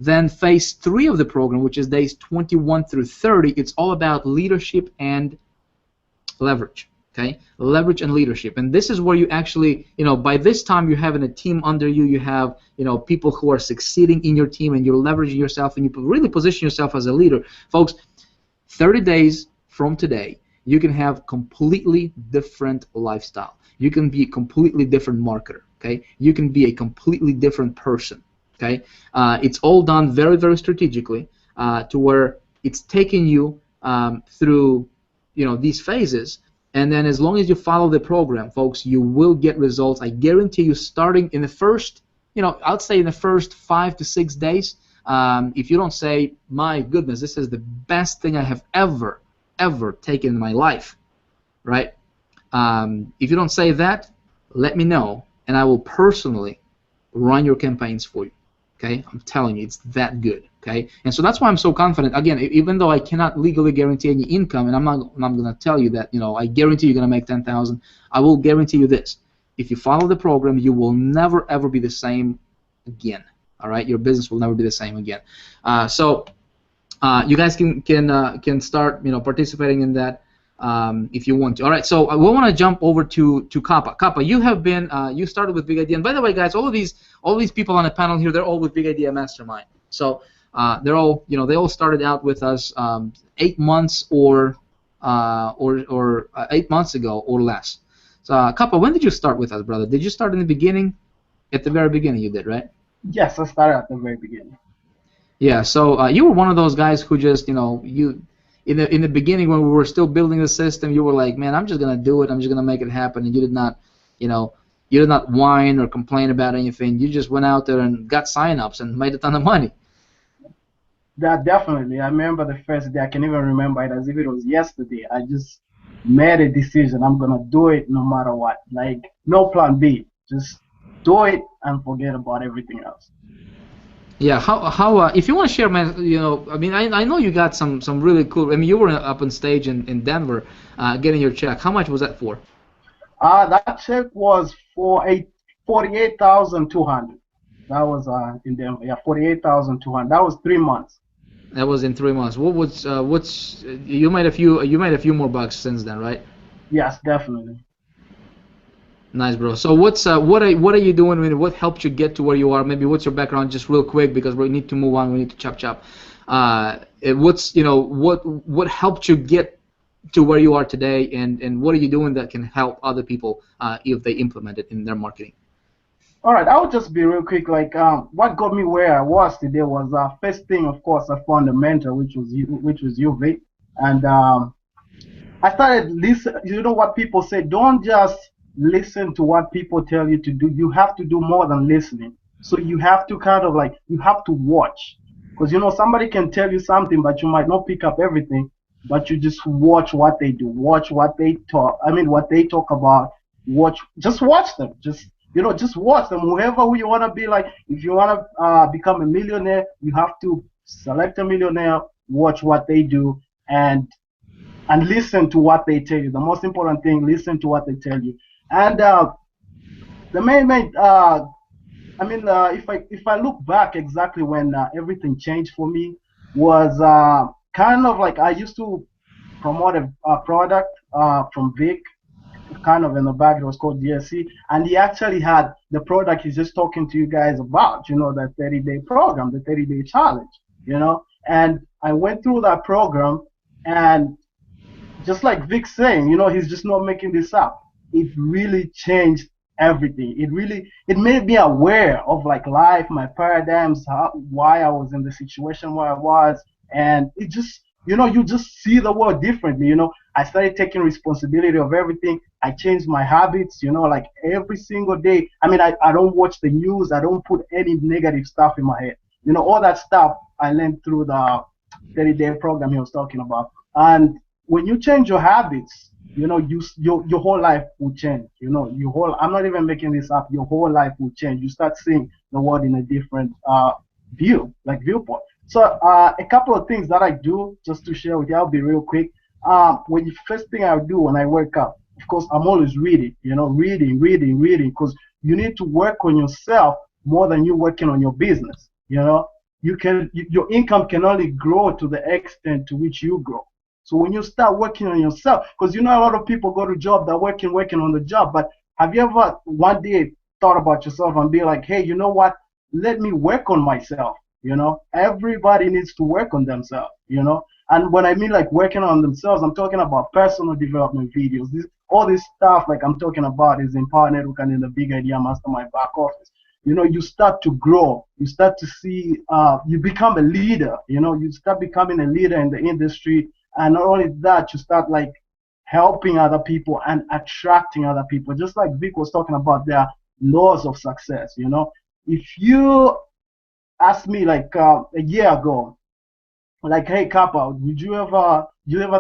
Then phase 3 of the program, which is days 21 through 30, it's all about leadership and leverage. Okay, leverage and leadership, and this is where you actually, by this time you're having a team under you. You have, people who are succeeding in your team, and you're leveraging yourself, and you really position yourself as a leader, folks. 30 days from today, you can have completely different lifestyle. You can be a completely different marketer. Okay, you can be a completely different person. Okay, it's all done very strategically to where it's taking you through, these phases. And then as long as you follow the program, folks, you will get results. I guarantee you, starting in the first, I'd say in the first 5 to 6 days, if you don't say, my goodness, this is the best thing I have ever taken in my life, right? If you don't say that, let me know, and I will personally run your campaigns for you. Okay, I'm telling you, it's that good. Okay, and so that's why I'm so confident. Again, even though I cannot legally guarantee any income, and I'm not going to tell you that I guarantee you're going to make 10,000. I will guarantee you this: if you follow the program, you will never ever be the same again. All right, your business will never be the same again. So you guys can start participating in that if you want to. All right, so we want to jump over to Kappa. Kappa, you have been you started with Big Idea, and by the way, guys, all these people on the panel here, they're all with Big Idea Mastermind. So they're all they all started out with us 8 months or 8 months ago or less. So Kappa, when did you start with us, brother? Did you start in the beginning? At the very beginning, you did, right? Yes, I started at the very beginning. Yeah. So you were one of those guys who just you. In the beginning, when we were still building the system, you were like, man, I'm just gonna do it. I'm just gonna make it happen. And you did not, you did not whine or complain about anything. You just went out there and got signups and made a ton of money. That definitely. I remember the first day. I can even remember it as if it was yesterday. I just made a decision. I'm gonna do it no matter what. Like no plan B. Just do it and forget about everything else. Yeah, how if you want to share, man, I mean, I know you got some really cool. I mean, you were up on stage in Denver, getting your check. How much was that for? That check was for 48,200. That was in Denver. Yeah, 48,200. That was 3 months. That was in 3 months. What's you made a few more bucks since then, right? Yes, definitely. Nice, bro. So what are you doing? I mean, what helped you get to where you are? Maybe what's your background, just real quick, because we need to move on. We need to chop. What helped you get to where you are today, and what are you doing that can help other people if they implement it in their marketing? All right, I'll just be real quick. Like, what got me where I was today was first thing, of course, I found a mentor, which was you, Vick, and I started listening. You know what people say? Don't just listen to what people tell you to do. You have to do more than listening. So you have to you have to watch, because somebody can tell you something, but you might not pick up everything. But you just watch what they do, watch what they talk. I mean, what they talk about. Just watch them. Just just watch them. Whoever who you want to be like, if you want to become a millionaire, you have to select a millionaire, watch what they do, and listen to what they tell you. The most important thing, listen to what they tell you. And the main if I look back exactly when everything changed for me was kind of like I used to promote a product from Vick, kind of in the back. It was called DSC, and he actually had the product he's just talking to you guys about. That 30-day program, the 30-day challenge. And I went through that program, and just like Vic's saying, he's just not making this up. It really changed everything. It made me aware of like life, my paradigms, why I was in the situation where I was, and it just, you just see the world differently. I started taking responsibility of everything. I changed my habits, like every single day. I don't watch the news. I don't put any negative stuff in my head. All that stuff I learned through the 30-day program he was talking about. And when you change your habits, your whole life will change. I'm not even making this up. Your whole life will change. You start seeing the world in a different viewpoint. So a couple of things that I do just to share with you. I'll be real quick. When the first thing I do when I wake up, of course, I'm always reading. Reading, because you need to work on yourself more than you working on your business. Your income can only grow to the extent to which you grow. So when you start working on yourself, because a lot of people go to job, they're working on the job, but have you ever one day thought about yourself and be like, hey, you know what? Let me work on myself. Everybody needs to work on themselves. And when I mean like working on themselves, I'm talking about personal development videos. All this stuff like I'm talking about is in Power Network and in the Big Idea Mastermind back office. You start to grow. You start to see, you become a leader. You start becoming a leader in the industry. And not only that, you start like helping other people and attracting other people. Just like Vic was talking about their laws of success. If you asked me like a year ago, like, hey Kappa, you ever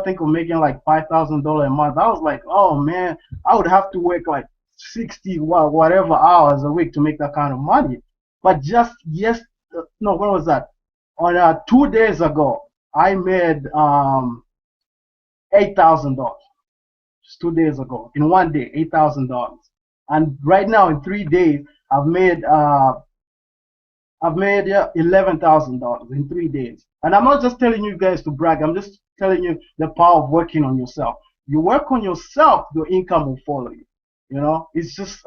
think of making like $5,000 a month? I was like, oh man, I would have to work like 60 whatever hours a week to make that kind of money. But just when was that? On 2 days ago, I made $8,000. Just 2 days ago, in one day, $8,000. And right now, in 3 days, I've made $11,000 in 3 days. And I'm not just telling you guys to brag. I'm just telling you the power of working on yourself. You work on yourself, your income will follow you. It's just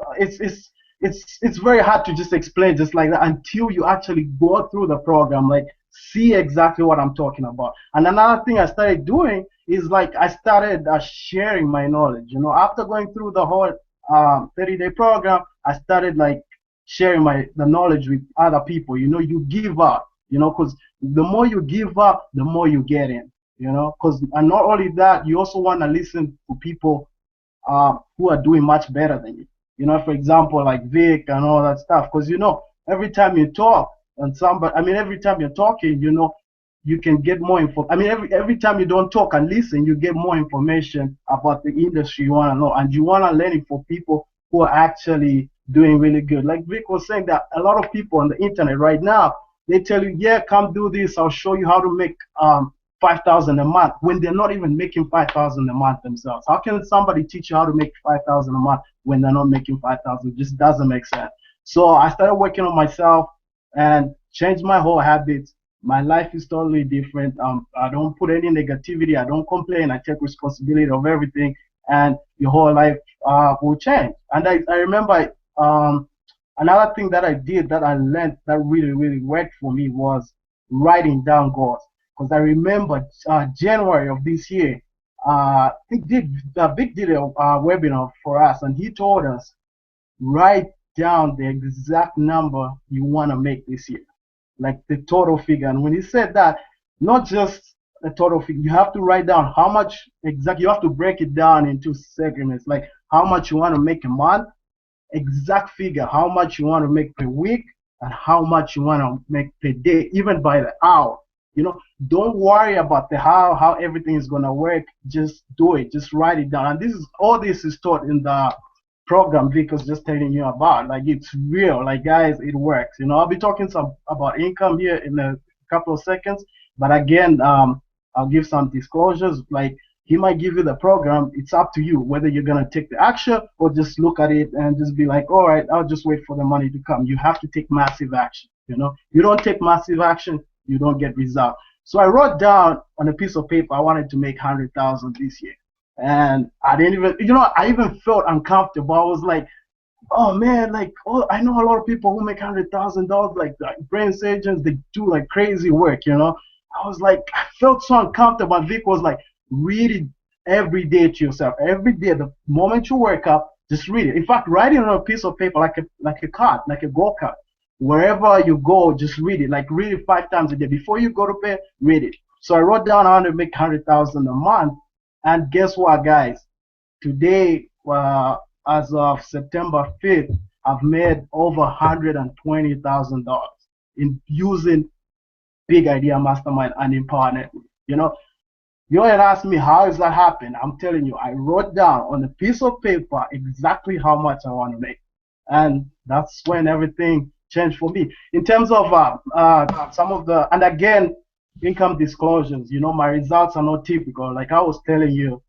it's very hard to just explain just like that until you actually go through the program, like see exactly what I'm talking about. And another thing I started doing is like I started sharing my knowledge. After going through the whole 30-day program, I started like sharing the knowledge with other people. You give up, because the more you give up, the more you get in. And not only that, you also want to listen to people who are doing much better than you. For example, like Vic and all that stuff. Because every time you talk and every time you're talking, you can get more info. Every time you don't talk and listen, you get more information about the industry you want to know, and you want to learn it for people who are actually doing really good. Like Vic was saying, that a lot of people on the internet right now, they tell you, yeah, come do this. I'll show you how to make $5,000 a month when they're not even making $5,000 a month themselves. How can somebody teach you how to make $5,000 a month when they're not making $5,000? It just doesn't make sense. So I started working on myself and changed my whole habits. My life is totally different. I don't put any negativity. I don't complain. I take responsibility of everything, and your whole life will change. And I remember another thing that I did that I learned that really, really worked for me was writing down goals. Because I remember January of this year, Vic did a webinar for us, and he told us, write down the exact number you want to make this year, like the total figure. And when he said that, not just the total figure, you have to write down how much exactly, you have to break it down into segments, like how much you want to make a month, exact figure, how much you want to make per week, and how much you want to make per day, even by the hour. Don't worry about how everything is gonna work. Just do it. Just write it down. And all this is taught in the program Vic was just telling you about. Like, it's real. Like, guys, it works. You know, I'll be talking some about income here in a couple of seconds. But again, I'll give some disclosures. Like, he might give you the program. It's up to you whether you're gonna take the action or just look at it and just be like, all right, I'll just wait for the money to come. You have to take massive action. You know, you don't take massive action, you don't get result. So I wrote down on a piece of paper I wanted to make 100,000 this year. And I didn't even, you know, I even felt uncomfortable. I was like, oh man, like, oh, I know a lot of people who make $100,000, like brain surgeons, they do like crazy work, you know. I was like, I felt so uncomfortable. And Vic was like, read it every day to yourself. Every day, the moment you wake up, just read it. In fact, write it on a piece of paper, like a card, like a go card. Wherever you go, just read it. Like, read it 5 times a day. Before you go to bed, read it. So I wrote down I want to make 100,000 a month. And guess what, guys? Today, as of September 5th, I've made over $120,000 in using Big Idea Mastermind and Empower Network. You know, you had asked me how does that happen? I'm telling you, I wrote down on a piece of paper exactly how much I want to make, and that's when everything changed for me. In terms of some of the, and again, income disclosures. You know, my results are not typical. Like I was telling you,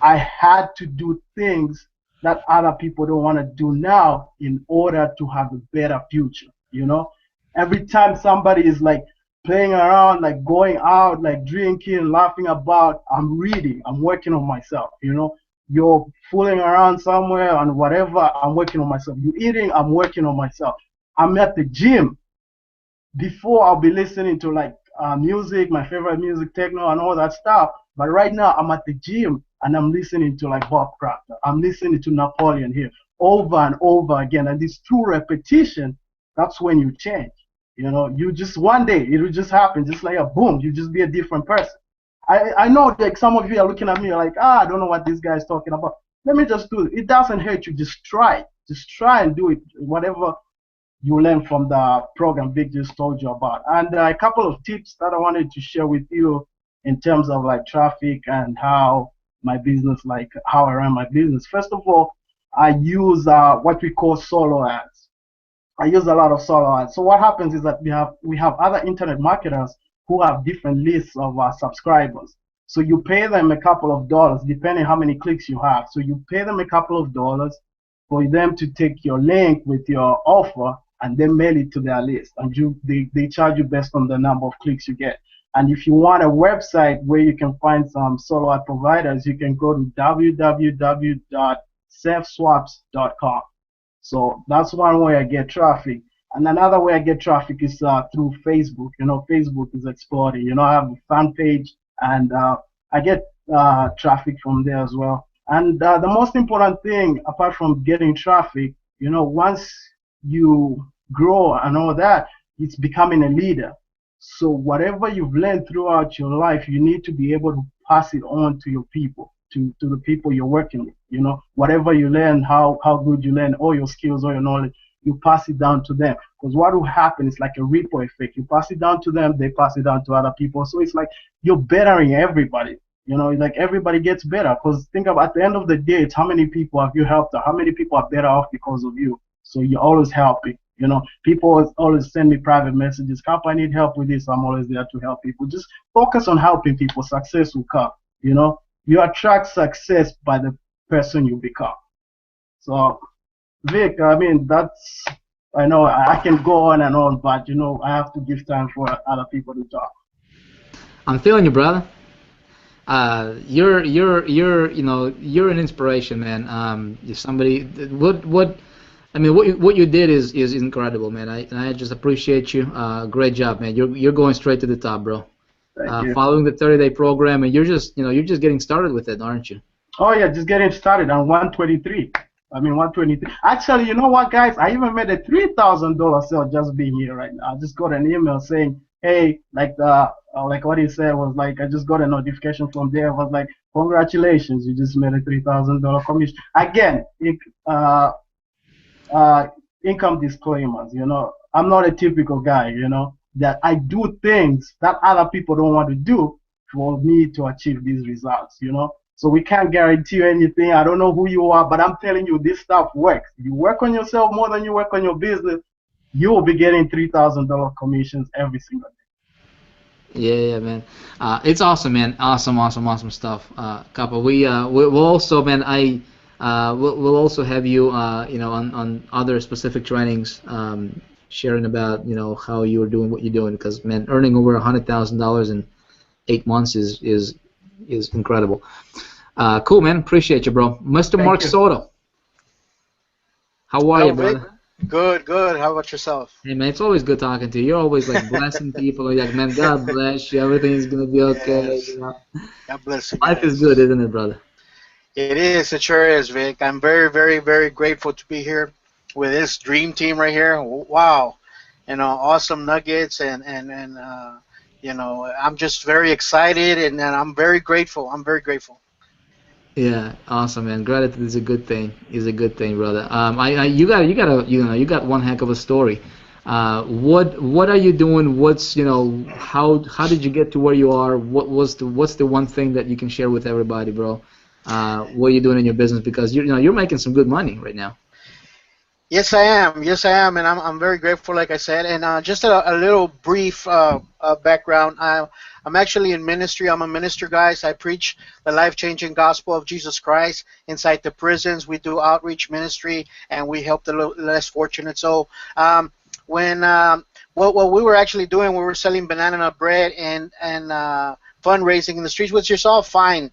I had to do things that other people don't want to do now in order to have a better future. You know, every time somebody is like playing around, like going out, like drinking, laughing about, I'm reading, I'm working on myself. You know, you're fooling around somewhere and whatever, I'm working on myself. You're eating, I'm working on myself. I'm at the gym. Before I'll be listening to like music, my favorite music, techno and all that stuff. But right now I'm at the gym and I'm listening to like Bob Proctor. I'm listening to Napoleon here over and over again. And this through repetition, that's when you change. You know, you just one day it will just happen, just like a boom, you just be a different person. I know like some of you are looking at me like, I don't know what this guy is talking about. Let me just do it. It doesn't hurt you. Just try. Just try and do it. Whatever you learn from the program Vic just told you about. And a couple of tips that I wanted to share with you in terms of like traffic and how my business, like how I run my business. First of all, I use what we call solo ads. I use a lot of solo ads. So what happens is that we have other internet marketers who have different lists of subscribers. So you pay them a couple of dollars depending how many clicks you have. So you pay them a couple of dollars for them to take your link with your offer and then mail it to their list. And they charge you based on the number of clicks you get. And if you want a website where you can find some solo ad providers, you can go to www.safeswaps.com. So that's one way I get traffic. And another way I get traffic is through Facebook. You know, Facebook is exploding. You know, I have a fan page and I get traffic from there as well. And the most important thing, apart from getting traffic, you know, once you grow and all that, it's becoming a leader. So whatever you've learned throughout your life, you need to be able to pass it on to your people, to the people you're working with. You know, whatever you learn, how good you learn, all your skills, all your knowledge, you pass it down to them. Because what will happen is like a ripple effect. You pass it down to them, they pass it down to other people. So it's like you're bettering everybody. You know, like everybody gets better. Because think about, at the end of the day, it's how many people have you helped, or how many people are better off because of you. So you're always helping. You know, people always send me private messages. If I need help with this, I'm always there to help people. Just focus on helping people. Success will come. You know, you attract success by the person you become. So, Vic, I mean, that's, I know I can go on and on, but you know, I have to give time for other people to talk. I'm feeling you, brother. You know, you're an inspiration, man. If somebody, what you did is incredible, man. I just appreciate you. Great job, man. You're going straight to the top, bro. Following the 30-day program, and you're just getting started with it, aren't you? Oh yeah, just getting started on 123. I mean 123. Actually, you know what, guys? I even made a $3,000 sale just being here right now. I just got an email saying, hey, like what he said was like, I just got a notification from there. It was like, congratulations, you just made a $3,000 commission. Again, income disclaimers. You know, I'm not a typical guy. You know, that I do things that other people don't want to do for me to achieve these results. You know. So we can't guarantee you anything. I don't know who you are, but I'm telling you, this stuff works. You work on yourself more than you work on your business, you will be getting $3,000 commissions every single day. Yeah, man. It's awesome, man. Awesome stuff. Kappa, we'll also, man. We'll also have you, on other specific trainings, sharing about, how you're doing what you're doing. Because, man, earning over $100,000 in 8 months is incredible. Cool, man. Appreciate you, bro. Mr. Thank Mark you. Soto. How are you, Vic? brother? Good, good. How about yourself? Hey, man, it's always good talking to you. You're always like blessing people. You're like, man, God bless you. Everything's gonna be okay. Yes. God bless you Life is good, guys. isn't it, brother? It is. It sure is, Vic. I'm very, very, very grateful to be here with this dream team right here. Wow. Awesome nuggets and I'm just very excited and I'm very grateful. I'm very grateful. Yeah, awesome, man. Gratitude is a good thing. Is a good thing, brother. You got one heck of a story. What are you doing? How did you get to where you are? What's the one thing that you can share with everybody, bro? What are you doing in your business? Because you're making some good money right now. Yes, I am. Yes, I am, and I'm very grateful, like I said. And just a little brief background. I'm actually in ministry. I'm a minister, guys. I preach the life-changing gospel of Jesus Christ inside the prisons. We do outreach ministry, and we help the less fortunate. So what we were actually doing, we were selling banana nut bread and fundraising in the streets, which is all fine,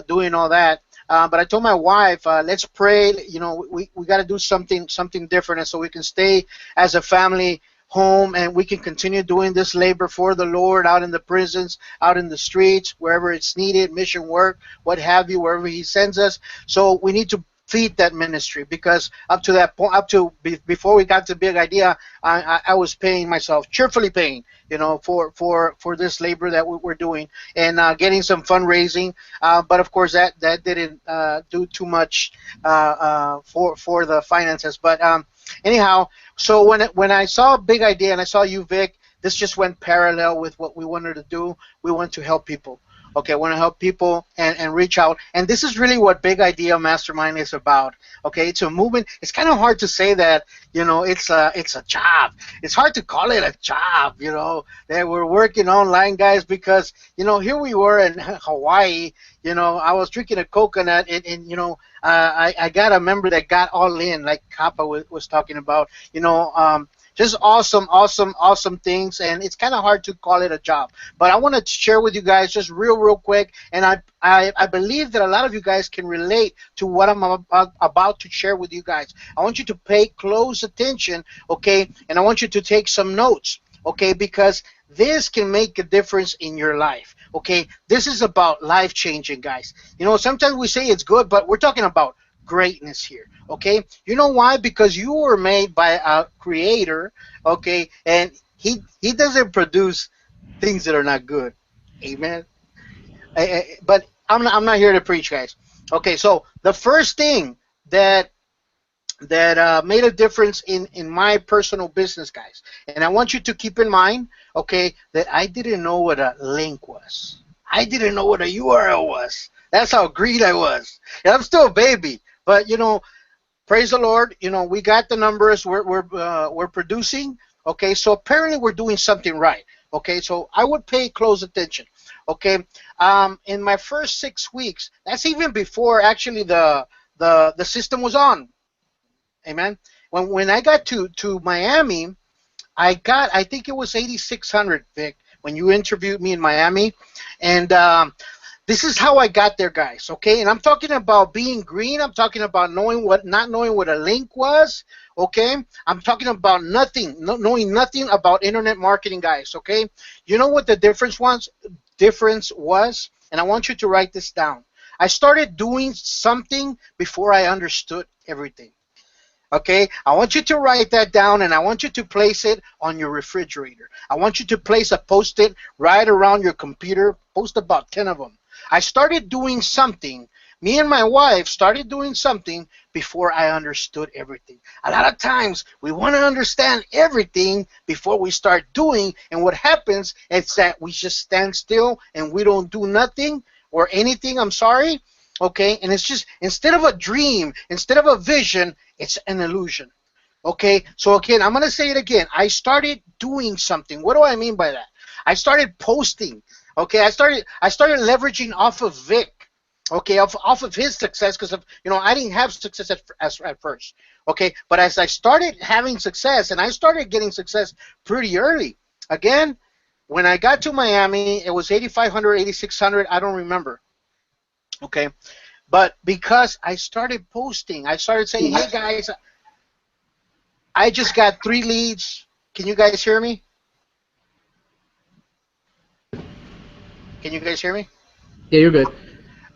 doing all that. But I told my wife, let's pray. We got to do something different, and so we can stay as a family home, and we can continue doing this labor for the Lord out in the prisons, out in the streets, wherever it's needed, mission work, what have you, wherever He sends us. So we need to feed that ministry, because up to that point, before we got the big idea, I was paying myself, cheerfully paying, for this labor that we're doing, and getting some fundraising. But of course, that didn't do too much for the finances. But anyhow, so when I saw a big idea and I saw you, Vic, this just went parallel with what we wanted to do. We want to help people. Okay, I want to help people and reach out. And this is really what Big Idea Mastermind is about. Okay, it's a movement. It's kind of hard to say that, it's a job. It's hard to call it a job, that we're working online, guys, because, here we were in Hawaii, I was drinking a coconut and I got a member that got all in, like Kappa was talking about, just awesome things, and it's kind of hard to call it a job. But I want to share with you guys just real quick, and I believe that a lot of you guys can relate to what I'm about to share with you guys. I want you to pay close attention, okay, and I want you to take some notes, okay, because this can make a difference in your life, okay? This is about life-changing, guys. Sometimes we say it's good, but we're talking about greatness here, okay? You know why? Because you were made by a creator, okay, and he doesn't produce things that are not good. Amen. But I'm not here to preach, guys. Okay, so the first thing that made a difference in my personal business, guys, and I want you to keep in mind, okay, that I didn't know what a link was. I didn't know what a URL was. That's how green I was. And I'm still a baby. But praise the Lord. We got the numbers. We're producing. Okay, so apparently we're doing something right. Okay, so I would pay close attention. Okay, in my first 6 weeks, that's even before actually the system was on. Amen. When I got to Miami, I think it was 8,600, Vic, when you interviewed me in Miami, and this is how I got there, guys, okay? And I'm talking about being green. I'm talking about not knowing what a link was, okay? I'm talking about knowing nothing about internet marketing, guys, okay? You know what the difference was? And I want you to write this down. I started doing something before I understood everything. Okay, I want you to write that down, and I want you to place it on your refrigerator. I want you to place a Post-it right around your computer. Post about 10 of them. I started doing something. Me and my wife started doing something before I understood everything. A lot of times we want to understand everything before we start doing, and what happens is that we just stand still and we don't do nothing, or anything, I'm sorry, okay? And it's just, instead of a dream, instead of a vision, it's an illusion. Okay, so again, I'm gonna say it again. I started doing something. What do I mean by that? I started posting. Okay, I started leveraging off of Vic. Okay, off of his success, because of, you know, I didn't have success at first. Okay, but as I started having success, and I started getting success pretty early. Again, when I got to Miami, it was 8,500, 8,600. I don't remember. Okay, but because I started posting, I started saying, "Hey guys, I just got 3 leads. Can you guys hear me? Can you guys hear me? Yeah, you're good.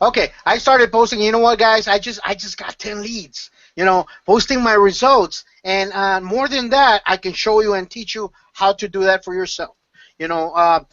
Okay, I started posting. You know what, guys? I just got 10 leads. You know, posting my results, and more than that, I can show you and teach you how to do that for yourself. You know, I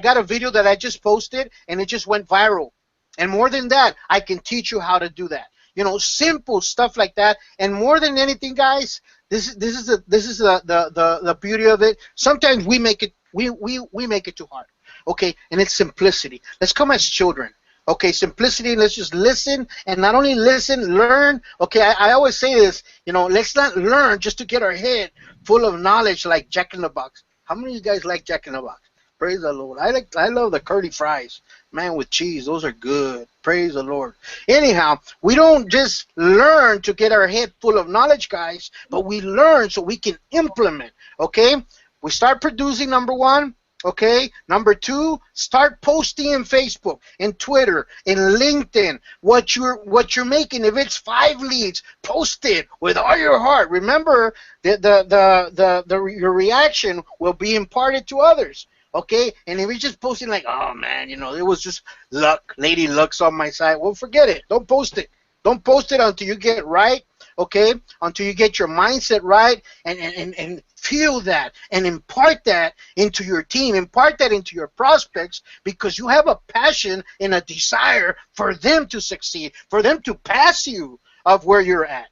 got a video that I just posted, and it just went viral. And more than that, I can teach you how to do that. You know, simple stuff like that. And more than anything, guys, this is the beauty of it. Sometimes we make it make it too hard. Okay, and it's simplicity. Let's come as children. Okay, simplicity. Let's just listen, and not only listen, learn. Okay, I always say this. You know, let's not learn just to get our head full of knowledge like Jack in the Box. How many of you guys like Jack in the Box? Praise the Lord. I love the curly fries, man, with cheese. Those are good. Praise the Lord. Anyhow, we don't just learn to get our head full of knowledge, guys, but we learn so we can implement. Okay, we start producing, number 1. Okay, number 2, start posting in Facebook, in Twitter, in LinkedIn. What you're making. If it's 5 leads, post it with all your heart. Remember, your reaction will be imparted to others. Okay, and if you're just posting like, oh man, you know, it was just luck, lady luck's on my side, well, forget it. Don't post it. Don't post it until you get right. Okay, until you get your mindset right, and feel that and impart that into your team, impart that into your prospects, because you have a passion and a desire for them to succeed, for them to pass you of where you're at.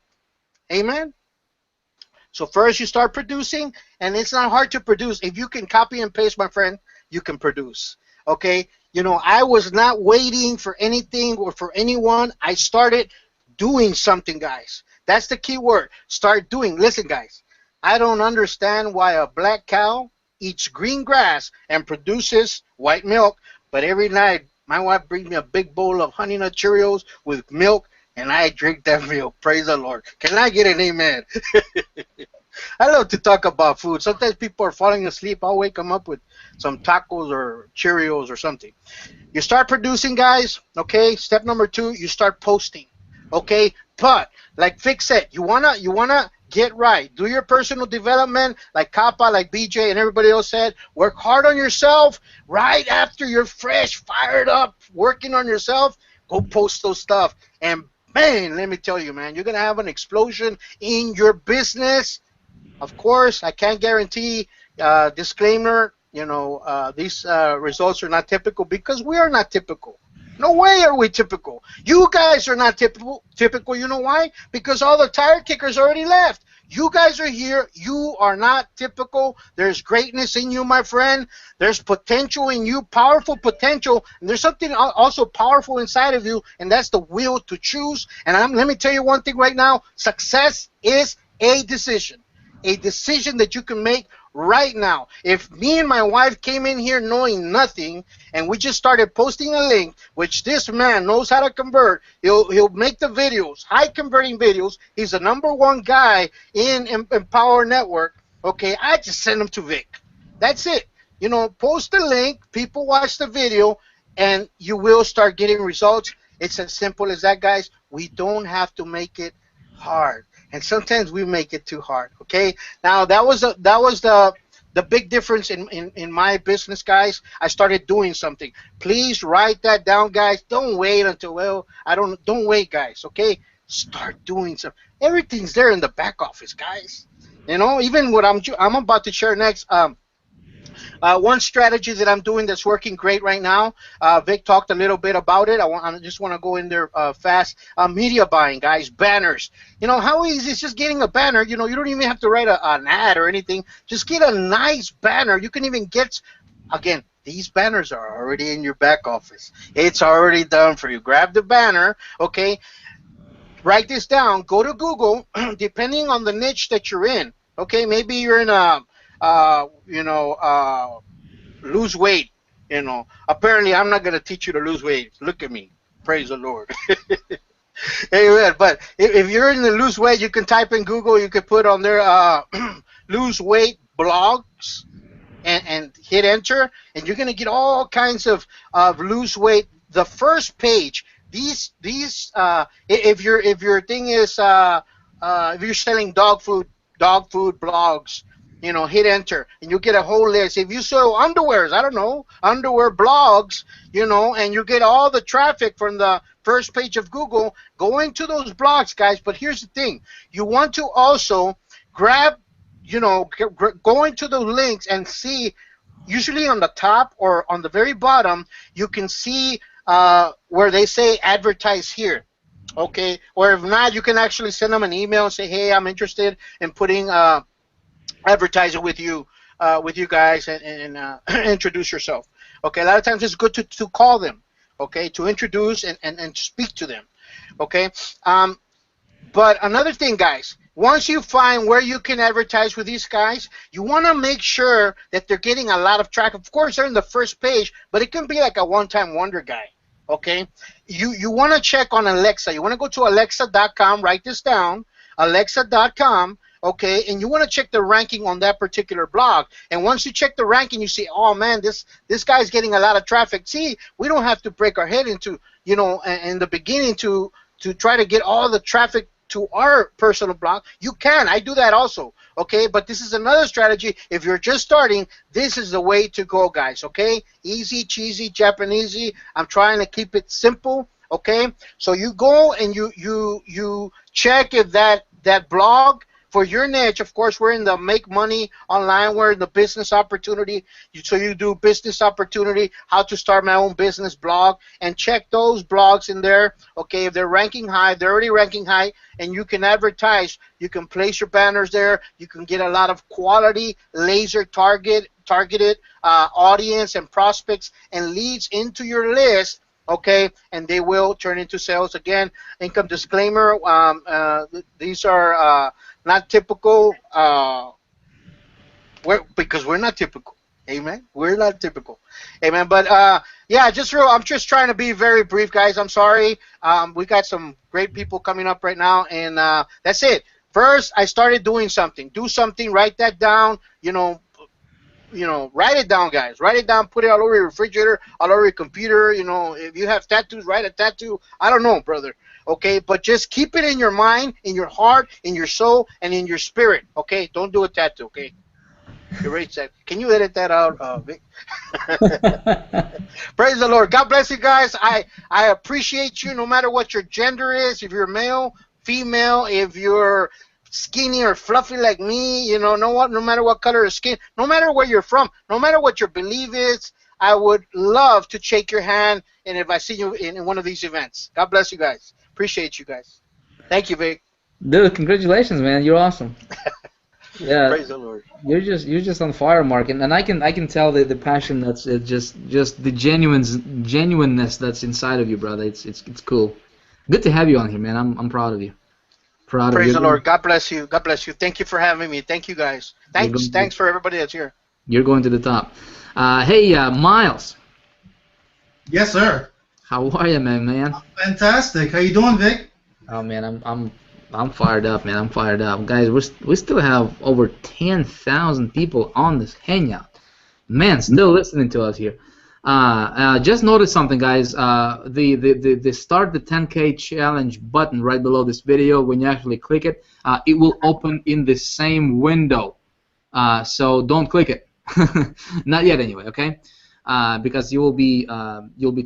Amen. So first you start producing, and it's not hard to produce. If you can copy and paste, my friend, you can produce. Okay? You know, I was not waiting for anything or for anyone. I started doing something, guys. That's the key word. Start doing. Listen, guys, I don't understand why a black cow eats green grass and produces white milk, but every night my wife brings me a big bowl of Honey Nut Cheerios with milk, and I drink that milk. Praise the Lord. Can I get an amen? I love to talk about food. Sometimes people are falling asleep. I'll wake them up with some tacos or Cheerios or something. You start producing, guys. Okay. Step number 2, you start posting. Okay. But like Vic said, you wanna get right. Do your personal development, like Kappa, like BJ, and everybody else said. Work hard on yourself. Right after you're fresh, fired up, working on yourself, go post those stuff. And man, let me tell you, man, you're gonna have an explosion in your business. Of course, I can't guarantee, disclaimer, you know, these results are not typical, because we are not typical. No way are we typical. You guys are not typical. You know why? Because all the tire kickers already left. You guys are here. You are not typical. There's greatness in you, my friend. There's potential in you, powerful potential. And there's something also powerful inside of you, and that's the will to choose. And let me tell you one thing right now. Success is a decision that you can make right now. If me and my wife came in here knowing nothing, and we just started posting a link, which this man knows how to convert, he'll make the videos, high converting videos. He's the #1 guy in Empower Network. Okay, I just send him to Vic. That's it. You know, post the link, people watch the video, and you will start getting results. It's as simple as that, guys. We don't have to make it hard. And sometimes we make it too hard. Okay. Now that was the big difference in my business, guys. I started doing something. Please write that down, guys. Don't wait until, well, don't wait, guys. Okay. Start doing something. Everything's there in the back office, guys. You know, even what I'm about to share next. One strategy that I'm doing that's working great right now, Vic talked a little bit about it. I just want to go in there fast. Media buying, guys, banners. You know, how easy is just getting a banner? You know, you don't even have to write an ad or anything. Just get a nice banner. You can even get Again, these banners are already in your back office. It's already done for you. Grab the banner, okay? Write this down. Go to Google, depending on the niche that you're in. Okay, maybe you're in a, lose weight. Apparently I'm not gonna teach you to lose weight. Look at me. Praise the Lord. Amen. But if you're in the lose weight, you can type in Google. You could put on there lose weight blogs and hit enter, and you're gonna get all kinds of lose weight. The first page. If your thing is if you're selling dog food blogs, hit enter and you get a whole list. If you sell underwears, I don't know, underwear blogs, and you get all the traffic from the first page of Google, go into those blogs, guys. But here's the thing: you want to also grab, go into the links and see. Usually on the top or on the very bottom, you can see where they say advertise here, okay? Or if not, you can actually send them an email and say, hey, I'm interested in putting advertising with you guys and introduce yourself. Okay, a lot of times it's good to call them, okay, to introduce and speak to them, okay? But another thing, guys, once you find where you can advertise with these guys, you want to make sure that they're getting a lot of traffic. Of course, they're in the first page, but it can be like a one-time wonder guy, okay? You want to check on Alexa. You want to go to alexa.com, write this down, alexa.com, okay, and you want to check the ranking on that particular blog. And once you check the ranking, you see, oh, man, this guy's getting a lot of traffic. See, we don't have to break our head into, in the beginning to try to get all the traffic to our personal blog. You can. I do that also, okay? But this is another strategy. If you're just starting, this is the way to go, guys, okay? Easy, cheesy, Japanesey. I'm trying to keep it simple, okay? So you go and you check if that blog for your niche. Of course, we're in the make money online. We're in the business opportunity. So you do business opportunity, how to start my own business blog, and check those blogs in there. Okay, if they're ranking high, they're already ranking high, and you can advertise. You can place your banners there. You can get a lot of quality, laser targeted audience and prospects and leads into your list. Okay, and they will turn into sales. Again, income disclaimer, these are not typical, because we're not typical. Amen. We're not typical. Amen. But yeah, I'm just trying to be very brief, guys. I'm sorry. We got some great people coming up right now, and that's it. First, I started doing something. Do something. Write that down. Write it down, guys. Write it down. Put it all over your refrigerator, all over your computer. If you have tattoos, write a tattoo. I don't know, brother. Okay, but just keep it in your mind, in your heart, in your soul, and in your spirit. Okay, don't do a tattoo. Okay. Can you edit that out, Vic? Praise the Lord. God bless you guys. I appreciate you no matter what your gender is. If you're male, female, if you're skinny or fluffy like me, no matter what color of skin, no matter where you're from, no matter what your belief is, I would love to shake your hand, and if I see you in one of these events. God bless you guys. Appreciate you guys. Thank you, Vic. Dude, congratulations, man. You're awesome. Yeah. Praise the Lord. You're just on fire, Mark, and I can tell the passion that's just the genuineness that's inside of you, brother. It's cool. Good to have you on here, man. I'm proud of you. Praise the Lord. God bless you. God bless you. Thank you for having me. Thank you, guys. Thanks for everybody that's here. You're going to the top. Hey, Miles. Yes, sir. How are you, man? Fantastic. How you doing, Vic? Oh man, I'm fired up, man. I'm fired up, guys. We still have over 10,000 people on this hangout. Man, still listening to us here. Just noticed something, guys. The start the 10K challenge button right below this video. When you actually click it, it will open in the same window. So don't click it. Not yet, anyway. Okay. Because you'll be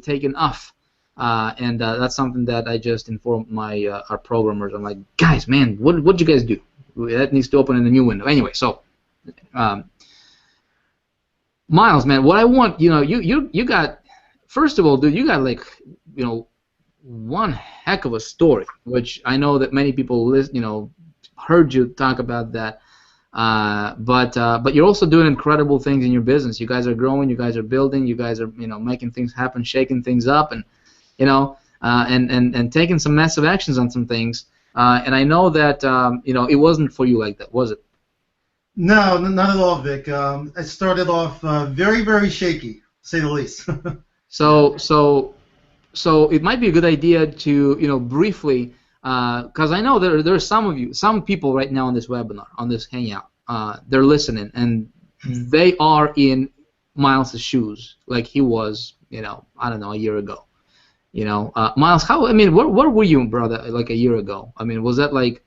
taken off, and that's something that I just informed my our programmers. I'm like, guys, man, what'd you guys do? That needs to open in the new window. Anyway, so Miles, man, what I want, you got, first of all, dude, you got like, one heck of a story, which I know that many people heard you talk about that. But you're also doing incredible things in your business. You guys are growing. You guys are building. You guys are making things happen, shaking things up, and and taking some massive actions on some things. And I know that it wasn't for you like that, was it? No, not at all, Vic. It started off very, very shaky, to say the least. So it might be a good idea to briefly, because I know there are some people right now on this webinar, on this hangout, they're listening, and they are in Miles' shoes, like he was, I don't know, a year ago. Miles, where were you, brother, like a year ago? I mean, was that like,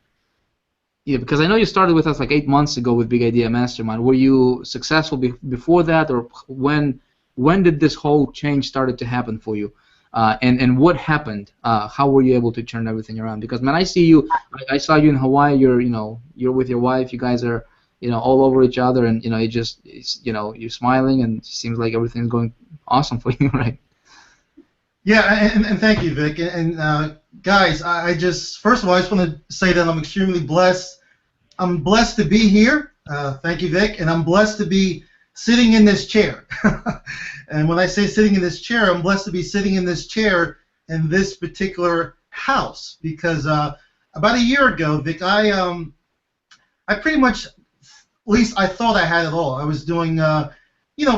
because I know you started with us like 8 months ago with Big Idea Mastermind. Were you successful before that, or when did this whole change started to happen for you? And what happened? How were you able to turn everything around? Because man, I see you. I saw you in Hawaii. You're with your wife. You guys are all over each other, and you're smiling, and it seems like everything's going awesome for you, right? Yeah, and thank you, Vic. And guys, I just first of all, I just want to say that I'm extremely blessed. I'm blessed to be here. Thank you, Vic, and I'm blessed to be sitting in this chair. And when I say sitting in this chair, I'm blessed to be sitting in this chair in this particular house, because about a year ago, Vic, I pretty much, at least I thought I had it all. I was doing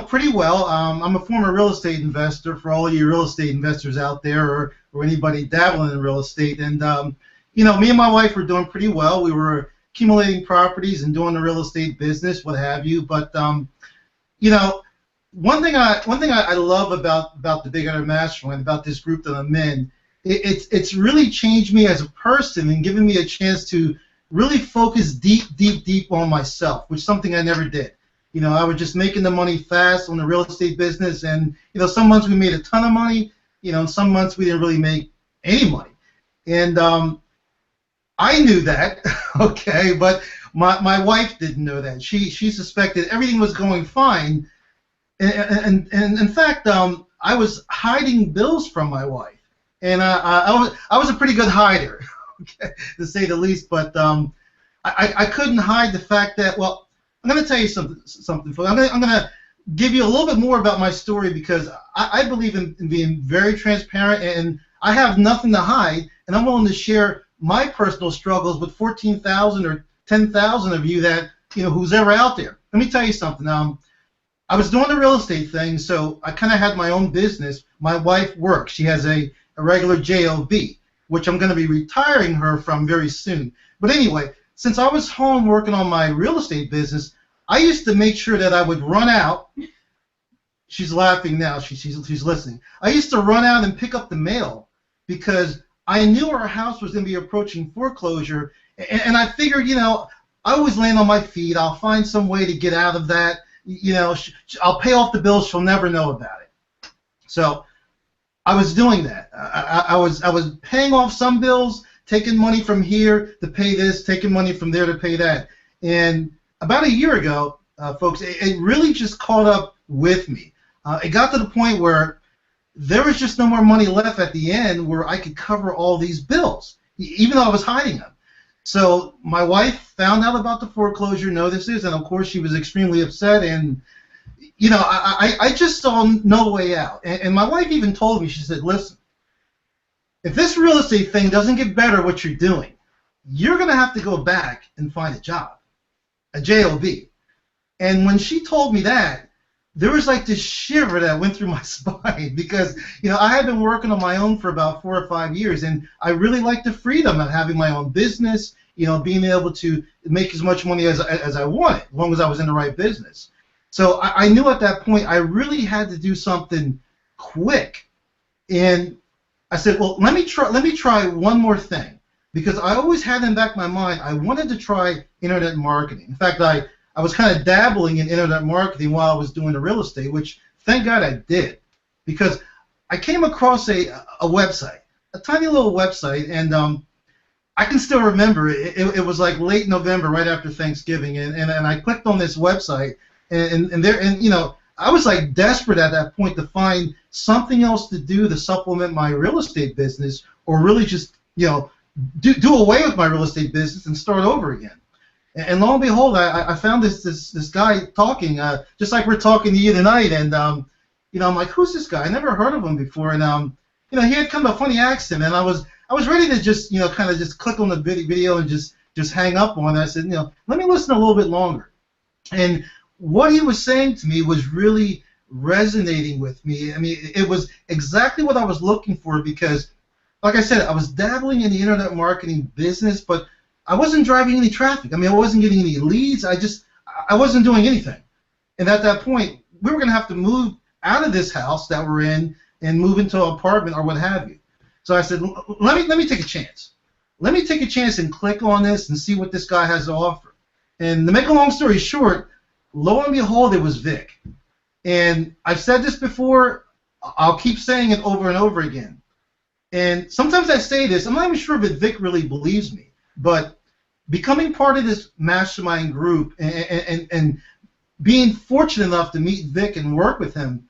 pretty well. I'm a former real estate investor, for all of you real estate investors out there, or anybody dabbling in real estate. And me and my wife were doing pretty well. We were accumulating properties and doing the real estate business, what have you. But one thing I love about the Big Idea Mastermind, about this group that I'm in, it's really changed me as a person and given me a chance to really focus deep on myself, which is something I never did. I was just making the money fast on the real estate business, and some months we made a ton of money, and some months we didn't really make any money. And I knew that, okay, but my wife didn't know that. She suspected everything was going fine, and in fact, I was hiding bills from my wife, and I was a pretty good hider, okay, to say the least. But I couldn't hide the fact that, well, I'm going to tell you something. I'm going to give you a little bit more about my story, because I believe in being very transparent, and I have nothing to hide, and I'm willing to share my personal struggles with 14,000 or 10,000 of you that who's ever out there. Let me tell you something. I was doing the real estate thing, so I kind of had my own business. My wife works. She has a regular job, which I'm going to be retiring her from very soon. But anyway, since I was home working on my real estate business, I used to make sure that I would run out. She's laughing now. She's listening. I used to run out and pick up the mail, because I knew our house was going to be approaching foreclosure, and I figured, I always land on my feet. I'll find some way to get out of that. I'll pay off the bills. She'll never know about it. So I was doing that. I was paying off some bills, taking money from here to pay this, taking money from there to pay that. And about a year ago, folks, it really just caught up with me. It got to the point where there was just no more money left at the end where I could cover all these bills, even though I was hiding them. So my wife found out about the foreclosure notices, and of course she was extremely upset. And I just saw no way out. And my wife even told me, she said, "Listen, if this real estate thing doesn't get better what you're doing, you're going to have to go back and find a job, a job." And when she told me that, there was like this shiver that went through my spine, because I had been working on my own for about 4 or 5 years, and I really liked the freedom of having my own business, being able to make as much money as I wanted, as long as I was in the right business. So I knew at that point I really had to do something quick, and I said, well, let me try one more thing, because I always had in the back of my mind I wanted to try internet marketing. In fact, I was kind of dabbling in internet marketing while I was doing the real estate, which thank God I did, because I came across a website, a tiny little website, and I can still remember it was like late November, right after Thanksgiving, and I clicked on this website, and I was like desperate at that point to find something else to do to supplement my real estate business, or really just do away with my real estate business and start over again. And lo and behold, I found this guy talking, just like we're talking to you tonight, and you know, I'm like, who's this guy? I never heard of him before, and you know, he had kind of a funny accent, and I was ready to just, you know, kind of just click on the video and just hang up on it. I said, you know, let me listen a little bit longer. And what he was saying to me was really resonating with me. I mean, it was exactly what I was looking for because, like I said, I was dabbling in the internet marketing business, but I wasn't driving any traffic. I mean, I wasn't getting any leads. I wasn't doing anything. And at that point, we were going to have to move out of this house that we're in and move into an apartment or what have you. So I said, let me take a chance. Let me take a chance and click on this and see what this guy has to offer. And to make a long story short, lo and behold, it was Vick. And I've said this before, I'll keep saying it over and over again. And sometimes I say this, I'm not even sure if Vick really believes me, but becoming part of this mastermind group and being fortunate enough to meet Vick and work with him,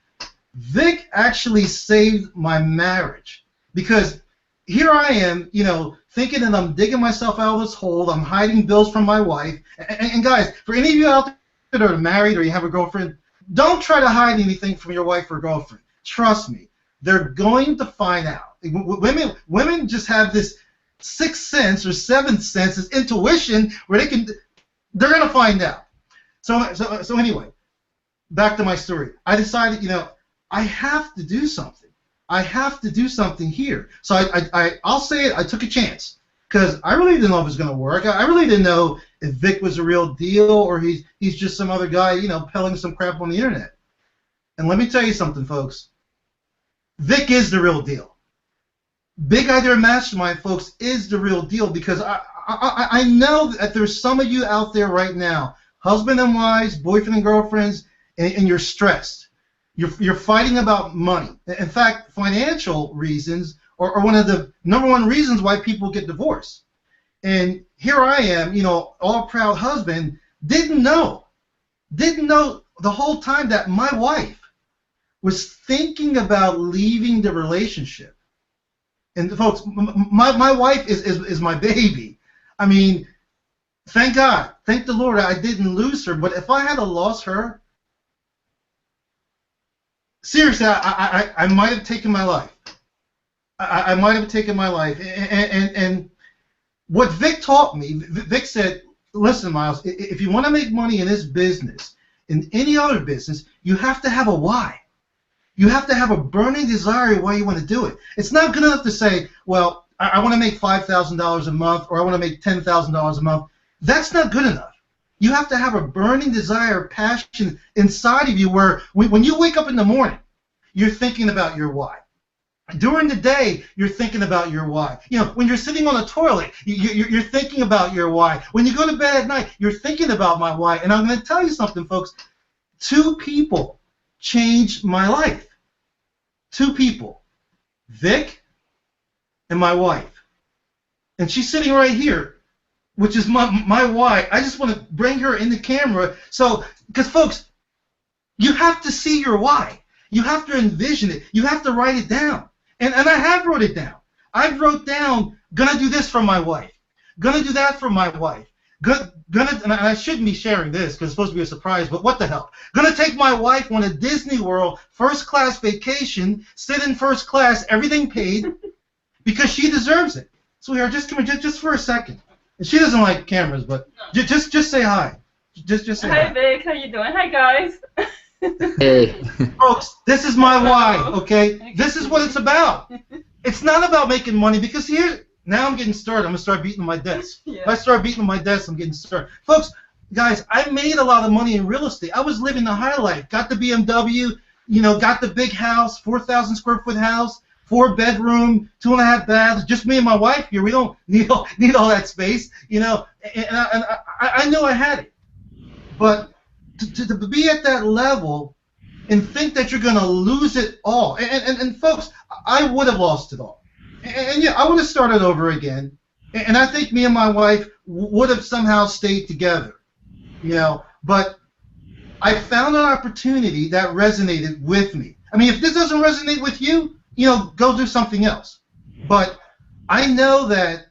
Vick actually saved my marriage. Because here I am, you know, thinking that I'm digging myself out of this hole, I'm hiding bills from my wife. And guys, for any of you out there that are married or you have a girlfriend, don't try to hide anything from your wife or girlfriend. Trust me, they're going to find out. Women just have this sixth sense or seventh sense, this intuition where they're going to find out. So anyway, back to my story. I decided, you know, I have to do something. I have to do something here. So I'll say it, I took a chance because I really didn't know if it was going to work. I really didn't know if Vick was a real deal or he's just some other guy, you know, peddling some crap on the internet. And let me tell you something, folks. Vick is the real deal. Big Idea Mastermind, folks, is the real deal because I know that there's some of you out there right now, husband and wives, boyfriend and girlfriends, and you're stressed. You're fighting about money. In fact, financial reasons are one of the #1 reasons why people get divorced. And here I am, you know, all proud husband, didn't know the whole time that my wife was thinking about leaving the relationship. And folks, my wife is my baby. I mean, thank God, thank the Lord I didn't lose her. But if I had lost her, seriously, I might have taken my life. I might have taken my life. And what Vick taught me, Vick said, listen, Miles, if you want to make money in this business, in any other business, you have to have a why. You have to have a burning desire why you want to do it. It's not good enough to say, well, I want to make $5,000 a month or I want to make $10,000 a month. That's not good enough. You have to have a burning desire, passion inside of you where when you wake up in the morning, you're thinking about your why. During the day, you're thinking about your why. You know, when you're sitting on the toilet, you're thinking about your why. When you go to bed at night, you're thinking about my why. And I'm going to tell you something, folks. 2 people changed my life. 2 people, Vick and my wife. And she's sitting right here, which is my why. I just want to bring her in the camera. So, because folks, you have to see your why. You have to envision it. You have to write it down. And I have wrote it down. I wrote down, gonna do this for my wife. Gonna do that for my wife. And I shouldn't be sharing this because it's supposed to be a surprise, but what the hell? Gonna take my wife on a Disney World first-class vacation, sit in first class, everything paid, because she deserves it. So here, just come here, just for a second. And she doesn't like cameras, but just say hi. Just say hi. Hi, Vick. How you doing? Hi, guys. Hey. Folks, this is my why, okay? This is what it's about. It's not about making money because here, now I'm getting started. I'm going to start beating my desk. Yeah. If I start beating my desk, I'm getting started. Folks, guys, I made a lot of money in real estate. I was living the high life. Got the BMW, you know, got the big house, 4,000 square foot house, 4-bedroom, 2.5 baths. Just me and my wife here. We don't need all that space, you know. And I knew I had it. But to be at that level and think that you're going to lose it all. And folks, I would have lost it all. And yeah, I would have started over again. And I think me and my wife would have somehow stayed together, you know. But I found an opportunity that resonated with me. I mean, if this doesn't resonate with you, you know, go do something else. But I know that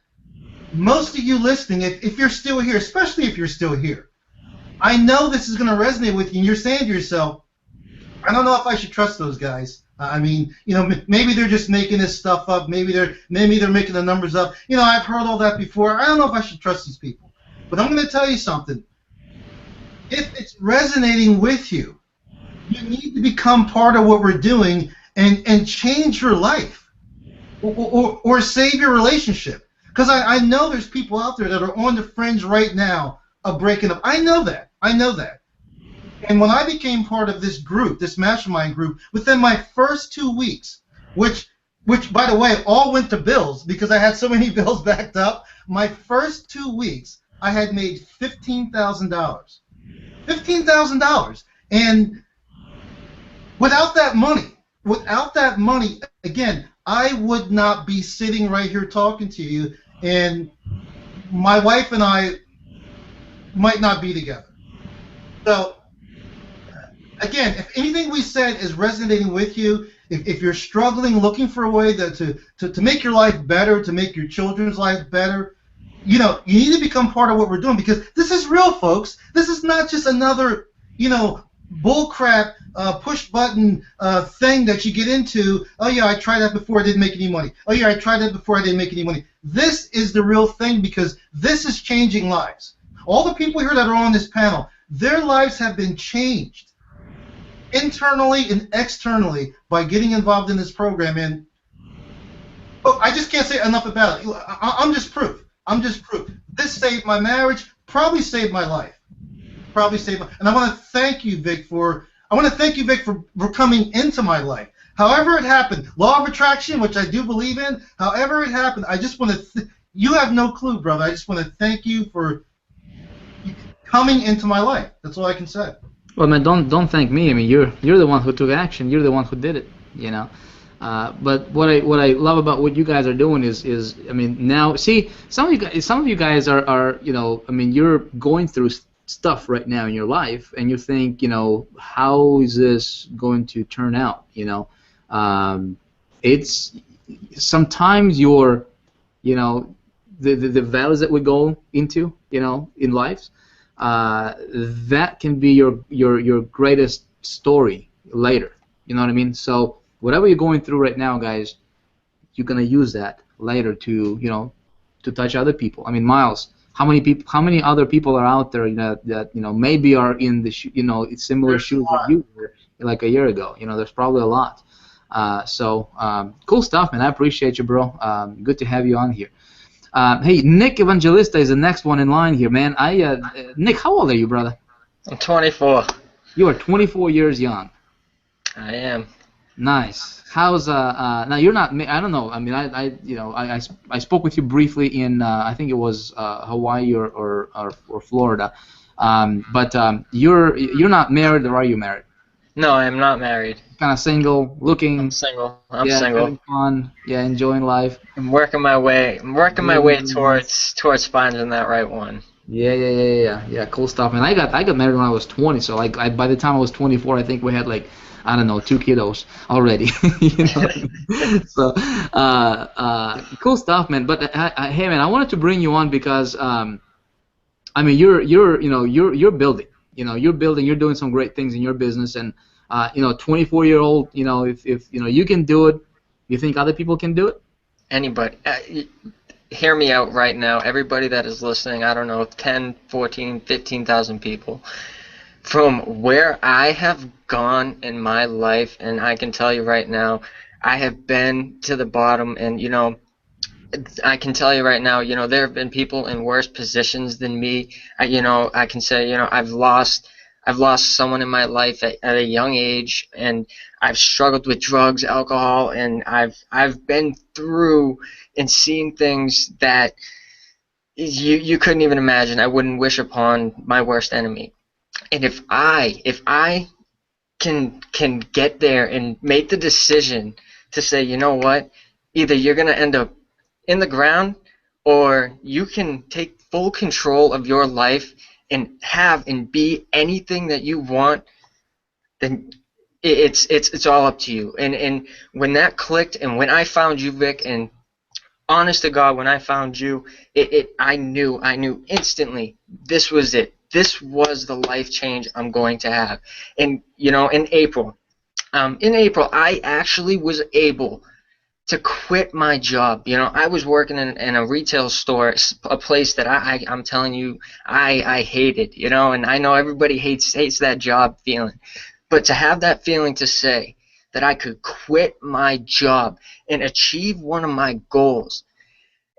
most of you listening, if you're still here, especially if you're still here, I know this is going to resonate with you, and you're saying to yourself, I don't know if I should trust those guys. I mean, maybe they're just making this stuff up. Maybe they're making the numbers up. I've heard all that before. I don't know if I should trust these people. But I'm going to tell you something. If it's resonating with you, you need to become part of what we're doing and change your life or save your relationship. Because I know there's people out there that are on the fringe right now of breaking up. I know that. And when I became part of this group, this mastermind group, within my first 2 weeks, which by the way, all went to bills because I had so many bills backed up, my first 2 weeks, I had made $15,000. $15,000. And without that money, again, I would not be sitting right here talking to you, and my wife and I might not be together. So, again, if anything we said is resonating with you, if you're struggling, looking for a way to make your life better, to make your children's life better, you need to become part of what we're doing, because this is real, folks. This is not just another, bullcrap, push-button thing that you get into. Oh, yeah, I tried that before, I didn't make any money. Oh, yeah, I tried that before, I didn't make any money. This is the real thing, because this is changing lives. All the people here that are on this panel, their lives have been changed internally and externally by getting involved in this program. And I just can't say enough about it. I'm just proof. This saved my marriage, probably saved my life. And I want to thank you, Vick, for coming into my life. However it happened, law of attraction, which I do believe in, however it happened, I just want to you have no clue, brother. I just want to thank you for coming into my life. That's all I can say. Well, man, don't thank me. I mean, you're the one who took action. You're the one who did it. But what I love about what you guys are doing is I mean, now see some of you guys are I mean, you're going through stuff right now in your life, and you think, how is this going to turn out? It's sometimes the valleys that we go into, in life. That can be your greatest story later. You know what I mean? So whatever you're going through right now, guys, you're gonna use that later to to touch other people. I mean, Miles, how many other people are out there that maybe are in the similar shoes that you were like a year ago? There's probably a lot. So cool stuff, man. I appreciate you, bro. Good to have you on here. Hey, Nick Evangelista is the next one in line here, man. Nick, how old are you, brother? I'm 24. You are 24 years young. I am. Nice. How's now? You're not. I don't know. I mean, I spoke with you briefly in I think it was Hawaii or Florida, but you're not married, or are you married? No, I am not married. Kind of single, looking. I'm single. I'm single. single. Having fun. Yeah, enjoying life. I'm working my way towards finding that right one. Yeah. Cool stuff, man. I got married when I was 20, so by the time I was 24, I think we had I don't know, 2 kiddos already. So cool stuff, man. But hey, man, I wanted to bring you on because I mean, you're building. You're doing some great things in your business, and 24-year-old, if you can do it, you think other people can do it? Anybody. Hear me out right now. Everybody that is listening, I don't know, 10, 14, 15,000 people. From where I have gone in my life, and I can tell you right now, I have been to the bottom, and I can tell you right now, there have been people in worse positions than me. I can say, I've lost someone in my life at a young age, and I've struggled with drugs, alcohol, and I've been through and seen things that you couldn't even imagine. I wouldn't wish upon my worst enemy. And if I can get there and make the decision to say, you know what, either you're gonna end up in the ground, or you can take full control of your life and have and be anything that you want, then it's all up to you. And when that clicked, and when I found you, Vick, and honest to God, when I found you, I knew instantly this was it. This was the life change I'm going to have. And you know, in April, I actually was able to quit my job. You know, I was working in a retail store, a place that I'm telling you, I hated. You know, and I know everybody hates that job feeling, but to have that feeling to say that I could quit my job and achieve one of my goals,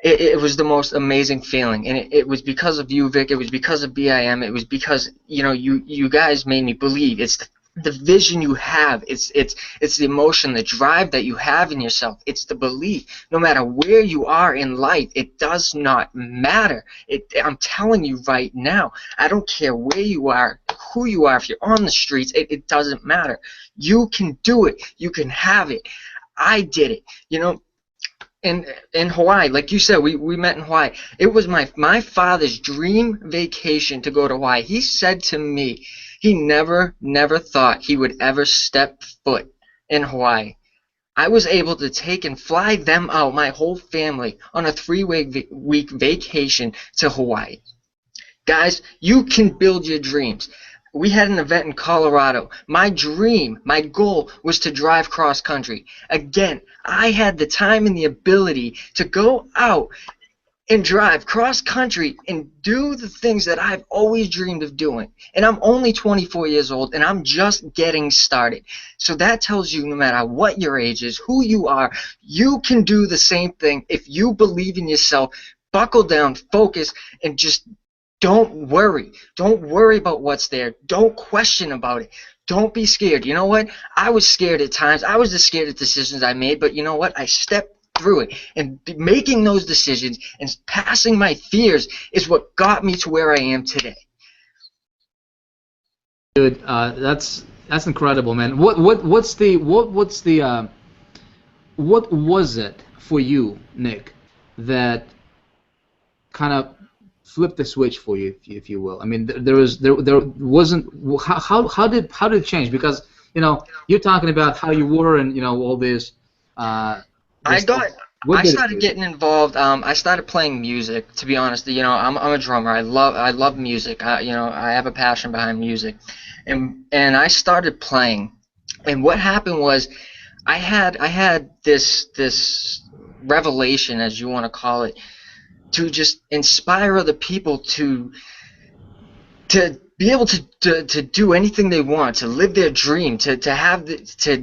it was the most amazing feeling, and it was because of you, Vic. It was because of BIM. It was because, you know, you guys made me believe. It's the vision you have. It's the emotion, the drive that you have in yourself. It's the belief. No matter where you are in life, it does not matter. I'm telling you right now. I don't care where you are, who you are. If you're on the streets, it doesn't matter. You can do it. You can have it. I did it. You know. In Hawaii, like you said, we met in Hawaii. It was my father's dream vacation to go to Hawaii. He said to me he never thought he would ever step foot in Hawaii. I was able to take and fly them out, my whole family, on a 3-week vacation to Hawaii. Guys, you can build your dreams. We had an event in Colorado. My dream, my goal was to drive cross country. Again, I had the time and the ability to go out and drive cross country and do the things that I've always dreamed of doing. And I'm only 24 years old, and I'm just getting started. So that tells you no matter what your age is, who you are, you can do the same thing if you believe in yourself. Buckle down, focus, and just don't worry. Don't worry about what's there. Don't question about it. Don't be scared. You know what? I was scared at times. I was just scared of decisions I made, but you know what? I stepped through it. And making those decisions and passing my fears is what got me to where I am today. Dude, that's incredible, man. What was it for you, Nick, that kind of flip the switch for you, if you will? I mean, there wasn't. How did it change? Because, you know, you're talking about how you were and, you know, all this. I started getting involved. I started playing music. To be honest, you know, I'm a drummer. I love music. You know, I have a passion behind music, and I started playing. And what happened was, I had this revelation, as you want to call it, to just inspire other people to be able to do anything they want, to live their dream, to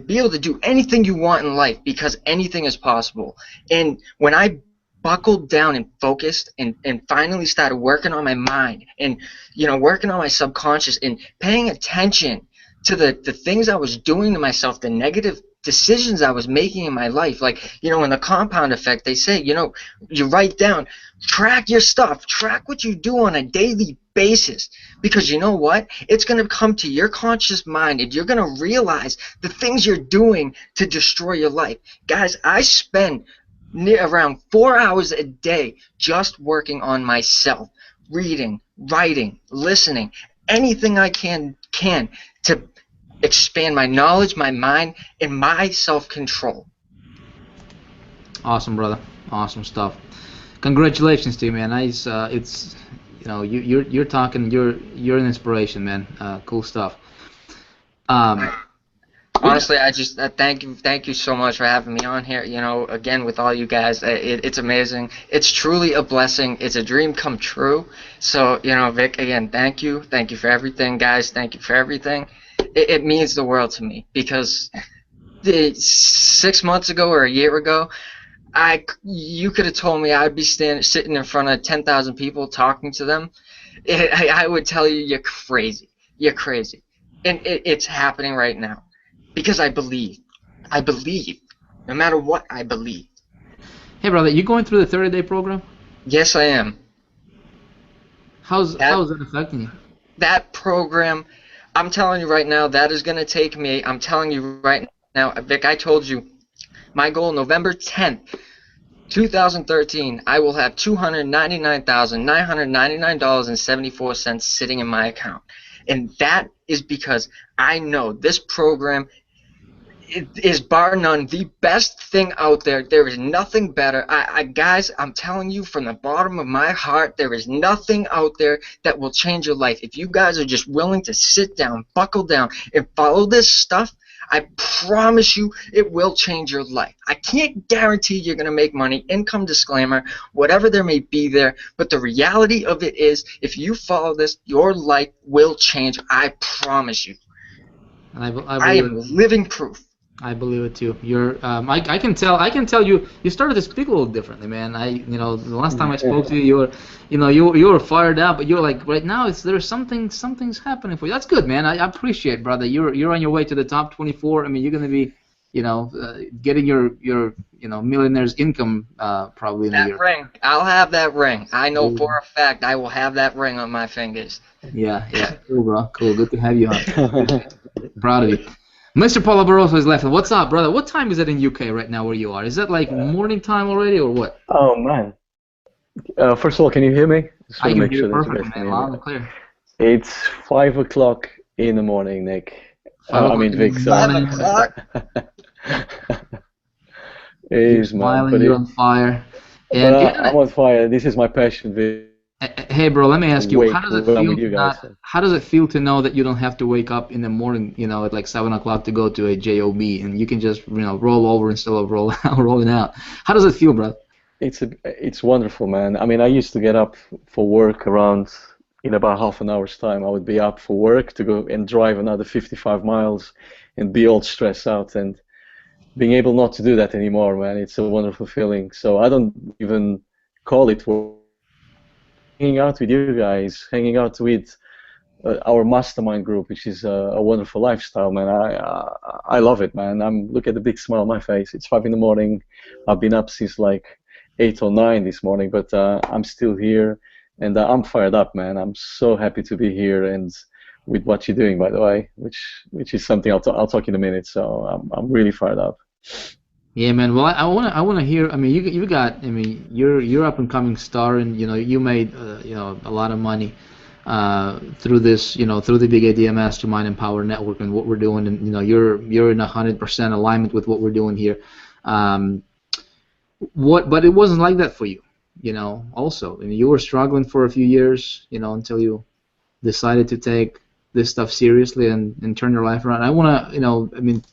be able to do anything you want in life, because anything is possible. And when I buckled down and focused and finally started working on my mind and, you know, working on my subconscious and paying attention to the things I was doing to myself, the negative decisions I was making in my life. Like, you know, in the compound effect, they say, you know, you write down, track your stuff, track what you do on a daily basis, because you know what? It's going to come to your conscious mind, and you're going to realize the things you're doing to destroy your life. Guys, I spend around 4 hours a day just working on myself, reading, writing, listening, anything I can to expand my knowledge, my mind, and my self-control. Awesome, brother. Awesome stuff. Congratulations to you, man. It's you know, you're talking. You're an inspiration, man. Cool stuff. Honestly, I just thank you so much for having me on here. You know, again, with all you guys, it's amazing. It's truly a blessing. It's a dream come true. So, you know, Vic, again, thank you for everything, guys. Thank you for everything. It means the world to me, because 6 months ago or a year ago, you could have told me I'd be sitting in front of 10,000 people talking to them. I would tell you, you're crazy. You're crazy. And it's happening right now. Because I believe. I believe. No matter what, I believe. Hey, brother, you going through the 30-day program? Yes, I am. How's that affecting you? That program, I'm telling you right now, that is going to take me, I'm telling you right now, Vic, I told you, my goal, November 10th, 2013, I will have $299,999.74 sitting in my account. And that is because I know this program, it is bar none the best thing out there. There is nothing better. Guys, I'm telling you from the bottom of my heart, there is nothing out there that will change your life. If you guys are just willing to sit down, buckle down, and follow this stuff, I promise you it will change your life. I can't guarantee you're going to make money, income disclaimer, whatever there may be there, but the reality of it is if you follow this, your life will change. I promise you. And I I am living proof. I believe it too. You're, I can tell you started to speak a little differently, man. The last time I spoke to you, you were fired up, but you're like, right now, there's something's happening for you. That's good, man. I appreciate, brother. You're on your way to the top 24. I mean, you're gonna be, getting your millionaire's income, probably in a year. That ring, I'll have that ring. I know for a fact I will have that ring on my fingers. Yeah, cool, bro. Cool, good to have you on. Proud of you. Mr. Paulo Barroso is left. What's up, brother? What time is it in UK right now where you are? Is that like morning time already or what? Oh, man. First of all, can you hear me? I can hear you perfectly, man. Loud and clear. It's 5 o'clock in the morning, Nick. I mean, Vic, sorry. 5 o'clock? You're smiling, you're on fire. And I'm on fire. This is my passion, Vic. Hey, bro, let me ask you, how does it feel to know that you don't have to wake up in the morning, at like 7 o'clock to go to a job, and you can just, roll over instead of rolling out? How does it feel, bro? It's wonderful, man. I mean, I used to get up for work around, in about half an hour's time. I would be up for work to go and drive another 55 miles and be all stressed out. And being able not to do that anymore, man, it's a wonderful feeling. So I don't even call it work. Hanging out with you guys, hanging out with our mastermind group, which is a wonderful lifestyle, man. I love it, man. Look at the big smile on my face. It's 5 in the morning. I've been up since like 8 or 9 this morning, but I'm still here, and I'm fired up, man. I'm so happy to be here, and with what you're doing, by the way, which is something I'll talk in a minute. So I'm really fired up. Yeah, man. Well, I wanna hear. I mean, you got. I mean, you're up and coming star, and you made a lot of money through this. Through the Big Idea Mastermind and Power Network and what we're doing, and you're in 100% alignment with what we're doing here. But it wasn't like that for you. Also, I mean, you were struggling for a few years. Until you decided to take this stuff seriously and turn your life around. I wanna. I mean.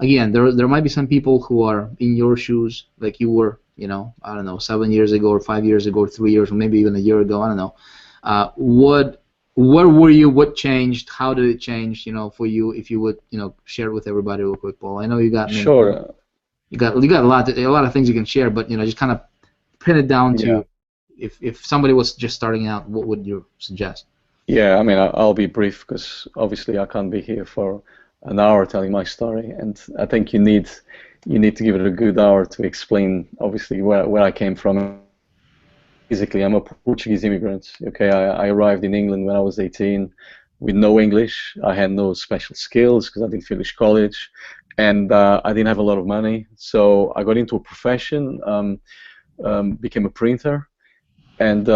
Again, there might be some people who are in your shoes, like you were, I don't know, 7 years ago or 5 years ago or 3 years or maybe even a year ago. I don't know. Where were you? What changed? How did it change? For you, if you would, share it with everybody real quick, Paul. I know you got sure. You got a lot of things you can share, but just kind of pin it down to if somebody was just starting out, what would you suggest? Yeah, I mean, I'll be brief because obviously I can't be here for an hour telling my story, and I think you need to give it a good hour to explain obviously where I came from. Basically, I'm a Portuguese immigrant. Okay, I arrived in England when I was 18 with no English. I had no special skills because I didn't finish college, and I didn't have a lot of money. So I got into a profession, became a printer, and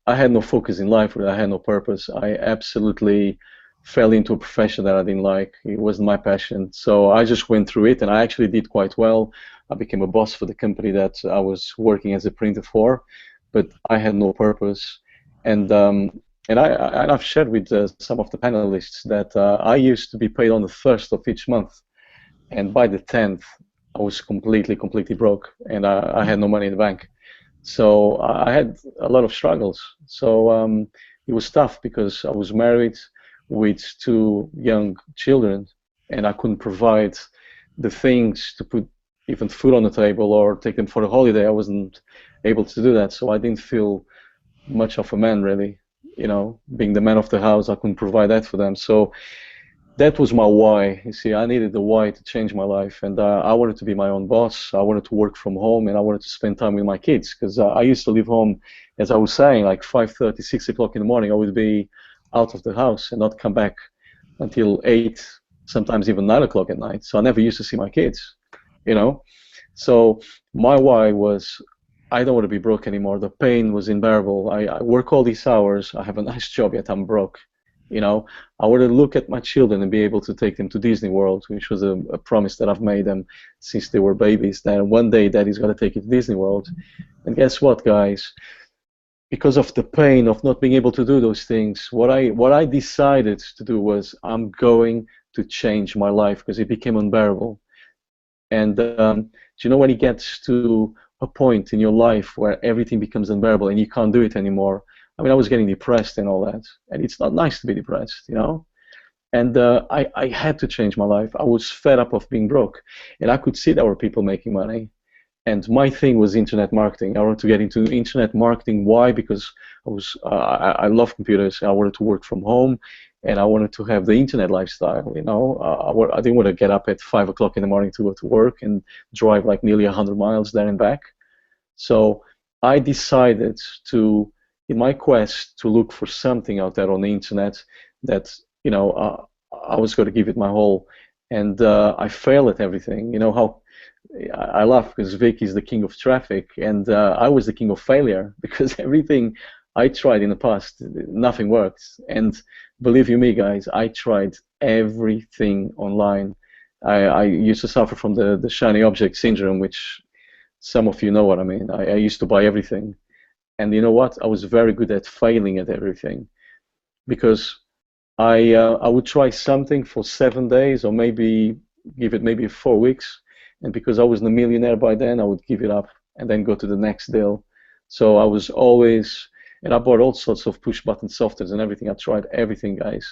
I had no focus in life. I had no purpose. I absolutely fell into a profession that I didn't like. It wasn't my passion. So I just went through it, and I actually did quite well. I became a boss for the company that I was working as a printer for, but I had no purpose. And I've shared with some of the panelists that I used to be paid on the 1st of each month, and by the 10th, I was completely broke, and I had no money in the bank. So I had a lot of struggles. So it was tough because I was married with 2 young children, and I couldn't provide the things to put even food on the table or take them for a holiday. I wasn't able to do that, so I didn't feel much of a man, really. Being the man of the house, I couldn't provide that for them. So that was my why. You see, I needed the why to change my life, and I wanted to be my own boss. I wanted to work from home, and I wanted to spend time with my kids, because I used to leave home, as I was saying, like 5:30, 6 o'clock in the morning. I would be out of the house and not come back until 8, sometimes even 9 o'clock at night. So I never used to see my kids, So my why was, I don't want to be broke anymore. The pain was unbearable. I work all these hours. I have a nice job, yet I'm broke. You know, I want to look at my children and be able to take them to Disney World, which was a promise that I've made them since they were babies. That one day Daddy's going to take you to Disney World. And guess what, guys? Because of the pain of not being able to do those things, what I decided to do was I'm going to change my life because it became unbearable. And do you know when it gets to a point in your life where everything becomes unbearable and you can't do it anymore? I mean, I was getting depressed and all that, and it's not nice to be depressed, you know? And I had to change my life. I was fed up of being broke, and I could see there were people making money. And my thing was internet marketing. I wanted to get into internet marketing. Why? Because I love computers. I wanted to work from home, and I wanted to have the internet lifestyle. You know, I didn't want to get up at 5 o'clock in the morning to go to work and drive like nearly 100 miles there and back. So I decided to, in my quest to look for something out there on the internet that, you know, I was going to give it my whole. And I failed at everything. You know how I laugh because Vic is the king of traffic, and I was the king of failure because everything I tried in the past, nothing worked. And believe you me, guys, I tried everything online. I used to suffer from the shiny object syndrome, which some of you know what I mean. I used to buy everything. And you know what? I was very good at failing at everything because I would try something for 7 days or maybe give it maybe 4 weeks. And because I wasn't a millionaire by then, I would give it up and then go to the next deal. So I was always, and I bought all sorts of push-button softwares and everything. I tried everything, guys,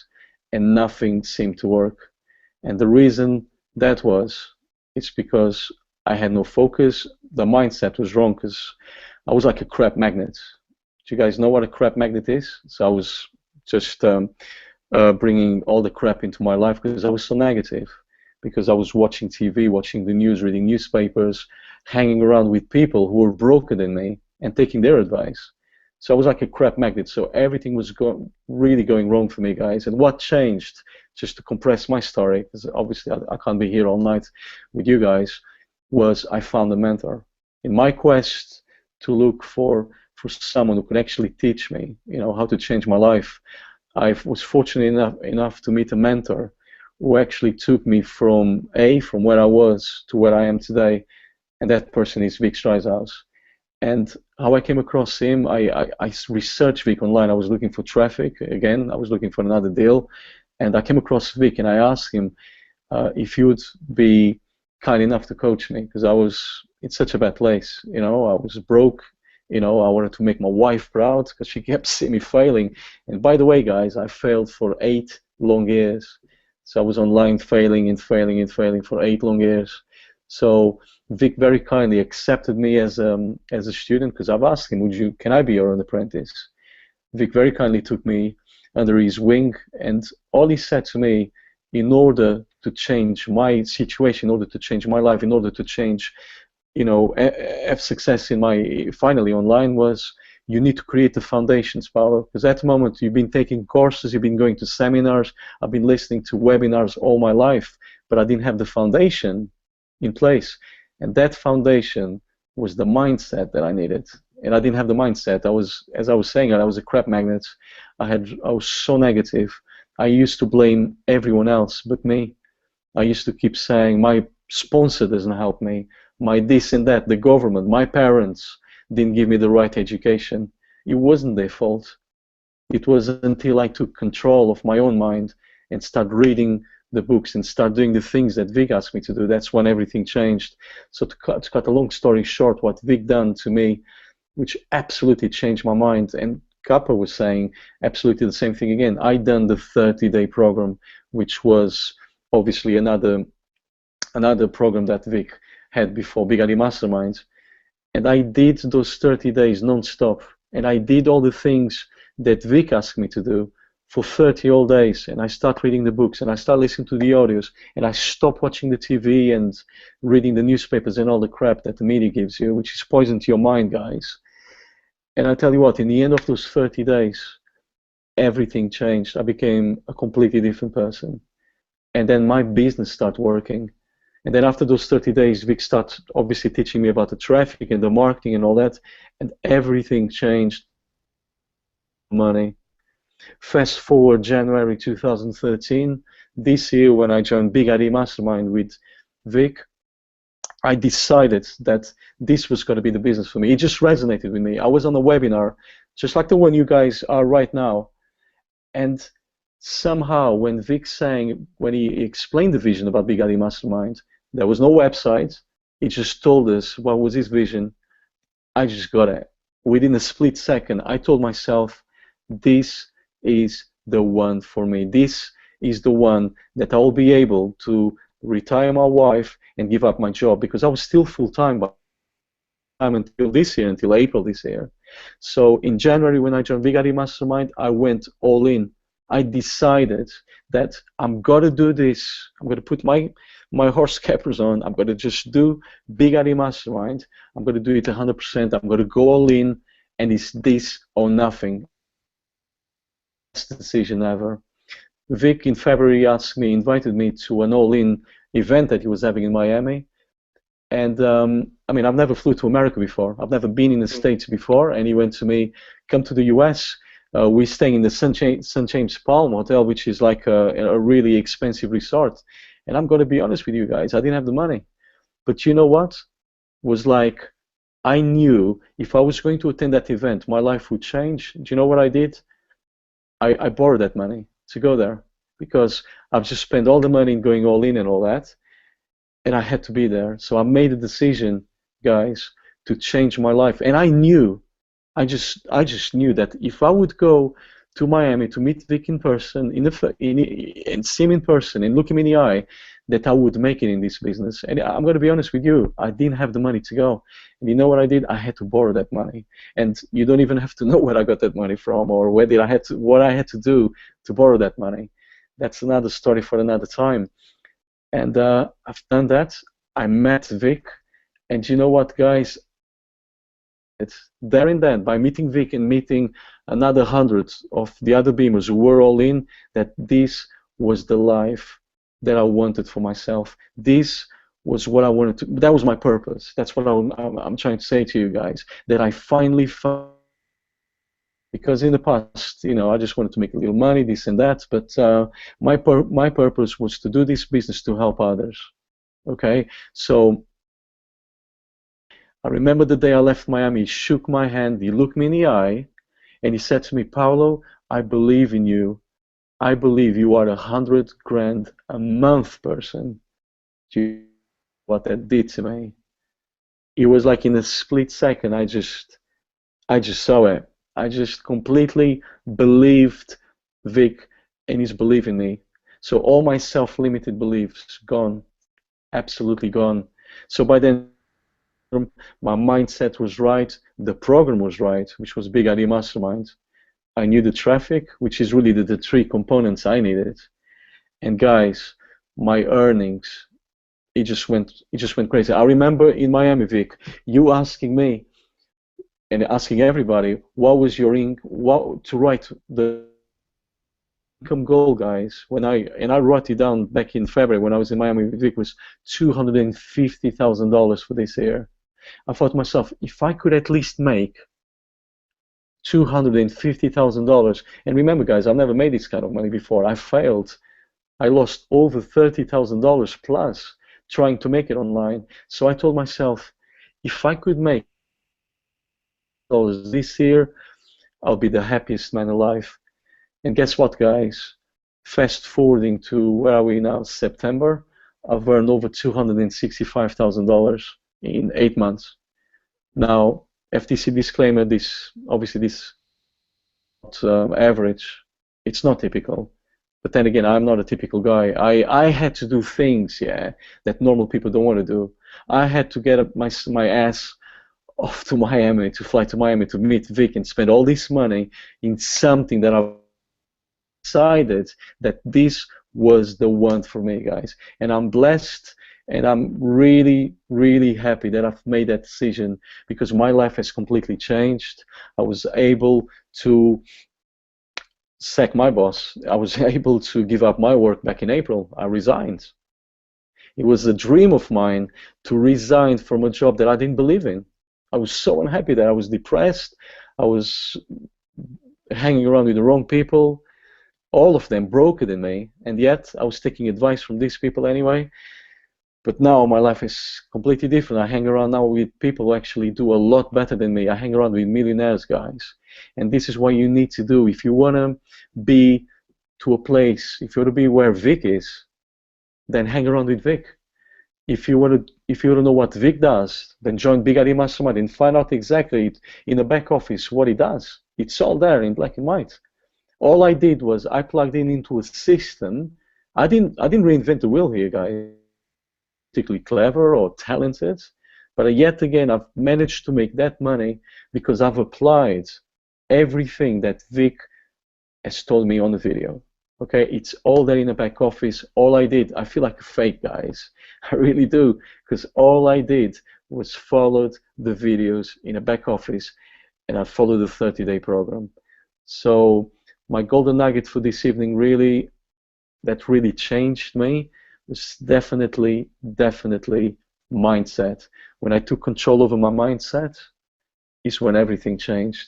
and nothing seemed to work. And the reason that was, it's because I had no focus. The mindset was wrong because I was like a crap magnet. Do you guys know what a crap magnet is? So I was just bringing all the crap into my life because I was so negative. Because I was watching TV, watching the news, reading newspapers, hanging around with people who were broker than me and taking their advice. So I was like a crap magnet. So everything was really going wrong for me, guys. And what changed, just to compress my story, because obviously I can't be here all night with you guys, was I found a mentor. In my quest to look for someone who could actually teach me, you know, how to change my life, I was fortunate enough to meet a mentor who actually took me from where I was to where I am today, and that person is Vick Strizheus. And how I came across him, I researched Vick online. I was looking for traffic again. I was looking for another deal, and I came across Vick, and I asked him if he would be kind enough to coach me because I was in such a bad place. You know, I was broke. You know, I wanted to make my wife proud because she kept seeing me failing. And by the way, guys, I failed for 8 long years. So I was online failing and failing and failing for 8 long years. So Vick very kindly accepted me as a student because I've asked him, can I be your own apprentice? Vick very kindly took me under his wing, and all he said to me, in order to change my situation, in order to change my life, in order to change, you know, have success in my finally online was, you need to create the foundations, Paolo, because at the moment you've been taking courses, you've been going to seminars, I've been listening to webinars all my life, but I didn't have the foundation in place. And that foundation was the mindset that I needed. And I didn't have the mindset. As I was saying, I was a crap magnet. I was so negative. I used to blame everyone else but me. I used to keep saying, my sponsor doesn't help me, my this and that, the government, my parents didn't give me the right education. It wasn't their fault. It was until I took control of my own mind and started reading the books and start doing the things that Vick asked me to do. That's when everything changed. So to cut a long story short, what Vick done to me, which absolutely changed my mind, and Kappa was saying absolutely the same thing again. I done the 30-day program, which was obviously another program that Vick had before Big Idea Masterminds. And I did those 30 days non-stop. And I did all the things that Vick asked me to do for 30 whole days. And I start reading the books, and I start listening to the audios, and I stop watching the TV and reading the newspapers and all the crap that the media gives you, which is poison to your mind, guys. And I tell you what, in the end of those 30 days, everything changed. I became a completely different person. And then my business started working. And then after those 30 days, Vick started obviously teaching me about the traffic and the marketing and all that, and everything changed. Money. Fast forward January 2013, this year when I joined Big ID Mastermind with Vic, I decided that this was going to be the business for me. It just resonated with me. I was on a webinar, just like the one you guys are right now, and somehow when Vic sang, when he explained the vision about Big ID Mastermind, there was no website. He just told us what was his vision. I just got it. Within a split second, I told myself, this is the one for me. This is the one that I'll be able to retire my wife and give up my job, because I was still full-time by time until this year, until April this year. So in January when I joined Big ID Mastermind, I went all in. I decided that I'm gonna do this. I'm gonna put my horse capers on. I'm gonna just do Big ID Mastermind. I'm gonna do it 100%. I'm gonna go all in, and it's this or nothing. Best decision ever. Vic in February invited me to an all-in event that he was having in Miami. And I mean, I've never flew to America before. I've never been in the States before. And he went to me, come to the US. We're staying in the St. James Palm Hotel, which is like a really expensive resort. And I'm going to be honest with you guys, I didn't have the money. But you know what? Was like, I knew if I was going to attend that event, my life would change. Do you know what I did? I borrowed that money to go there, because I've just spent all the money going all in and all that, and I had to be there. So I made a decision, guys, to change my life. And I knew, I just knew that if I would go to Miami to meet Vic in person, and see him in person and look him in the eye, that I would make it in this business. And I'm going to be honest with you, I didn't have the money to go. And you know what I did? I had to borrow that money. And you don't even have to know where I got that money from, or what I had to do to borrow that money. That's another story for another time. And I've done that. I met Vic, and you know what, guys? It's there and then, by meeting Vic and meeting another 100 of the other beamers who were all in, that this was the life that I wanted for myself. This was what I wanted to. That was my purpose. That's what I'm trying to say to you guys. That I finally found. Because in the past, you know, I just wanted to make a little money, this and that. But my purpose was to do this business to help others. Okay, so I remember the day I left Miami. He shook my hand. He looked me in the eye, and he said to me, "Paulo, I believe in you. I believe you are 100 grand a month person." Do you know what that did to me? It was like in a split second. I just saw it. I just completely believed Vic and his belief in me. So all my self-limited beliefs gone, absolutely gone. So by then, my mindset was right, the program was right, which was Big ID Mastermind. I knew the traffic, which is really the three components I needed. And guys, my earnings, it just went crazy. I remember in Miami, Vic, you asking me and asking everybody, what was your to write the income goal, guys. When I wrote it down back in February when I was in Miami, Vic, was $250,000 for this year. I thought to myself, if I could at least make $250,000, and remember, guys, I've never made this kind of money before. I failed. I lost over $30,000 plus trying to make it online. So I told myself, if I could make this year, I'll be the happiest man alive. And guess what, guys? Fast forwarding to where are we now? September. I've earned over $265,000 in 8 months. Now, FTC disclaimer: this obviously this average. It's not typical. But then again, I'm not a typical guy. I had to do things, yeah, that normal people don't want to do. I had to get up my ass off to Miami, to fly to Miami to meet Vic and spend all this money in something that I decided that this was the one for me, guys. And I'm blessed, and I'm really, really happy that I've made that decision, because my life has completely changed. I was able to sack my boss. I was able to give up my work back in April. I resigned. It was a dream of mine to resign from a job that I didn't believe in. I was so unhappy that I was depressed. I was hanging around with the wrong people. All of them broke it in me, and yet I was taking advice from these people anyway. But now my life is completely different. I hang around now with people who actually do a lot better than me. I hang around with millionaires, guys. And this is what you need to do. If you want to be to a place, if you want to be where Vic is, then hang around with Vic. If you want to know what Vic does, then join Big Idea Mastermind and find out exactly in the back office what he does. It's all there in black and white. All I did was I plugged in into a system. I didn't reinvent the wheel here, guys. Particularly clever or talented, but yet again I've managed to make that money because I've applied everything that Vic has told me on the video. Okay, it's all there in the back office. All I did, I feel like a fake, guys. I really do, because all I did was followed the videos in the back office, and I followed the 30-day program. So my golden nugget for this evening, really, that really changed me, was definitely mindset. When I took control over my mindset is when everything changed.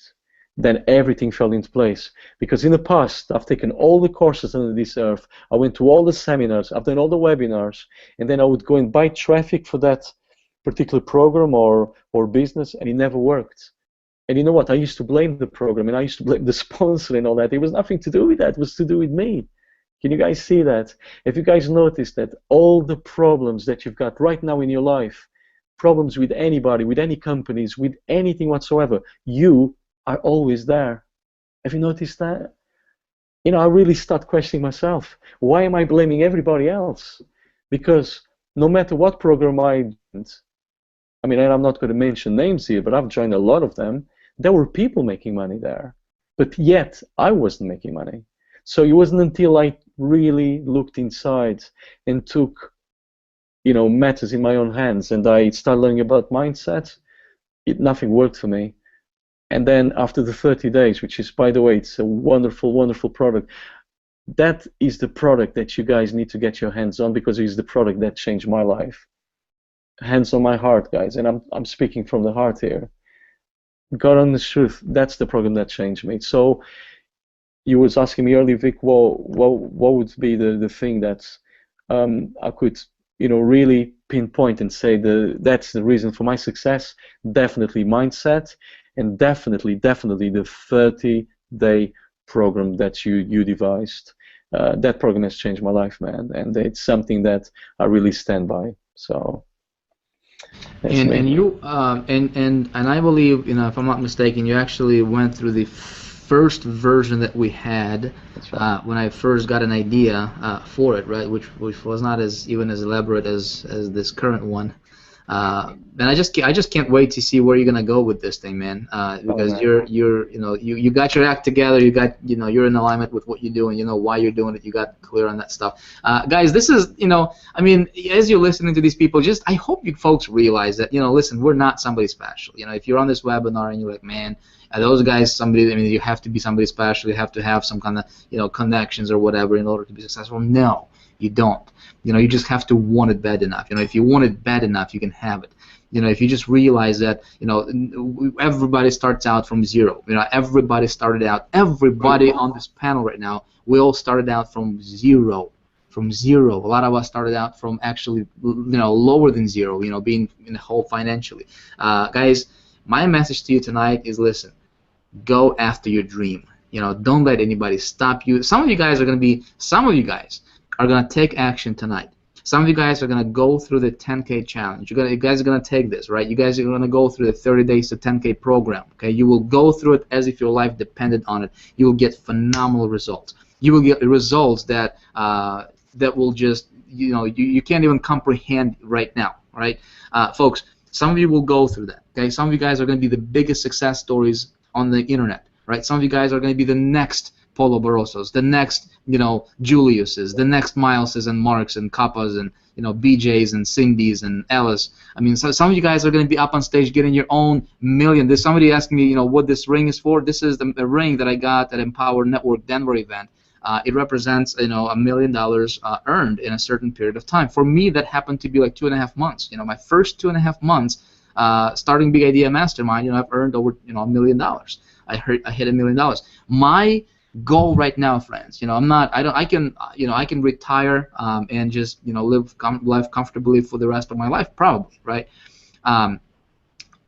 Then everything fell into place. Because in the past, I've taken all the courses under this earth, I went to all the seminars, I've done all the webinars, and then I would go and buy traffic for that particular program or business, and it never worked. And you know what? I used to blame the program, and I used to blame the sponsor and all that. It was nothing to do with that. It was to do with me. Can you guys see that? If you guys notice that all the problems that you've got right now in your life, problems with anybody, with any companies, with anything whatsoever, you are always there. Have you noticed that? You know, I really start questioning myself. Why am I blaming everybody else? Because no matter what program I joined, I mean, and I'm not going to mention names here, but I've joined a lot of them, there were people making money there. But yet, I wasn't making money. So it wasn't until I really looked inside and took, you know, matters in my own hands, and I started learning about mindset, nothing worked for me. And then after the 30 days, which is, by the way, it's a wonderful, wonderful product, that is the product that you guys need to get your hands on, because it is the product that changed my life. Hands on my heart, guys, and I'm speaking from the heart here. God honest truth, that's the program that changed me. So you was asking me earlier, Vic, what would be the thing that I could, you know, really pinpoint and say that's the reason for my success? Definitely mindset, and definitely the 30-day program that you devised. That program has changed my life, man, and it's something that I really stand by. So. And you and I believe, you know, if I'm not mistaken, you actually went through the first version that we had when I first got an idea for it, right? Which was not even as elaborate as this current one. And I just can't wait to see where you're gonna go with this thing, man. Because you got your act together. You're in alignment with what you're doing. You know why you're doing it. You got clear on that stuff. Guys, this is, I mean, as you're listening to these people, I hope you folks realize that, listen, we're not somebody special. If you're on this webinar and you're like, man, those guys, you have to be somebody special. You have to have some kind of, connections or whatever in order to be successful. No, you don't. You just have to want it bad enough. If you want it bad enough, you can have it. If you just realize that, everybody starts out from zero. Everybody started out. Everybody on this panel right now, we all started out from zero. From zero. A lot of us started out from actually, lower than zero. Being in the hole financially. Guys, my message to you tonight is: listen, go after your dream. Don't let anybody stop you. Some of you guys are going to take action tonight. Some of you guys are going to go through the 10K challenge. You guys are going to take this, right? You guys are going to go through the 30 days to 10K program, okay? You will go through it as if your life depended on it. You will get phenomenal results. You will get results that will just, you can't even comprehend right now, right? Folks, some of you will go through that, okay? Some of you guys are going to be the biggest success stories on the internet, right? Some of you guys are going to be the next Paulo Barrosos, the next, Juliuses, the next Mileses and Marks and Kappas and, BJs and Cindy's and Ellis. So some of you guys are going to be up on stage getting your own million. There's somebody asking me, what this ring is for. This is the ring that I got at Empower Network Denver event. It represents, $1 million earned in a certain period of time. For me, that happened to be like 2.5 months. My first 2.5 months starting Big Idea Mastermind, I've earned over, $1 million. I hit $1 million. My goal right now, friends, I can retire and just live life comfortably for the rest of my life, probably, right?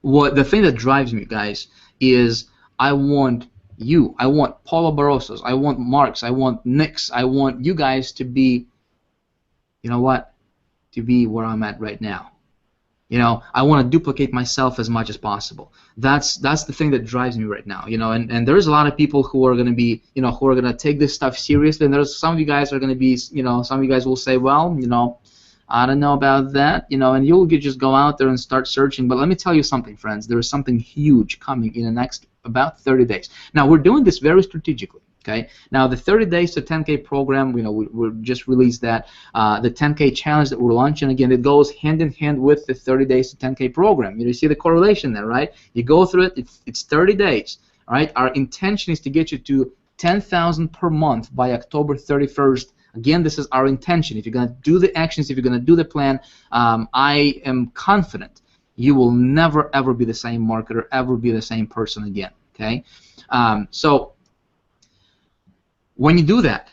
What the thing that drives me, guys, is I want Paulo Barrosos, I want Marks, I want Nicks, I want you guys to be, to be where I'm at right now. I want to duplicate myself as much as possible. That's the thing that drives me right now. And there's a lot of people who are going to be, who are going to take this stuff seriously. And there's some of you guys are going to be, some of you guys will say, well, I don't know about that, and you'll just go out there and start searching. But let me tell you something, friends. There is something huge coming in the next about 30 days. Now, we're doing this very strategically. Okay. Now, the 30 days to 10K program, we just released that. The 10K challenge that we're launching, again, it goes hand in hand with the 30 days to 10K program. You see the correlation there, right? You go through it. It's 30 days. All right. Our intention is to get you to 10,000 per month by October 31st. Again, this is our intention. If you're going to do the actions, if you're going to do the plan, I am confident you will never, ever be the same marketer, ever be the same person again. Okay. So when you do that,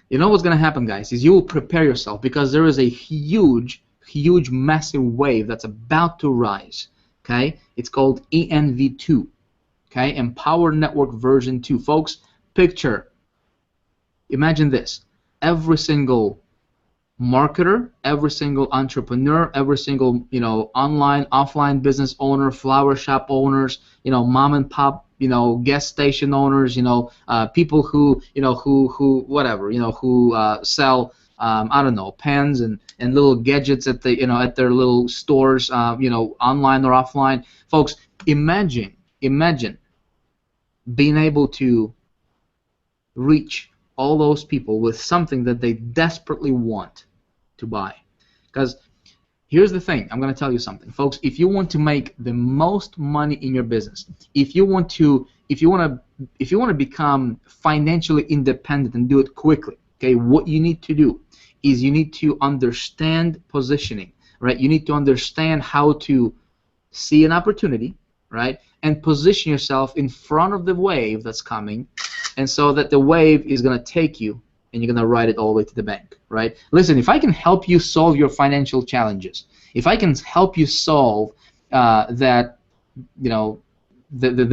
what's going to happen, guys, is you will prepare yourself, because there is a huge, massive wave that's about to rise. Okay, it's called ENV2. Okay, Empower Network version 2. Folks, imagine this: every single marketer, every single entrepreneur, every single online, offline business owner, flower shop owners, mom and pop, gas station owners, people who whatever, who sell I don't know, pens and little gadgets at the at their little stores, online or offline. Folks, imagine being able to reach all those people with something that they desperately want to buy. Because here's the thing, I'm going to tell you something, folks. If you want to make the most money in your business, if you want to become financially independent and do it quickly, okay, what you need to do is you need to understand positioning, right? You need to understand how to see an opportunity, right, and position yourself in front of the wave that's coming, and so that the wave is going to take you and you're going to ride it all the way to the bank, right? Listen, if I can help you solve your financial challenges, if I can help you solve the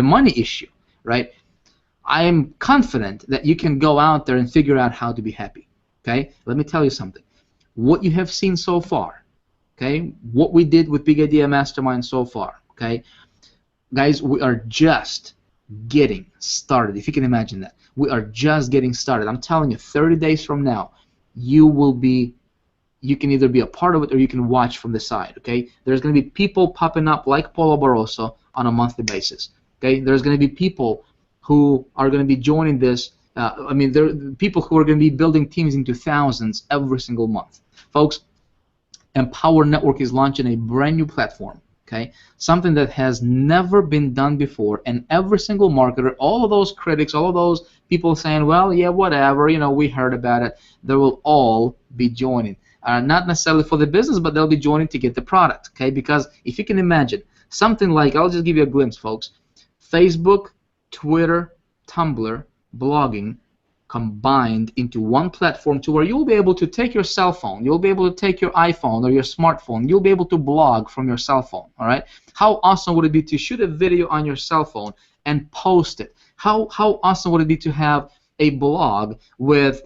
money issue, right, I am confident that you can go out there and figure out how to be happy, okay? Let me tell you something. What you have seen so far, okay, what we did with Big Idea Mastermind so far, okay, guys, we are just getting started. If you can imagine that, we are just getting started. I'm telling you, 30 days from now, you can either be a part of it or you can watch from the side. Okay, there's going to be people popping up like Paulo Barroso on a monthly basis. Okay, there's going to be people who are going to be joining this. There are people who are going to be building teams into thousands every single month. Folks, Empower Network is launching a brand new platform. Okay, something that has never been done before, and every single marketer, all of those critics, all of those people saying, well, yeah, whatever, we heard about it, they will all be joining. Not necessarily for the business, but they'll be joining to get the product. Okay, because if you can imagine something like, I'll just give you a glimpse, folks, Facebook, Twitter, Tumblr, blogging, combined into one platform, to where you'll be able to take your cell phone, you'll be able to take your iPhone or your smartphone, you'll be able to blog from your cell phone. All right, how awesome would it be to shoot a video on your cell phone and post it? How awesome would it be to have a blog with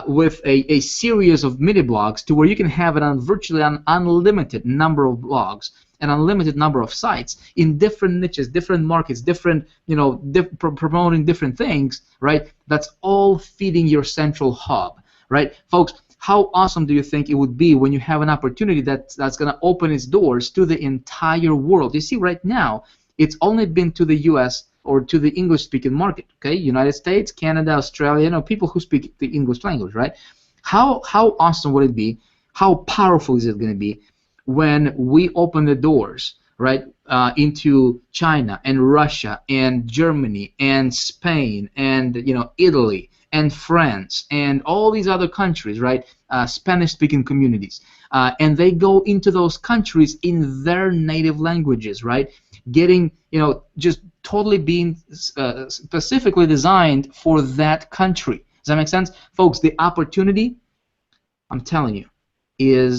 with a series of mini blogs, to where you can have it on virtually an unlimited number of blogs, an unlimited number of sites in different niches, different markets, different, promoting different things, right? That's all feeding your central hub, right? Folks, how awesome do you think it would be when you have an opportunity that's going to open its doors to the entire world? You see, right now, it's only been to the U.S. or to the English-speaking market, okay? United States, Canada, Australia, people who speak the English language, right? How awesome would it be? How powerful is it going to be when we open the doors, right, into China and Russia and Germany and Spain and Italy and France and all these other countries, right? Spanish-speaking communities, and they go into those countries in their native languages, right? Getting, just totally being specifically designed for that country. Does that make sense, folks? The opportunity, I'm telling you, is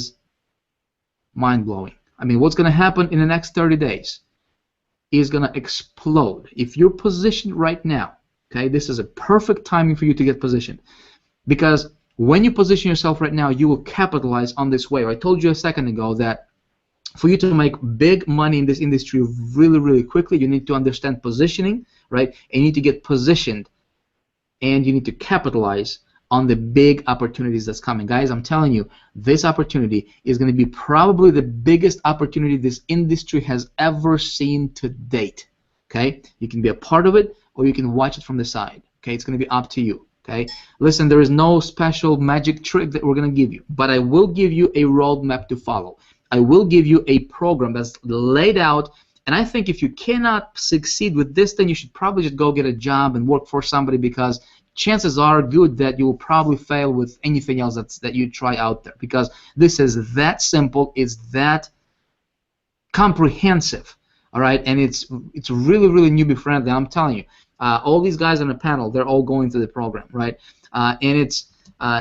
mind-blowing. I mean, what's going to happen in the next 30 days is going to explode. If you're positioned right now, okay, this is a perfect timing for you to get positioned, because when you position yourself right now, you will capitalize on this wave. I told you a second ago that for you to make big money in this industry really, really quickly, you need to understand positioning, right? And you need to get positioned, and you need to capitalize on the big opportunities that's coming. Guys, I'm telling you, this opportunity is going to be probably the biggest opportunity this industry has ever seen to date. Okay? You can be a part of it, or you can watch it from the side. Okay? It's going to be up to you. Okay? Listen, there is no special magic trick that we're going to give you, but I will give you a roadmap to follow. I will give you a program that's laid out, and I think if you cannot succeed with this, then you should probably just go get a job and work for somebody, because chances are good that you will probably fail with anything else that you try out there, because this is that simple, it's that comprehensive, all right, and it's really, really newbie friendly. I'm telling you, all these guys on the panel, they're all going through the program, right? And it's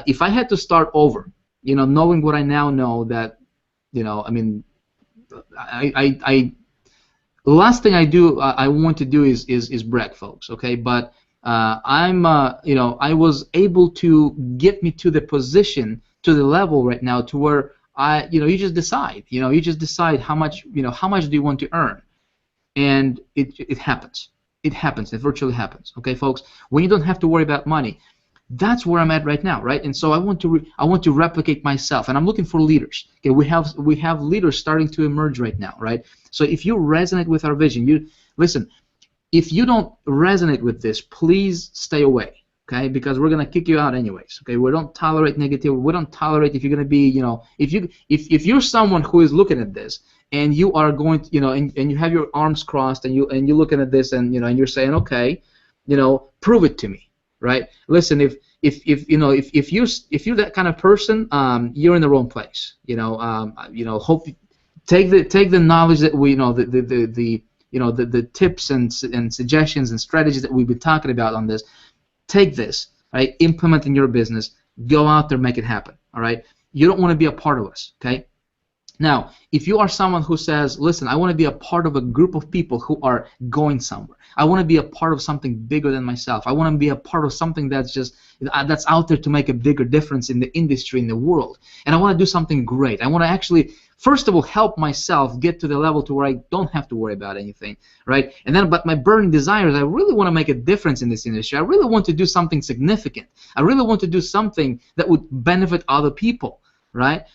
if I had to start over, knowing what I now know, that I mean, the last thing I want to do is brag, folks, okay? But I was able to get me to the position, to the level right now, to where you just decide, you just decide how much do you want to earn, and it happens. It happens. It virtually happens. Okay, folks. When you don't have to worry about money, that's where I'm at right now, right? And so I want to replicate myself, and I'm looking for leaders. Okay, we have leaders starting to emerge right now, right? So if you resonate with our vision, listen. If you don't resonate with this, please stay away, okay? Because we're gonna kick you out anyways, okay? We don't tolerate negativity. We don't tolerate if you're gonna be, if you're someone who is looking at this and you are going to, and you have your arms crossed and you're looking at this and and you're saying, okay, prove it to me, right? Listen, if you're that kind of person, you're in the wrong place, hope take the knowledge that we the tips and suggestions and strategies that we've been talking about on this. Take this, right? Implement in your business. Go out there, make it happen. All right. You don't want to be a part of us. Okay. Now, if you are someone who says, listen, I want to be a part of a group of people who are going somewhere. I want to be a part of something bigger than myself. I want to be a part of something that's that's out there to make a bigger difference in the industry, in the world. And I want to do something great. I want to actually, first of all, help myself get to the level to where I don't have to worry about anything, right? And then, but my burning desire is I really want to make a difference in this industry. I really want to do something significant. I really want to do something that would benefit other people, right?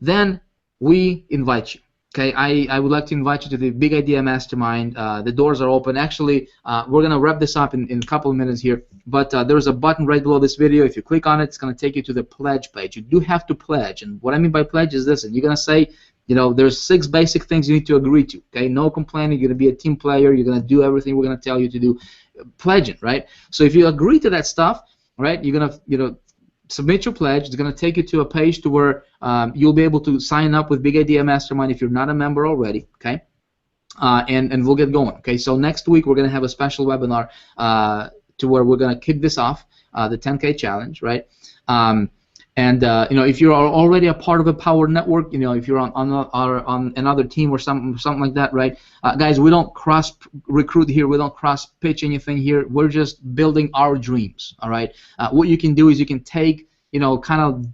Then we invite you. Okay, I would like to invite you to the Big Idea Mastermind. The doors are open. Actually, we're going to wrap this up in a couple of minutes here, but there's a button right below this video. If you click on it, it's going to take you to the pledge page. You do have to pledge, and what I mean by pledge is this, and you're going to say, there's 6 basic things you need to agree to. Okay, no complaining. You're going to be a team player. You're going to do everything we're going to tell you to do. Pledging, right? So if you agree to that stuff, right, you're going to submit your pledge. It's going to take you to a page to where you'll be able to sign up with Big Idea Mastermind if you're not a member already, okay? And we'll get going, okay? So next week we're going to have a special webinar to where we're going to kick this off, the 10K challenge, right? If you're already a part of a power network, if you're on another team or something like that, right? Guys, we don't cross recruit here. We don't cross pitch anything here. We're just building our dreams. All right. What you can do is you can take, kind of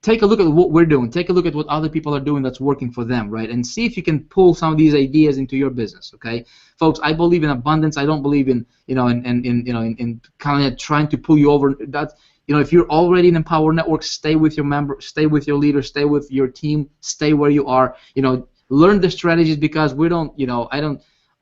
take a look at what we're doing. Take a look at what other people are doing that's working for them, right? And see if you can pull some of these ideas into your business. Okay, folks. I believe in abundance. I don't believe in in kind of trying to pull you over. That's if you're already in a power network, stay with your member, stay with your leader, stay with your team, stay where you are. Learn the strategies, because we don't.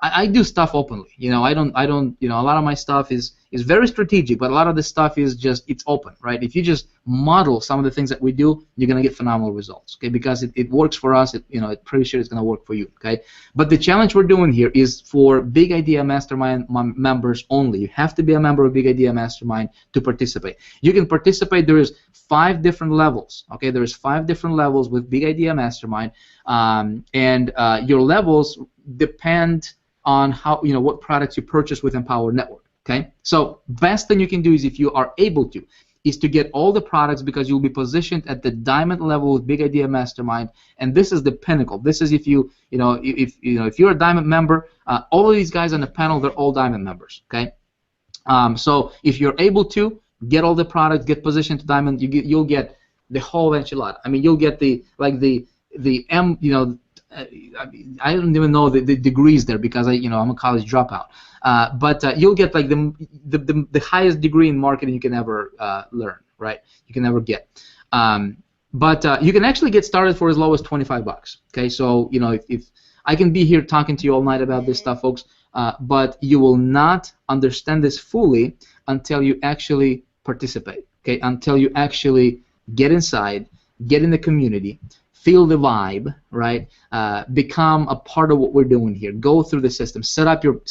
I do stuff openly. I don't. A lot of my stuff is is very strategic, but a lot of this stuff is just, it's open, right? If you just model some of the things that we do, you're going to get phenomenal results, okay? Because it works for us, I'm pretty sure it's going to work for you, okay? But the challenge we're doing here is for Big Idea Mastermind members only. You have to be a member of Big Idea Mastermind to participate. You can participate. There is 5 different levels, okay? There is 5 different levels with Big Idea Mastermind, and your levels depend on how, what products you purchase with Empower Network, okay? So best thing you can do is, if you are able to, is to get all the products, because you'll be positioned at the diamond level with Big Idea Mastermind, and this is the pinnacle. This is if you're a diamond member, all of these guys on the panel, they're all diamond members, okay? So if you're able to get all the products, get positioned to diamond, you'll get the whole enchilada. I mean, you'll get the I don't even know the degrees there, because I'm a college dropout. But you'll get like the highest degree in marketing you can ever learn, right? You can ever get. But you can actually get started for as low as $25. Okay, so if I can be here talking to you all night about this stuff, folks, but you will not understand this fully until you actually participate. Okay, until you actually get inside, get in the community, feel the vibe, right? Become a part of what we're doing here. Go through the system. Set up your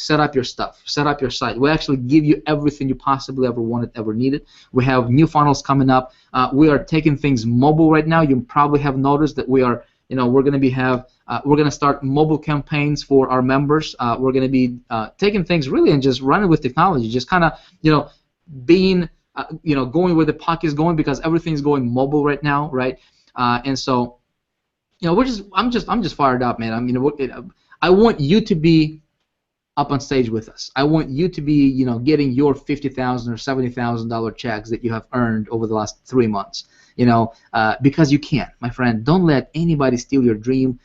stuff. Set up your site. We actually give you everything you possibly ever wanted, ever needed. We have new funnels coming up. We are taking things mobile right now. You probably have noticed that we are, we're going to start mobile campaigns for our members. We're going to be taking things really and just running with technology. Just kind of, being, going where the puck is going, because everything's going mobile right now, right? And so, I'm just fired up, man. I mean, I want you to be up on stage with us. I want you to be, getting your $50,000 or $70,000 checks that you have earned over the last 3 months. Because you can, my friend. Don't let anybody steal your dream.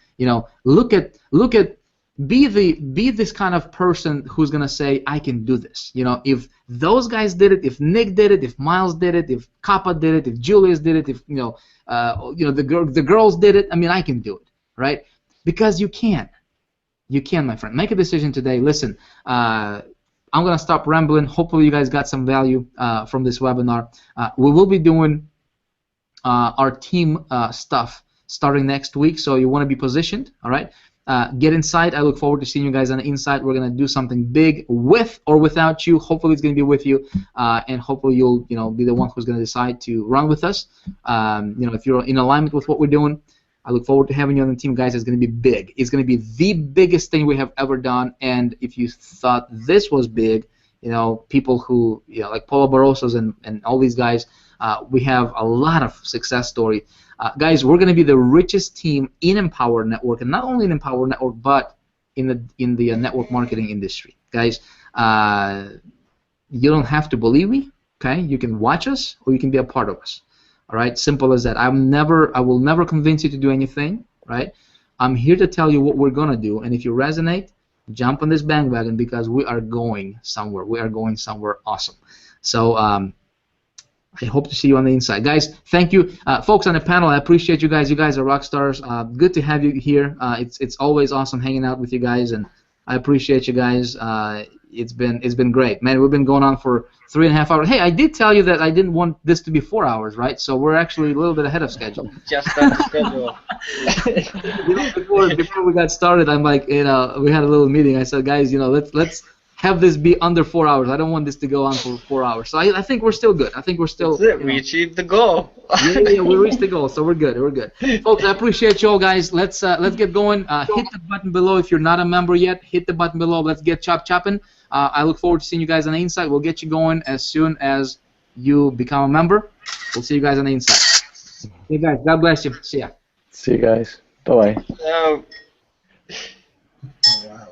Be this kind of person who's gonna say, I can do this. If those guys did it, if Nick did it, if Miles did it, if Kappa did it, if Julius did it, if the girls did it, I mean, I can do it, right? Because you can. You can, my friend. Make a decision today. Listen, I'm gonna stop rambling. Hopefully, you guys got some value from this webinar. We will be doing our team stuff starting next week, so you want to be positioned, all right? Get inside. I look forward to seeing you guys on the inside. We're going to do something big with or without you. Hopefully it's going to be with you, and hopefully you'll be the one who's going to decide to run with us. If you're in alignment with what we're doing, I look forward to having you on the team, guys. It's going to be big. It's going to be the biggest thing we have ever done, and if you thought this was big, people who, like Paulo Barrosos and all these guys, we have a lot of success story. Guys, we're going to be the richest team in Empower Network, and not only in Empower Network, but in the network marketing industry. Guys, you don't have to believe me. Okay, you can watch us, or you can be a part of us. All right, simple as that. I will never convince you to do anything. Right? I'm here to tell you what we're going to do, and if you resonate, jump on this bandwagon, because we are going somewhere. We are going somewhere awesome. So. I hope to see you on the inside. Guys, thank you. Folks on the panel, I appreciate you guys. You guys are rock stars. Good to have you here. It's always awesome hanging out with you guys, and I appreciate you guys. It's been great. Man, we've been going on for 3.5 hours. Hey, I did tell you that I didn't want this to be 4 hours, right? So we're actually a little bit ahead of schedule. Just on schedule. Before we got started, I'm like, we had a little meeting. I said, guys, let's have this be under 4 hours. I don't want this to go on for 4 hours. So I think we're still good. I think we're still. That's it. We achieved the goal. yeah, we reached the goal, so we're good. We're good. Folks, I appreciate you all, guys. Let's get going. Hit the button below if you're not a member yet. Hit the button below. Let's get chopping. I look forward to seeing you guys on the inside. We'll get you going as soon as you become a member. We'll see you guys on the inside. Hey guys, God bless you. See ya. See you guys. Bye bye. Oh, wow.